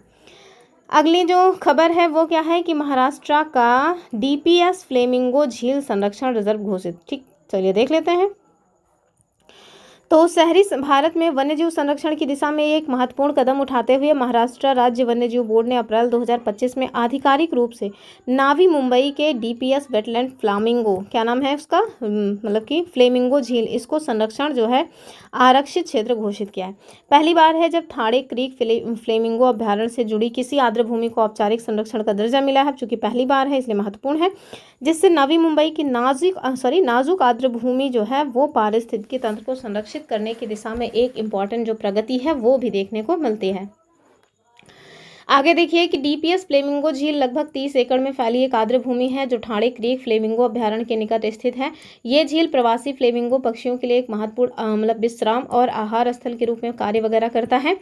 अगली जो खबर है वो क्या है कि महाराष्ट्र का DPS फ्लेमिंगो झील संरक्षण रिजर्व घोषित। ठीक, चलिए देख लेते हैं। तो शहरी भारत में वन्यजीव संरक्षण की दिशा में एक महत्वपूर्ण कदम उठाते हुए महाराष्ट्र राज्य वन्यजीव बोर्ड ने अप्रैल 2025 में आधिकारिक रूप से नावी मुंबई के डीपीएस वेटलैंड फ्लामिंगो, क्या नाम है उसका, मतलब कि फ्लेमिंगो झील, इसको संरक्षण जो है आरक्षित क्षेत्र घोषित किया है। पहली बार है जब ठाणे क्रीक फ्लेमिंगो अभ्यारण्य से जुड़ी किसी आर्द्रभूमि को औपचारिक संरक्षण का दर्जा मिला है, चूंकि पहली बार है इसलिए महत्वपूर्ण है, जिससे नवी मुंबई की नाजुक आर्द्रभूमि जो है वो पारिस्थितिकी तंत्र को संरक्षित करने की दिशा में एक इम्पॉर्टेंट जो प्रगति है वो भी देखने को मिलती है। आगे देखिए कि डीपीएस फ्लेमिंगो झील लगभग 30 एकड़ में फैली एक आर्द्रभूमि है जो ठाणे क्रीक फ्लेमिंगो अभ्यारण्य के निकट स्थित है। ये झील प्रवासी फ्लेमिंगो पक्षियों के लिए एक महत्वपूर्ण मतलब विश्राम और आहार स्थल के रूप में कार्य वगैरह करता है।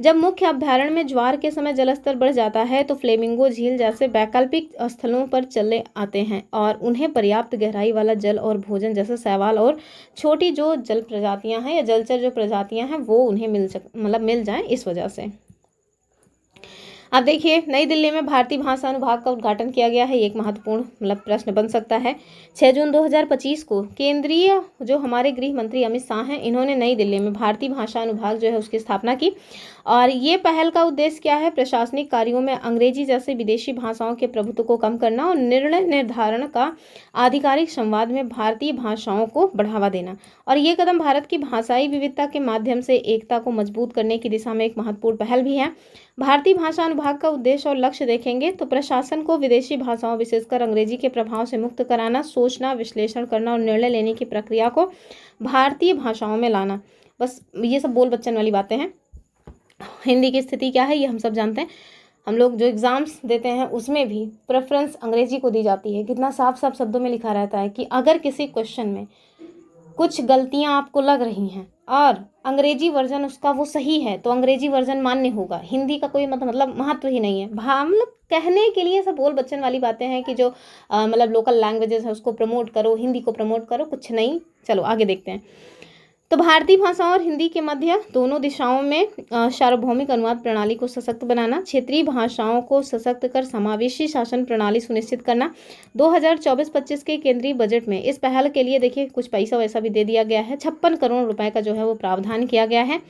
जब मुख्य अभ्यारण्य में ज्वार के समय जलस्तर बढ़ जाता है तो फ्लेमिंगो झील जैसे वैकल्पिक स्थलों पर चले आते हैं और उन्हें पर्याप्त गहराई वाला जल और भोजन जैसे शैवाल और छोटी जो जल प्रजातियां हैं या जलचर जो प्रजातियां हैं वो उन्हें मिल जाएं इस वजह से। अब देखिए, नई दिल्ली में भारतीय भाषा अनुभाग का उद्घाटन किया गया है। एक महत्वपूर्ण मतलब प्रश्न बन सकता है। 6 जून 2025 को केंद्रीय जो हमारे गृह मंत्री अमित शाह हैं, इन्होंने नई दिल्ली में भारतीय भाषा अनुभाग जो है उसकी स्थापना की। और ये पहल का उद्देश्य क्या है? प्रशासनिक कार्यों में अंग्रेजी जैसे विदेशी भाषाओं के प्रभुत्व को कम करना और निर्णय निर्धारण का आधिकारिक संवाद में भारतीय भाषाओं को बढ़ावा देना। और ये कदम भारत की भाषाई विविधता के माध्यम से एकता को मजबूत करने की दिशा में एक महत्वपूर्ण पहल भी है। भारतीय भाषा अनुभाग का उद्देश्य और लक्ष्य देखेंगे तो प्रशासन को विदेशी भाषाओं विशेषकर अंग्रेजी के प्रभाव से मुक्त कराना, सोचना, विश्लेषण करना और निर्णय लेने की प्रक्रिया को भारतीय भाषाओं में लाना। बस ये सब बोल बच्चन वाली बातें हैं। हिंदी की स्थिति क्या है ये हम सब जानते हैं। हम लोग जो एग्ज़ाम्स देते हैं उसमें भी प्रेफरेंस अंग्रेजी को दी जाती है। कितना साफ साफ शब्दों में लिखा रहता है कि अगर किसी क्वेश्चन में कुछ गलतियां आपको लग रही हैं और अंग्रेजी वर्जन उसका वो सही है तो अंग्रेजी वर्जन मान्य होगा। हिंदी का कोई मतलब महत्व ही नहीं है। मतलब कहने के लिए सब बोल बच्चन वाली बातें हैं कि जो मतलब लोकल लैंग्वेजेस है उसको प्रमोट करो, हिंदी को प्रमोट करो, कुछ नहीं। चलो आगे देखते हैं। तो भारतीय भाषा और हिंदी के मध्य दोनों दिशाओं में सार्वभौमिक अनुवाद प्रणाली को सशक्त बनाना, क्षेत्रीय भाषाओं को सशक्त कर समावेशी शासन प्रणाली सुनिश्चित करना। 2024-25 के केंद्रीय बजट में इस पहल के लिए देखिए कुछ पैसा वैसा भी दे दिया गया है। 56 करोड़ रुपए का जो है वो प्रावधान किया गया है।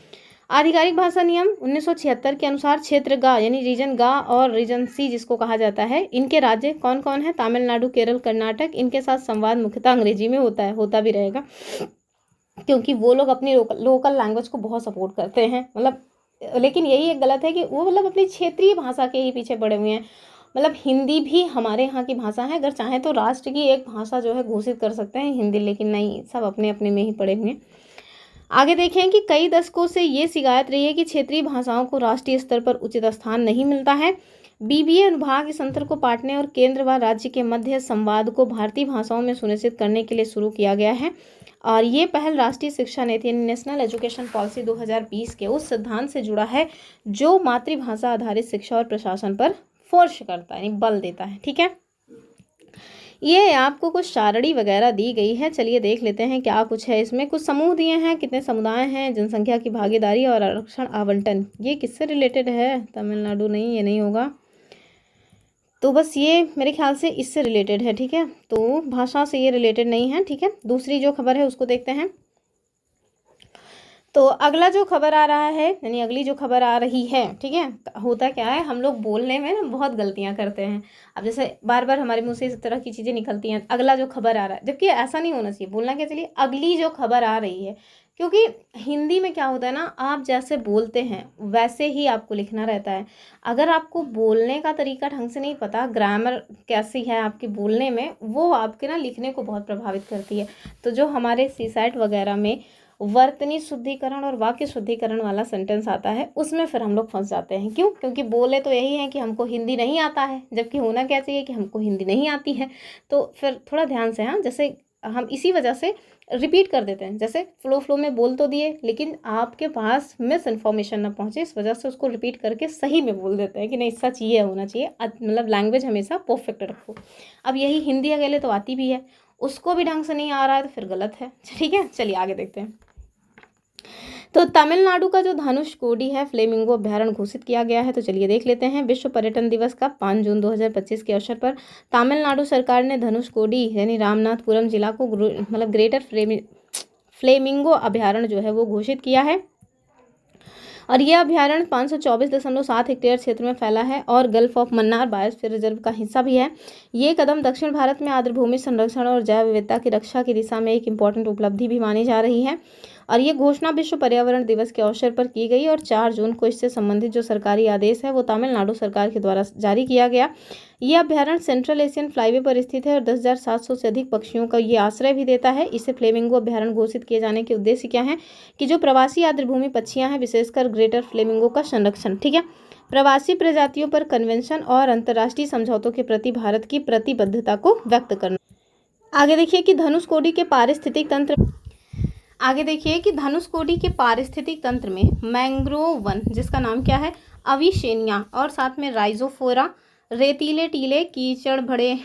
आधिकारिक भाषा नियम 1976 के अनुसार क्षेत्र गा यानी रीजन गा और रीजन सी जिसको कहा जाता है, इनके राज्य कौन कौन है? तमिलनाडु, केरल, कर्नाटक। इनके साथ संवाद मुख्यतः अंग्रेजी में होता भी रहेगा क्योंकि वो लोग अपनी लोकल लैंग्वेज को बहुत सपोर्ट करते हैं। मतलब लेकिन यही एक गलत है कि वो मतलब अपनी क्षेत्रीय भाषा के ही पीछे पड़े हुए हैं। मतलब हिंदी भी हमारे यहाँ की भाषा है, अगर चाहें तो राष्ट्र की एक भाषा जो है घोषित कर सकते हैं हिंदी, लेकिन नहीं, सब अपने अपने में ही पड़े हुए हैं। आगे देखें कि कई दशकों से ये शिकायत रही है कि क्षेत्रीय भाषाओं को राष्ट्रीय स्तर पर उचित स्थान नहीं मिलता है। बीबीए अनुभाग इस अंतर को पाटने और केंद्र व राज्य के मध्य संवाद को भारतीय भाषाओं में सुनिश्चित करने के लिए शुरू किया गया है। और ये पहल राष्ट्रीय शिक्षा नीति नेशनल एजुकेशन पॉलिसी 2020 के उस सिद्धांत से जुड़ा है जो मातृभाषा आधारित शिक्षा और प्रशासन पर फोर्स करता है, यानी बल देता है। ठीक है, ये आपको कुछ सारणी वगैरह दी गई है। चलिए देख लेते हैं क्या कुछ है इसमें। कुछ समूह दिए हैं, कितने समुदाय हैं, जनसंख्या की भागीदारी और आरक्षण आवंटन। ये किससे रिलेटेड है? तमिलनाडु नहीं, ये नहीं होगा। तो बस ये मेरे ख्याल से इससे रिलेटेड है। ठीक है, तो भाषा से ये रिलेटेड नहीं है। ठीक है, दूसरी जो खबर है उसको देखते हैं। तो अगला जो खबर आ रहा है, यानी अगली जो खबर आ रही है, ठीक है, होता क्या है, हम लोग बोलने में ना बहुत गलतियां करते हैं। अब जैसे बार बार हमारे मुंह से इस तरह की चीज़ें निकलती हैं, अगला जो खबर आ रहा है, जबकि ऐसा नहीं होना चाहिए। बोलना क्या चाहिए? अगली जो खबर आ रही है। क्योंकि हिंदी में क्या होता है ना, आप जैसे बोलते हैं वैसे ही आपको लिखना रहता है। अगर आपको बोलने का तरीका ढंग से नहीं पता, ग्रामर कैसी है आपके बोलने में, वो आपके ना लिखने को बहुत प्रभावित करती है। तो जो हमारे सीसैट वगैरह में वर्तनी शुद्धिकरण और वाक्य शुद्धिकरण वाला सेंटेंस आता है, उसमें फिर हम लोग फंस जाते हैं। क्यों? क्योंकि बोले तो यही है कि हमको हिंदी नहीं आता है, जबकि होना क्या चाहिए कि हमको हिंदी नहीं आती है। तो फिर थोड़ा ध्यान से, हाँ, जैसे हम इसी वजह से रिपीट कर देते हैं। जैसे फ्लो में बोल तो दिए, लेकिन आपके पास मिस इन्फॉर्मेशन ना पहुंचे, इस वजह से उसको रिपीट करके सही में बोल देते हैं कि नहीं, सच ये होना चाहिए। मतलब लैंग्वेज हमेशा परफेक्ट रखो। अब यही हिंदी अकेले तो आती भी है, उसको भी ढंग से नहीं आ रहा है तो फिर गलत है। ठीक है, चलिए आगे देखते हैं। तो तमिलनाडु का जो धनुषकोडी है फ्लेमिंगो अभ्यारण्य घोषित किया गया है। तो चलिए देख लेते हैं। विश्व पर्यटन दिवस का 5 जून 2025 के अवसर पर तमिलनाडु सरकार ने धनुषकोडी यानी रामनाथपुरम जिला को मतलब ग्रेटर फ्लेमिंगो अभयारण्य जो है वो घोषित किया है। और यह अभयारण्य 524.7 हेक्टेयर क्षेत्र में फैला है और gulf of Mannar biosphere reserve का हिस्सा भी है। ये कदम दक्षिण भारत में आर्द्रभूमि संरक्षण और जैव विविधता की रक्षा की दिशा में एक इम्पॉर्टेंट उपलब्धि भी मानी जा रही है। और ये घोषणा विश्व पर्यावरण दिवस के अवसर पर की गई और 4 जून को इससे संबंधित जो सरकारी आदेश है वो तमिलनाडु सरकार के द्वारा जारी किया गया। ये अभ्यारण्य सेंट्रल एशियन फ्लाईवे पर स्थित है और 10,700 से अधिक पक्षियों का ये आश्रय भी देता है। इसे फ्लेमिंगो अभ्यारण्य घोषित किए जाने के उद्देश्य क्या है कि जो प्रवासी आर्द्रभूमि पक्षियां हैं, विशेषकर ग्रेटर फ्लेमिंगो का संरक्षण, ठीक है, प्रवासी प्रजातियों पर कन्वेंशन और अंतर्राष्ट्रीय समझौतों के प्रति भारत की प्रतिबद्धता को व्यक्त करना। आगे देखिए कि धनुषकोडी के पारिस्थितिक तंत्र में मैंग्रोव वन, जिसका नाम क्या है, अविशेनिया, और साथ में राइजोफोरा, रेतीले टीले, कीचड़ भरे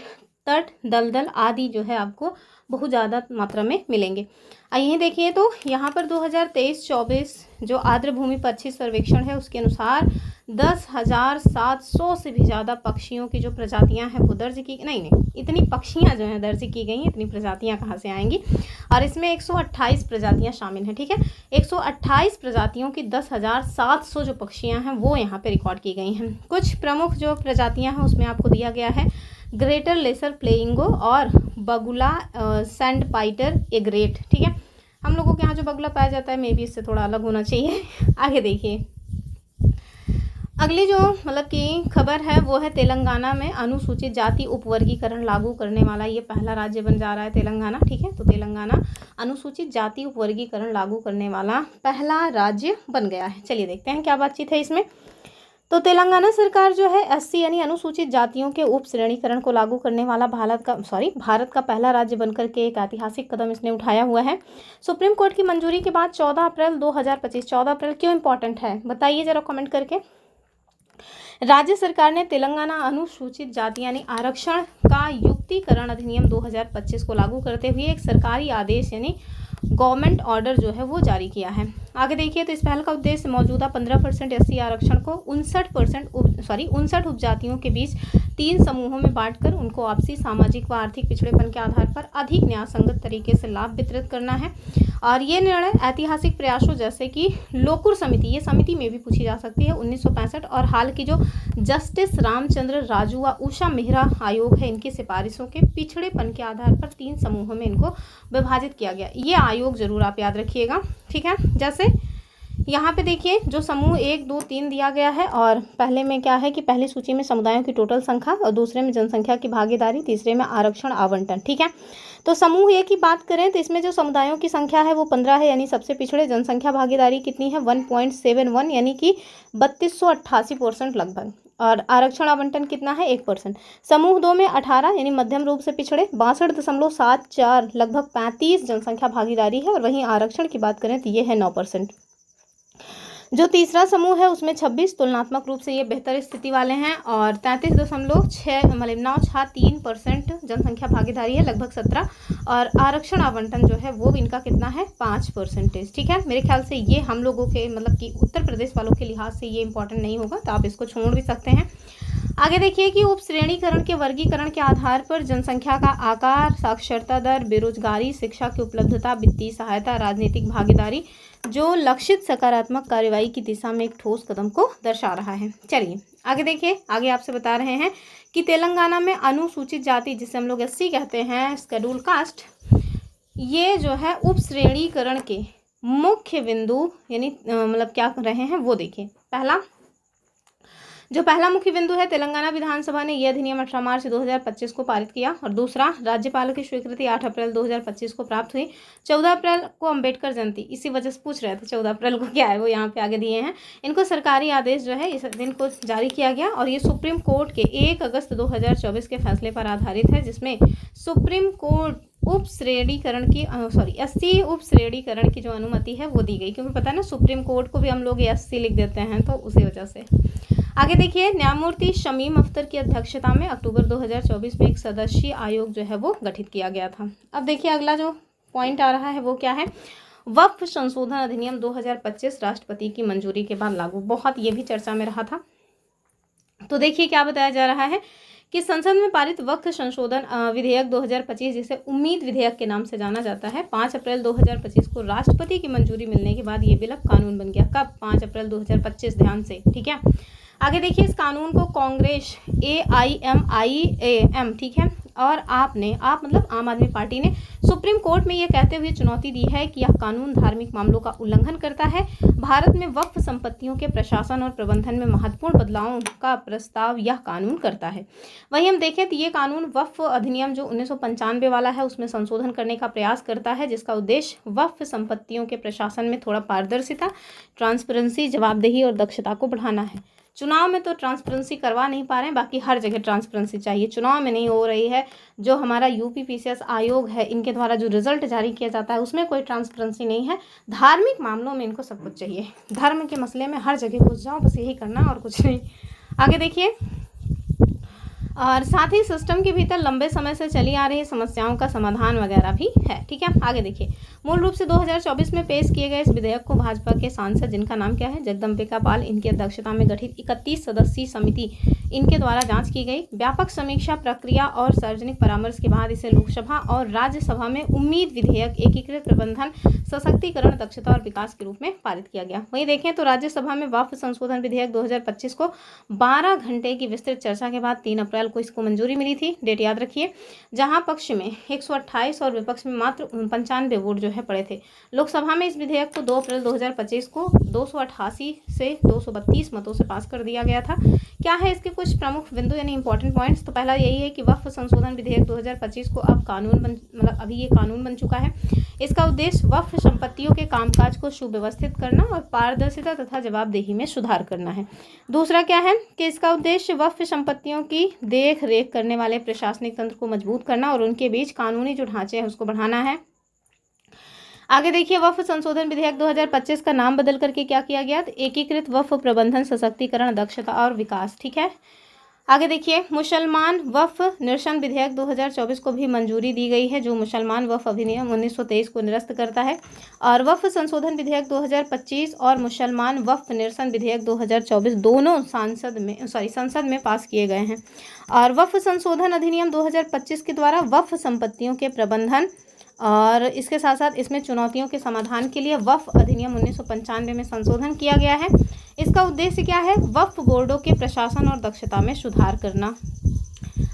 तट, दलदल आदि जो है आपको बहुत ज़्यादा मात्रा में मिलेंगे। यहीं देखिए तो यहाँ पर 2023-24 जो आर्द्रभूमि पक्षी सर्वेक्षण है उसके अनुसार 10,700 से भी ज़्यादा पक्षियों की जो प्रजातियाँ हैं वो दर्ज की, नहीं इतनी पक्षियाँ जो हैं दर्ज की गई हैं, इतनी प्रजातियाँ कहाँ से आएंगी। और इसमें 128 प्रजातियाँ शामिल हैं, ठीक है, 128 प्रजातियों की 10,700 जो पक्षियाँ हैं वो यहाँ पे रिकॉर्ड की गई हैं। कुछ प्रमुख जो प्रजातियाँ हैं उसमें आपको दिया गया है ग्रेटर लेसर फ्लेमिंगो और बगुला सैंड पाइटर एग्रेट, ठीक है। हम लोगों के यहाँ जो बगुला पाया जाता है मे बी इससे थोड़ा अलग होना चाहिए। आगे देखिए, अगली जो मतलब की खबर है वो है तेलंगाना में अनुसूचित जाति उपवर्गीकरण लागू करने वाला ये पहला राज्य बन जा रहा है तेलंगाना, ठीक है। तो तेलंगाना अनुसूचित जाति उपवर्गीकरण लागू करने वाला पहला राज्य बन गया है। चलिए देखते हैं क्या बातचीत है इसमें। तो तेलंगाना सरकार जो है SC यानी अनुसूचित जातियों के उप श्रेणीकरण को लागू करने वाला भारत का पहला राज्य बनकर के एक ऐतिहासिक कदम इसने उठाया हुआ है। सुप्रीम कोर्ट की मंजूरी के बाद 14 अप्रैल 2025, 14 अप्रैल क्यों इंपॉर्टेंट है बताइए जरा कमेंट करके। राज्य सरकार ने तेलंगाना अनुसूचित जाति यानी आरक्षण का युक्तिकरण अधिनियम 2025 को लागू करते हुए एक सरकारी आदेश यानी गवर्नमेंट ऑर्डर जो है वो जारी किया है। आगे देखिए तो इस पहल का उद्देश्य मौजूदा 15% SC आरक्षण को 59 उपजातियों के बीच 3 समूहों में बांटकर उनको आपसी सामाजिक व आर्थिक पिछड़ेपन के आधार पर अधिक न्यायसंगत तरीके से लाभ वितरित करना है। और ये निर्णय ऐतिहासिक प्रयासों जैसे कि लोकुर समिति, ये समिति में भी पूछी जा सकती है 1965, और हाल की जो जस्टिस रामचंद्र राजू व उषा मेहरा आयोग है इनकी सिफारिशों के पिछड़ेपन के आधार पर 3 समूहों में इनको विभाजित किया गया। ये आयोग जरूर आप याद रखिएगा, ठीक है। जैसे यहाँ पे देखिए जो समूह 1, 2, 3 दिया गया है, और पहले में क्या है कि पहली सूची में समुदायों की टोटल संख्या, और दूसरे में जनसंख्या की भागीदारी, तीसरे में आरक्षण आवंटन, ठीक है। तो समूह 1 की बात करें तो इसमें जो समुदायों की संख्या है वो 15 है यानी सबसे पिछड़े। जनसंख्या भागीदारी कितनी है 1.71 यानी कि 3288% लगभग, और आरक्षण आवंटन कितना है 1%। समूह 2 में 18 यानी मध्यम रूप से पिछड़े 62.74 लगभग 35 जनसंख्या भागीदारी है, और वहीं आरक्षण की बात करें तो ये है 9%। जो तीसरा समूह है उसमें 26 तुलनात्मक रूप से ये बेहतर स्थिति वाले हैं, और 33.963% जनसंख्या भागीदारी है लगभग 17, और आरक्षण आवंटन जो है वो इनका कितना है 5%, ठीक है। मेरे ख्याल से ये हम लोगों के मतलब कि उत्तर प्रदेश वालों के लिहाज से ये इंपॉर्टेंट नहीं होगा, तो आप इसको छोड़ भी सकते हैं। आगे देखिए कि उप श्रेणीकरण के वर्गीकरण के आधार पर जनसंख्या का आकार, साक्षरता दर, बेरोजगारी, शिक्षा की उपलब्धता, वित्तीय सहायता, राजनीतिक भागीदारी जो लक्षित सकारात्मक कार्रवाई की दिशा में एक ठोस कदम को दर्शा रहा है। चलिए आगे देखिए, आगे आपसे बता रहे हैं कि तेलंगाना में अनुसूचित जाति जिसे हम लोग SC कहते हैं, शेड्यूल कास्ट, ये जो है उप श्रेणीकरण के मुख्य बिंदु यानी मतलब क्या कर रहे हैं वो देखिए। पहला मुख्य बिंदु है तेलंगाना विधानसभा ने यह अधिनियम 18 मार्च 2025 को पारित किया, और दूसरा राज्यपाल की स्वीकृति 8 अप्रैल 2025 को प्राप्त हुई। 14 अप्रैल को अंबेडकर जयंती, इसी वजह से पूछ रहे थे 14 अप्रैल को क्या है वो यहाँ पे आगे दिए हैं। इनको सरकारी आदेश जो है इस दिन को जारी किया गया, और ये सुप्रीम कोर्ट के 1 अगस्त 2024 के फैसले पर आधारित है, जिसमें सुप्रीम कोर्ट उप श्रेणीकरण की SC उप श्रेणीकरण की जो अनुमति है वो दी गई, क्योंकि पता है ना सुप्रीम कोर्ट को भी हम लोग SC लिख देते हैं, तो उसी वजह से। आगे देखिए, न्यायमूर्ति शमीम अख्तर की अध्यक्षता में अक्टूबर 2024 में एक सदस्यीय आयोग जो है वो गठित किया गया था। अब देखिए अगला जो पॉइंट आ रहा है वो क्या है, वक्फ संशोधन अधिनियम 2025 राष्ट्रपति की मंजूरी के बाद लागू। बहुत ये भी चर्चा में रहा था। तो देखिए क्या बताया जा रहा है कि संसद में पारित वक्फ संशोधन विधेयक 2025, जिसे उम्मीद विधेयक के नाम से जाना जाता है, 5 अप्रैल 2025 को राष्ट्रपति की मंजूरी मिलने के बाद ये बिल अब कानून बन गया। कब? 5 अप्रैल 2025। ध्यान से, ठीक है। आगे देखिए, इस कानून को कांग्रेस AIMIAM, ठीक है, और आप मतलब आम आदमी पार्टी ने सुप्रीम कोर्ट में यह कहते हुए चुनौती दी है कि यह कानून धार्मिक मामलों का उल्लंघन करता है। भारत में वक्फ संपत्तियों के प्रशासन और प्रबंधन में महत्वपूर्ण बदलावों का प्रस्ताव यह कानून करता है। वहीं हम देखें तो ये कानून वक्फ अधिनियम जो 1995 वाला है उसमें संशोधन करने का प्रयास करता है, जिसका उद्देश्य वक्फ संपत्तियों के प्रशासन में थोड़ा पारदर्शिता, ट्रांसपेरेंसी, जवाबदेही और दक्षता को बढ़ाना है। चुनाव में तो ट्रांसपेरेंसी करवा नहीं पा रहे हैं, बाकी हर जगह ट्रांसपेरेंसी चाहिए। चुनाव में नहीं हो रही है। जो हमारा UPPCS आयोग है, इनके द्वारा जो रिजल्ट जारी किया जाता है उसमें कोई ट्रांसपेरेंसी नहीं है। धार्मिक मामलों में इनको सब कुछ चाहिए। धर्म के मसले में हर जगह घुस जाओ, बस यही करना और कुछ नहीं। आगे देखिए, और साथ ही सिस्टम के भीतर लंबे समय से चली आ रही समस्याओं का समाधान वगैरह भी है, ठीक है। आगे देखिए, मूल रूप से 2024 में पेश किए गए इस विधेयक को भाजपा के सांसद, जिनका नाम क्या है, जगदम्बिका पाल, इनकी अध्यक्षता में गठित 31 सदस्यीय समिति इनके द्वारा जांच की गई। व्यापक समीक्षा प्रक्रिया और सार्वजनिक परामर्श के बाद इसे लोकसभा और राज्यसभा में उम्मीद विधेयक, एकीकृत प्रबंधन, सशक्तिकरण, दक्षता और विकास के रूप में पारित किया गया। वहीं देखें तो राज्यसभा में वक्फ संशोधन विधेयक 2025 को 12 घंटे की विस्तृत चर्चा के बाद 3 अप्रैल को इसको मंजूरी मिली थी। डेट याद रखिए, जहां पक्ष में 128 और विपक्ष में मात्र 95 वोट जो है पड़े थे। लोकसभा में इस विधेयक को 2 अप्रैल 2025 को 288 से 232 मतों से पास कर दिया गया था। क्या है इसके कुछ प्रमुख बिंदु यानी इंपॉर्टेंट पॉइंट्स? तो पहला यही है कि वक्फ संशोधन विधेयक 2025 को अब अभी ये कानून बन चुका है। इसका उद्देश्य वक्फ संपत्तियों के कामकाज को सुव्यवस्थित करना और पारदर्शिता तथा जवाबदेही में सुधार करना है। दूसरा क्या है कि इसका उद्देश्य वक्फ संपत्तियों की देख रेख करने वाले प्रशासनिक तंत्र को मजबूत करना और उनके बीच कानूनी जो ढांचे हैं उसको बढ़ाना है। आगे देखिए, वक्फ संशोधन विधेयक 2025 का नाम बदल करके क्या किया गया? तो एकीकृत वक्फ प्रबंधन, सशक्तिकरण, दक्षता और विकास, ठीक है। आगे देखिए, मुसलमान वक्फ निरसन विधेयक 2024 को भी मंजूरी दी गई है, जो मुसलमान वक्फ अधिनियम 1923 को निरस्त करता है। और वक्फ संशोधन विधेयक 2025 और मुसलमान वक्फ निरसन विधेयक 2024 दोनों संसद में पास किए गए हैं। और वक्फ संशोधन अधिनियम 2025 के द्वारा वक्फ संपत्तियों के प्रबंधन और इसके साथ साथ इसमें चुनौतियों के समाधान के लिए वक्फ अधिनियम 1995 में संशोधन किया गया है। इसका उद्देश्य क्या है? वक्फ बोर्डों के प्रशासन और दक्षता में सुधार करना।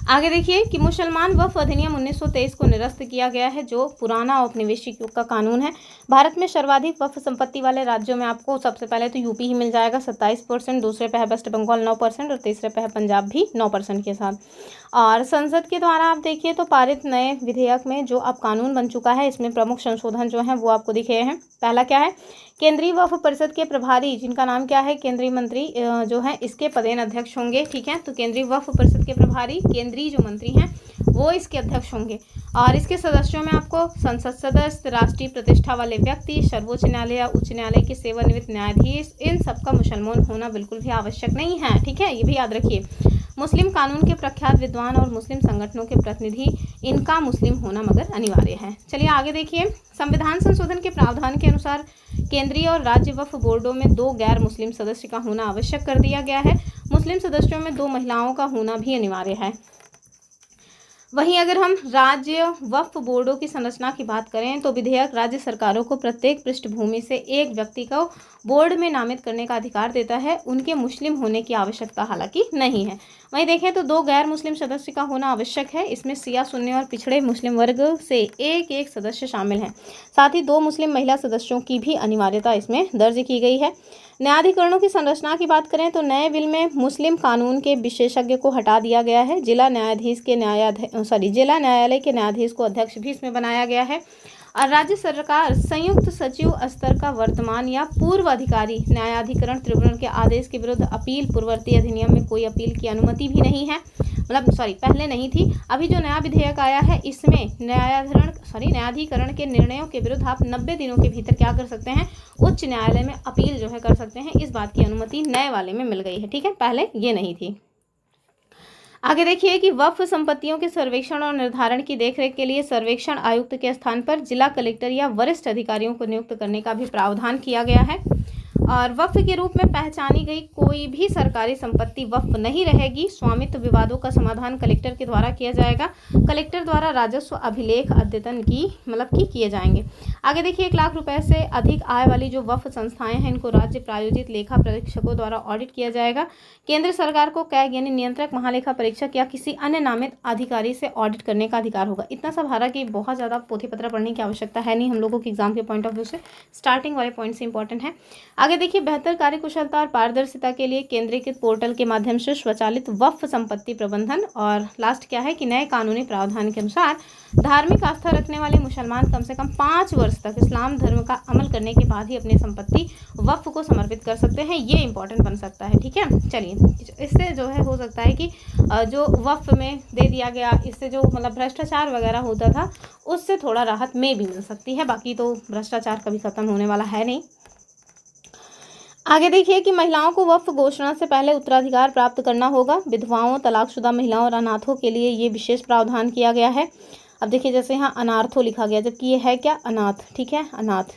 आगे देखिए कि मुसलमान वक्फ अधिनियम 1923 को निरस्त किया गया है, जो पुराना औपनिवेशिक युग का कानून है। भारत में सर्वाधिक वक्फ संपत्ति वाले राज्यों में आपको सबसे पहले तो यूपी ही मिल जाएगा 27%, दूसरे पे है वेस्ट बंगाल 9% और तीसरे पे है पंजाब भी 9% के साथ। और संसद के द्वारा आप देखिए तो पारित नए विधेयक में जो अब कानून बन चुका है, इसमें प्रमुख संशोधन जो हैं वो आपको दिखे हैं। पहला क्या है? केंद्रीय वक्फ परिषद के प्रभारी, जिनका नाम क्या है, केंद्रीय मंत्री जो है इसके पदेन अध्यक्ष होंगे, ठीक है। तो केंद्रीय वक्फ परिषद के प्रभारी, केंद्रीय जो मंत्री हैं वो इसके अध्यक्ष होंगे। और इसके सदस्यों में आपको संसद सदस्य, राष्ट्रीय प्रतिष्ठा वाले व्यक्ति, सर्वोच्च न्यायालय या उच्च न्यायालय के सेवानिवृत्त न्यायाधीश, इन सबका मुसलमान होना बिल्कुल भी आवश्यक नहीं है, ठीक है। ये भी याद रखिए। मुस्लिम कानून के प्रख्यात विद्वान और मुस्लिम संगठनों के प्रतिनिधि, इनका मुस्लिम होना मगर अनिवार्य है। चलिए आगे देखिए, संविधान संशोधन के प्रावधान के अनुसार केंद्रीय और राज्य वक्फ बोर्डों में 2 गैर मुस्लिम सदस्य का होना आवश्यक कर दिया गया है। मुस्लिम सदस्यों में 2 महिलाओं का होना भी अनिवार्य है। वहीं अगर हम राज्य वक्फ बोर्डों की संरचना की बात करें तो विधेयक राज्य सरकारों को प्रत्येक पृष्ठभूमि से एक व्यक्ति को बोर्ड में नामित करने का अधिकार देता है। उनके मुस्लिम होने की आवश्यकता हालांकि नहीं है। वहीं देखें तो 2 गैर मुस्लिम सदस्य का होना आवश्यक है। इसमें शिया, सुन्नी और पिछड़े मुस्लिम वर्ग से एक सदस्य शामिल हैं। साथ ही 2 मुस्लिम महिला सदस्यों की भी अनिवार्यता इसमें दर्ज की गई है। न्यायाधिकरणों की संरचना की बात करें तो नए बिल में मुस्लिम कानून के विशेषज्ञ को हटा दिया गया है। जिला जिला न्यायालय के न्यायाधीश को अध्यक्ष भी इसमें बनाया गया है। और राज्य सरकार संयुक्त सचिव स्तर का वर्तमान या पूर्व अधिकारी न्यायाधिकरण ट्रिब्यूनल के आदेश के विरुद्ध अपील, पूर्ववर्ती अधिनियम में कोई अपील की अनुमति भी नहीं है, पहले नहीं थी। अभी जो नया विधेयक आया है इसमें न्यायाधिकरण के निर्णयों के विरुद्ध आप 90 दिनों के भीतर क्या कर सकते हैं? उच्च न्यायालय में अपील जो है कर सकते हैं। इस बात की अनुमति नए वाले में मिल गई है, ठीक है, पहले ये नहीं थी। आगे देखिए कि वक्फ संपत्तियों के सर्वेक्षण और निर्धारण की देखरेख के लिए सर्वेक्षण आयुक्त के स्थान पर जिला कलेक्टर या वरिष्ठ अधिकारियों को नियुक्त करने का भी प्रावधान किया गया है। और वक्फ के रूप में पहचानी गई कोई भी सरकारी संपत्ति वक्फ नहीं रहेगी। स्वामित्व विवादों का समाधान कलेक्टर के द्वारा किया जाएगा। कलेक्टर द्वारा राजस्व अभिलेख अद्यतन किए जाएंगे। आगे देखिए, 1 लाख रुपए से अधिक आय वाली जो वक्फ संस्थाएं हैं इनको राज्य प्रायोजित लेखा परीक्षकों द्वारा ऑडिट किया जाएगा। केंद्र सरकार को कैग यानी नियंत्रक महालेखा परीक्षक या किसी अन्य नामित अधिकारी से ऑडिट करने का अधिकार होगा। इतना सब हारा कि बहुत ज़्यादा पोथी पत्र पढ़ने की आवश्यकता है नहीं हम लोगों के एग्जाम के पॉइंट ऑफ व्यू से। स्टार्टिंग वाले पॉइंट से इंपॉर्टेंट है। आगे देखिए, बेहतर कार्यकुशलता और पारदर्शिता के लिए केंद्रीकृत पोर्टल के माध्यम से स्वचालित वक्फ संपत्ति प्रबंधन। और लास्ट क्या है कि नए कानूनी प्रावधान के अनुसार धार्मिक आस्था रखने वाले मुसलमान कम से कम 5 वर्ष तक इस्लाम धर्म का अमल करने के बाद ही अपनी संपत्ति वक्फ को समर्पित कर सकते हैं। ये इंपॉर्टेंट बन सकता है। ठीक है, चलिए, इससे जो है हो सकता है कि जो वक्फ में दे दिया गया, इससे जो मतलब भ्रष्टाचार वगैरह होता था उससे थोड़ा राहत में भी मिल सकती है। बाकी तो भ्रष्टाचार कभी खत्म होने वाला है नहीं। आगे देखिए कि महिलाओं को वक्फ घोषणा से पहले उत्तराधिकार प्राप्त करना होगा। विधवाओं, तलाकशुदा महिलाओं और अनाथों के लिए ये विशेष प्रावधान किया गया है। अब देखिए, जैसे यहाँ अनार्थों लिखा गया, जबकि ये है क्या, अनाथ। ठीक है, अनाथ।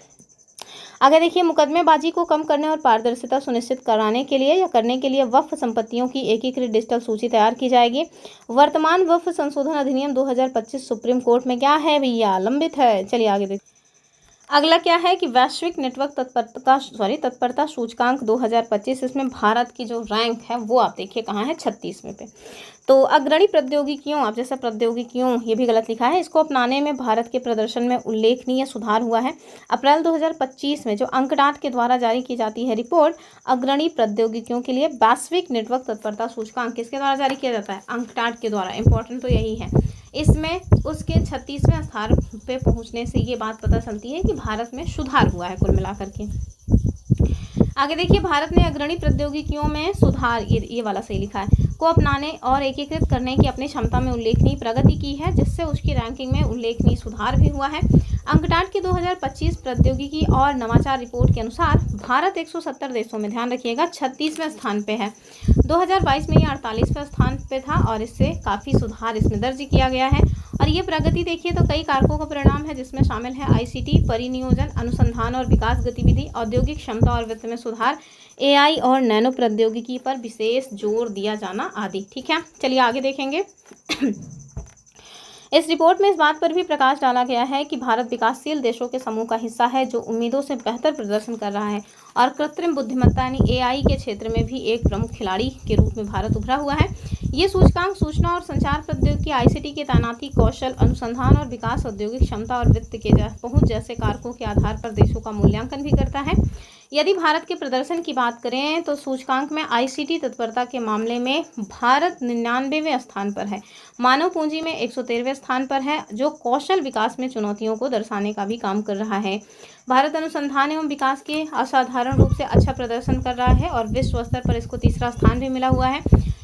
आगे देखिए, मुकदमेबाजी को कम करने और पारदर्शिता सुनिश्चित कराने के लिए या करने के लिए वक्फ संपत्तियों की एकीकृत डिजिटल सूची तैयार की जाएगी। वर्तमान वक्फ संशोधन अधिनियम 2025 सुप्रीम कोर्ट में क्या है भैया, लंबित है। चलिए आगे देखिए, अगला क्या है कि वैश्विक नेटवर्क तत्परता सूचकांक 2025। इसमें भारत की जो रैंक है वो आप देखिए कहाँ है, 36वें पे। तो अग्रणी प्रौद्योगिकियों, आप जैसा प्रौद्योगिकियों, ये भी गलत लिखा है, इसको अपनाने में भारत के प्रदर्शन में उल्लेखनीय सुधार हुआ है। अप्रैल 2025 में जो अंकडाट के द्वारा जारी की जाती है रिपोर्ट अग्रणी प्रौद्योगिकियों के लिए वैश्विक नेटवर्क तत्परता सूचकांक किसके द्वारा जारी किया जाता है, अंकडाट के द्वारा। इंपॉर्टेंट तो यही है। इसमें उसके 36वें स्थान पे पहुंचने से ये बात पता चलती है कि भारत में सुधार हुआ है कुल मिलाकर के। आगे देखिए, भारत ने अग्रणी प्रौद्योगिकियों में सुधार, ये वाला सही लिखा है, को अपनाने और एकीकृत करने की अपनी क्षमता में उल्लेखनीय प्रगति की है, जिससे उसकी रैंकिंग में उल्लेखनीय सुधार भी हुआ है। अंकडाट की 2025 प्रौद्योगिकी और नवाचार रिपोर्ट के अनुसार भारत 170 देशों में, ध्यान रखिएगा, 36वें स्थान पे है। 2022 में ये 48वें स्थान पे था और इससे काफ़ी सुधार इसमें दर्ज किया गया है। और ये प्रगति देखिए तो कई कारकों का परिणाम है, जिसमें शामिल है आईसीटी, परिनियोजन, अनुसंधान और विकास गतिविधि, औद्योगिक क्षमता और वित्त में सुधार, एआई और नैनो प्रौद्योगिकी पर विशेष जोर दिया जाना आदि। ठीक है, चलिए आगे देखेंगे। इस रिपोर्ट में इस बात पर भी प्रकाश डाला गया है कि भारत विकासशील देशों के समूह का हिस्सा है जो उम्मीदों से बेहतर प्रदर्शन कर रहा है और कृत्रिम बुद्धिमत्ता यानी एआई के क्षेत्र में भी एक प्रमुख खिलाड़ी के रूप में भारत उभरा हुआ है। ये सूचकांक सूचना और संचार प्रौद्योगिकी, आईसीटी की तैनाती, कौशल, अनुसंधान और विकास, औद्योगिक क्षमता और वित्त के पहुंच जैसे कारकों के आधार पर देशों का मूल्यांकन भी करता है। यदि भारत के प्रदर्शन की बात करें तो सूचकांक में आईसीटी तत्परता के मामले में भारत 99वें स्थान पर है, मानव पूंजी में 113वें स्थान पर है, जो कौशल विकास में चुनौतियों को दर्शाने का भी काम कर रहा है। भारत अनुसंधान एवं विकास के असाधारण रूप से अच्छा प्रदर्शन कर रहा है और विश्व स्तर पर इसको 3रा स्थान भी मिला हुआ है।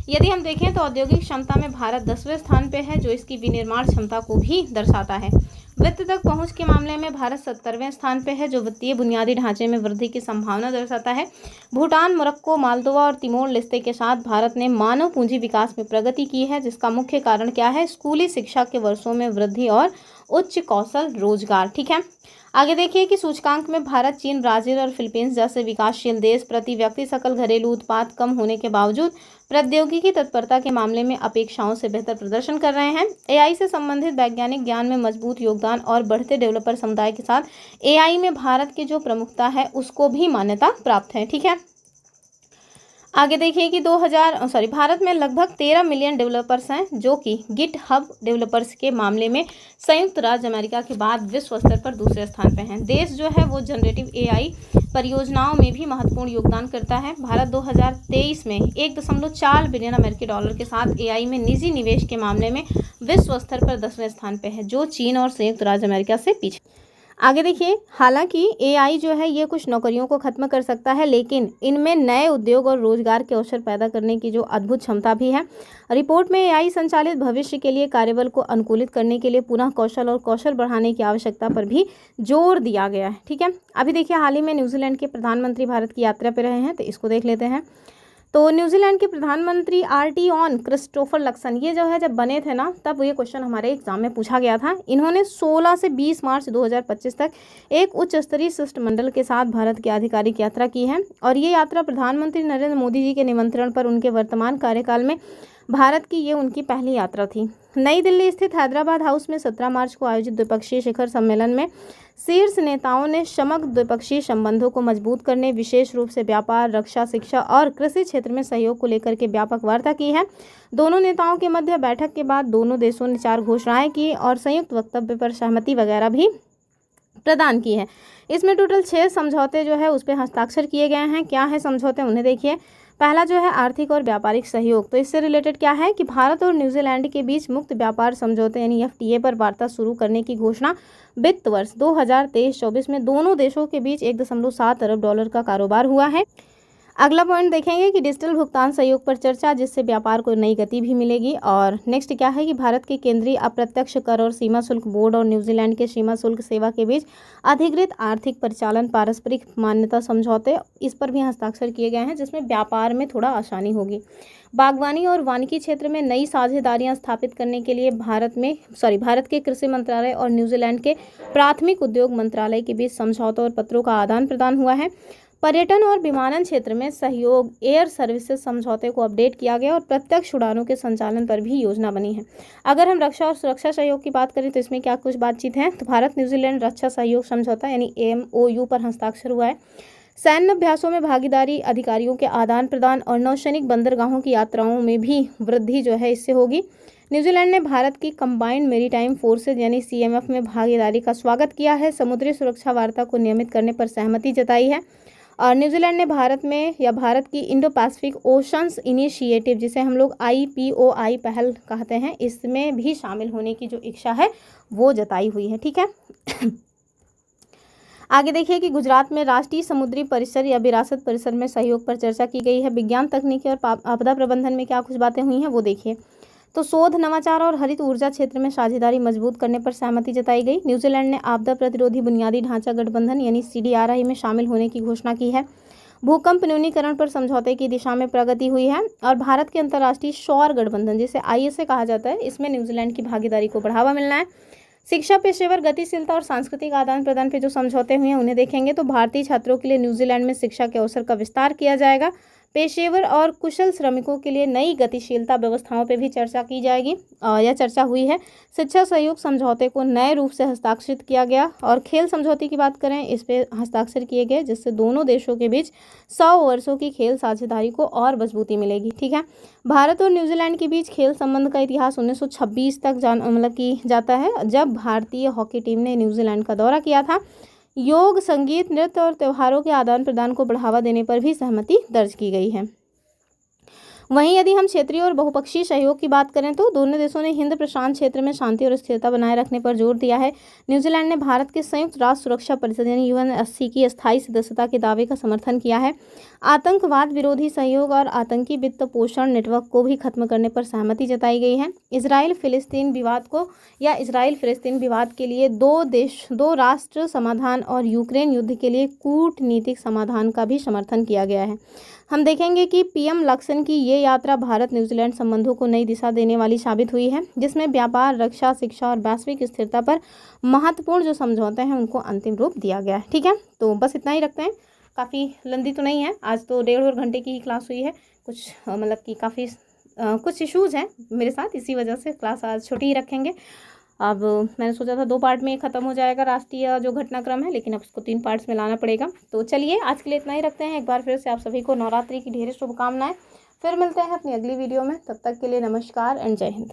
यदि हम देखें तो औद्योगिक क्षमता में भारत 10वें स्थान पर है, जो इसकी विनिर्माण क्षमता को भी दर्शाता है। वित्त तक पहुंच के मामले में भारत 70वें स्थान पे है, जो वित्तीय बुनियादी ढांचे में वृद्धि की संभावना दर्शाता है। भूटान, मोरक्को, मालदोवा और तिमोर लेस्ते के साथ भारत ने मानव पूंजी विकास में प्रगति की है, जिसका मुख्य कारण क्या है, स्कूली शिक्षा के वर्षों में वृद्धि और उच्च कौशल रोजगार। ठीक है, आगे देखिए कि सूचकांक में भारत, चीन, ब्राजील और फिलीपींस जैसे विकासशील देश प्रति व्यक्ति सकल घरेलू उत्पाद कम होने के बावजूद प्रौद्योगिकी तत्परता के मामले में अपेक्षाओं से बेहतर प्रदर्शन कर रहे हैं। एआई से संबंधित वैज्ञानिक ज्ञान में मजबूत योगदान और बढ़ते डेवलपर समुदाय के साथ एआई में भारत की जो प्रमुखता है उसको भी मान्यता प्राप्त है। ठीक है, आगे देखिए कि भारत में लगभग 13 मिलियन डेवलपर्स हैं, जो कि गिटहब डेवलपर्स के मामले में संयुक्त राज्य अमेरिका के बाद विश्व स्तर पर दूसरे स्थान पर हैं। देश जो है वो जनरेटिव एआई परियोजनाओं में भी महत्वपूर्ण योगदान करता है। भारत 2023 में 1.4 बिलियन अमेरिकी डॉलर के साथ एआई में निजी निवेश के मामले में विश्व स्तर पर 10वें स्थान पर है, जो चीन और संयुक्त राज्य अमेरिका से पीछे। आगे देखिए, हालांकि एआई जो है ये कुछ नौकरियों को खत्म कर सकता है, लेकिन इनमें नए उद्योग और रोजगार के अवसर पैदा करने की जो अद्भुत क्षमता भी है। रिपोर्ट में एआई संचालित भविष्य के लिए कार्यबल को अनुकूलित करने के लिए पुनः कौशल और कौशल बढ़ाने की आवश्यकता पर भी जोर दिया गया है। ठीक है, अभी देखिए, हाल ही में न्यूजीलैंड के प्रधानमंत्री भारत की यात्रा पर रहे हैं, तो इसको देख लेते हैं। तो न्यूजीलैंड के प्रधानमंत्री आरटी ऑन क्रिस्टोफर लक्सन, ये जो है जब बने थे ना, तब ये क्वेश्चन हमारे एग्जाम में पूछा गया था। इन्होंने 16 से 20 मार्च 2025 तक एक उच्च स्तरीय शिष्टमंडल के साथ भारत की आधिकारिक यात्रा की है, और ये यात्रा प्रधानमंत्री नरेंद्र मोदी जी के निमंत्रण पर उनके वर्तमान कार्यकाल में भारत की ये उनकी पहली यात्रा थी। नई दिल्ली स्थित हैदराबाद हाउस में 17 मार्च को आयोजित द्विपक्षीय शिखर सम्मेलन में शीर्ष नेताओं ने समग्र द्विपक्षीय संबंधों को मजबूत करने, विशेष रूप से व्यापार, रक्षा, शिक्षा और कृषि क्षेत्र में सहयोग को लेकर के व्यापक वार्ता की है। दोनों नेताओं के मध्य बैठक के बाद दोनों देशों ने 4 घोषणाएं की और संयुक्त वक्तव्य पर सहमति वगैरह भी प्रदान की है। इसमें टोटल 6 समझौते जो है उस पर हस्ताक्षर किए गए हैं। क्या है समझौते, उन्हें देखिए। पहला जो है आर्थिक और व्यापारिक सहयोग, तो इससे रिलेटेड क्या है कि भारत और न्यूजीलैंड के बीच मुक्त व्यापार समझौते यानी FTA पर वार्ता शुरू करने की घोषणा वित्त वर्ष 2023-24 में दोनों देशों के बीच $1.7 अरब का कारोबार हुआ है। अगला पॉइंट देखेंगे कि डिजिटल भुगतान सहयोग पर चर्चा, जिससे व्यापार को नई गति भी मिलेगी। और नेक्स्ट क्या है कि भारत के केंद्रीय अप्रत्यक्ष कर और सीमा शुल्क बोर्ड और न्यूजीलैंड के सीमा शुल्क सेवा के बीच अधिकृत आर्थिक परिचालन पारस्परिक मान्यता समझौते, इस पर भी हस्ताक्षर किए गए हैं, जिसमें व्यापार में थोड़ा आसानी होगी। बागवानी और वानिकी क्षेत्र में नई साझेदारियां स्थापित करने के लिए भारत के कृषि मंत्रालय और न्यूजीलैंड के प्राथमिक उद्योग मंत्रालय के बीच समझौतों और पत्रों का आदान प्रदान हुआ है। पर्यटन और विमानन क्षेत्र में सहयोग, एयर सर्विसेज समझौते को अपडेट किया गया और प्रत्यक्ष उड़ानों के संचालन पर भी योजना बनी है। अगर हम रक्षा और सुरक्षा सहयोग की बात करें तो इसमें क्या कुछ बातचीत है, तो भारत न्यूजीलैंड रक्षा सहयोग समझौता यानी MOU पर हस्ताक्षर हुआ है। सैन्य अभ्यासों में भागीदारी, अधिकारियों के आदान प्रदान और नौसैनिक बंदरगाहों की यात्राओं में भी वृद्धि जो है इससे होगी। न्यूजीलैंड ने भारत की कंबाइंड मेरीटाइम फोर्सेज यानी CMF में भागीदारी का स्वागत किया है। समुद्री सुरक्षा वार्ता को नियमित करने पर सहमति जताई है। और न्यूजीलैंड ने भारत की इंडो पैसिफिक ओशंस इनिशिएटिव, जिसे हम लोग IPOI पहल कहते हैं, इसमें भी शामिल होने की जो इच्छा है वो जताई हुई है। ठीक है। आगे देखिए कि गुजरात में राष्ट्रीय समुद्री परिसर या विरासत परिसर में सहयोग पर चर्चा की गई है। विज्ञान, तकनीकी और आपदा प्रबंधन में क्या कुछ बातें हुई हैं वो देखिए। तो शोध, नवाचार और हरित ऊर्जा क्षेत्र में साझेदारी मजबूत करने पर सहमति जताई गई। न्यूजीलैंड ने आपदा प्रतिरोधी बुनियादी ढांचा गठबंधन यानी CDRI में शामिल होने की घोषणा की है। भूकंप न्यूनीकरण पर समझौते की दिशा में प्रगति हुई है। और भारत के अंतर्राष्ट्रीय सौर गठबंधन, जिसे ISA कहा जाता है, इसमें न्यूजीलैंड की भागीदारी को बढ़ावा मिलना है। शिक्षा, पेशेवर गतिशीलता और सांस्कृतिक आदान प्रदान पे जो समझौते हुए हैं उन्हें देखेंगे। तो भारतीय छात्रों के लिए न्यूजीलैंड में शिक्षा के अवसर का विस्तार किया जाएगा। पेशेवर और कुशल श्रमिकों के लिए नई गतिशीलता व्यवस्थाओं पे भी चर्चा की जाएगी और यह चर्चा हुई है। शिक्षा सहयोग समझौते को नए रूप से हस्ताक्षरित किया गया। और खेल समझौते की बात करें, इस पे हस्ताक्षर किए गए, जिससे दोनों देशों के बीच 100 वर्षों की खेल साझेदारी को और मजबूती मिलेगी। ठीक है। भारत और न्यूजीलैंड के बीच खेल संबंध का इतिहास 1926 तक की जाता है, जब भारतीय हॉकी टीम ने न्यूजीलैंड का दौरा किया था। योग, संगीत, नृत्य और त्योहारों के आदान प्रदान को बढ़ावा देने पर भी सहमति दर्ज की गई है। वहीं यदि हम क्षेत्रीय और बहुपक्षीय सहयोग की बात करें तो दोनों देशों ने हिंद प्रशांत क्षेत्र में शांति और स्थिरता बनाए रखने पर जोर दिया है। न्यूजीलैंड ने भारत के संयुक्त राष्ट्र सुरक्षा परिषद यानी UNSC की स्थायी सदस्यता के दावे का समर्थन किया है। आतंकवाद विरोधी सहयोग और आतंकी वित्त पोषण नेटवर्क को भी खत्म करने पर सहमति जताई गई है। इजराइल फिलिस्तीन विवाद के लिए 2 राष्ट्र समाधान और यूक्रेन युद्ध के लिए कूटनीतिक समाधान का भी समर्थन किया गया है। हम देखेंगे कि PM लक्सन की ये यात्रा भारत न्यूजीलैंड संबंधों को नई दिशा देने वाली साबित हुई है, जिसमें व्यापार, रक्षा, शिक्षा और वैश्विक स्थिरता पर महत्वपूर्ण जो समझौते हैं उनको अंतिम रूप दिया गया है। ठीक है, तो बस इतना ही रखते हैं। काफ़ी लंबी तो नहीं है, आज तो 1.5 घंटे की ही क्लास हुई है। कुछ मतलब कि काफ़ी कुछ इश्यूज़ हैं मेरे साथ, इसी वजह से क्लास आज छोटी ही रखेंगे। अब मैंने सोचा था 2 पार्ट में ख़त्म हो जाएगा राष्ट्रीय जो घटनाक्रम है, लेकिन अब उसको 3 पार्ट्स में लाना पड़ेगा। तो चलिए आज के लिए इतना ही रखते हैं। एक बार फिर से आप सभी को नवरात्रि की ढेर शुभकामनाएं। फिर मिलते हैं अपनी अगली वीडियो में, तब तक के लिए नमस्कार एंड जय हिंद।